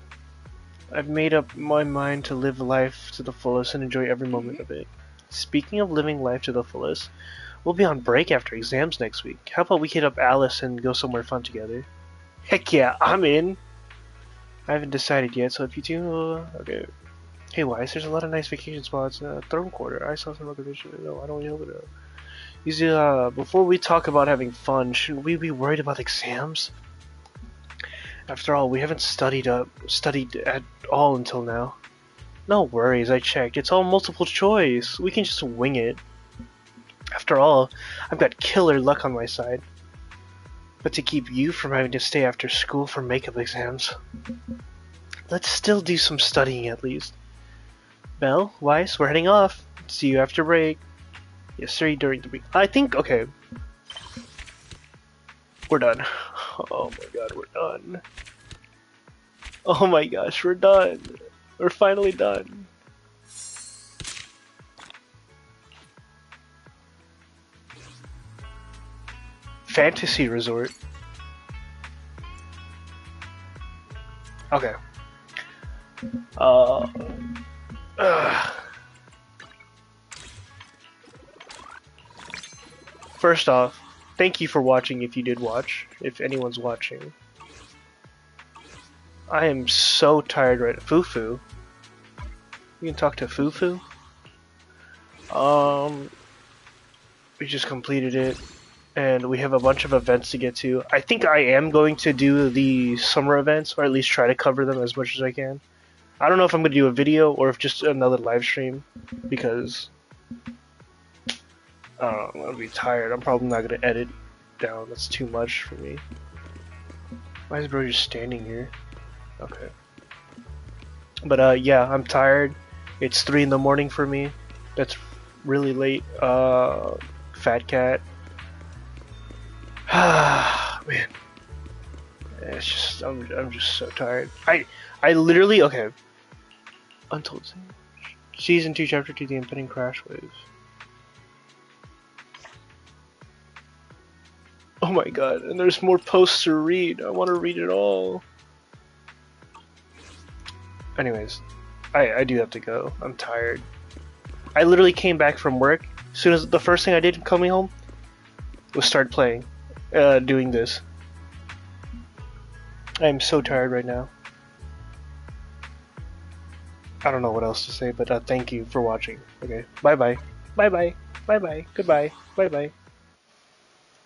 I've made up my mind to live life to the fullest and enjoy every moment of it. Speaking of living life to the fullest, we'll be on break after exams next week. How about we hit up Alice and go somewhere fun together? Heck yeah, I'm in! I haven't decided yet, so if you do, okay. Hey, Wise, there's a lot of nice vacation spots in Throne Quarter. I saw some recommendations. No, I don't know what to know. Before we talk about having fun, shouldn't we be worried about exams? After all, we haven't studied at all until now. No worries, I checked. It's all multiple choice. We can just wing it. After all, I've got killer luck on my side. But to keep you from having to stay after school for makeup exams, let's still do some studying at least. Belle, Weiss, we're heading off. See you after break. Yes, sir, during the week. I think, okay. We're done. Oh my god, we're done. Oh my gosh, we're done. We're finally done. Fantasy Resort. Okay. First off, thank you for watching if you did watch, if anyone's watching. I am so tired right now. Fufu. You can talk to Fufu. We just completed it, and we have a bunch of events to get to. I think I am going to do the summer events, or at least try to cover them as much as I can. I don't know if I'm going to do a video, or if just another live stream, because I don't know, I'm going to be tired. I'm probably not going to edit down. That's too much for me. Why is bro just standing here? Okay. But yeah, I'm tired. It's 3 in the morning for me. That's really late. Fat cat. Man. It's just I'm just so tired. I literally, okay. Untold Season 2 Chapter 2 The Impending Crash Waves. Oh my god, and there's more posts to read. I want to read it all. Anyways, I do have to go. I'm tired. I literally came back from work As soon as the first thing I did coming home was start playing, doing this. I am so tired right now. I don't know what else to say, but thank you for watching. Okay, bye bye. Bye bye. Bye bye. Goodbye. Bye bye.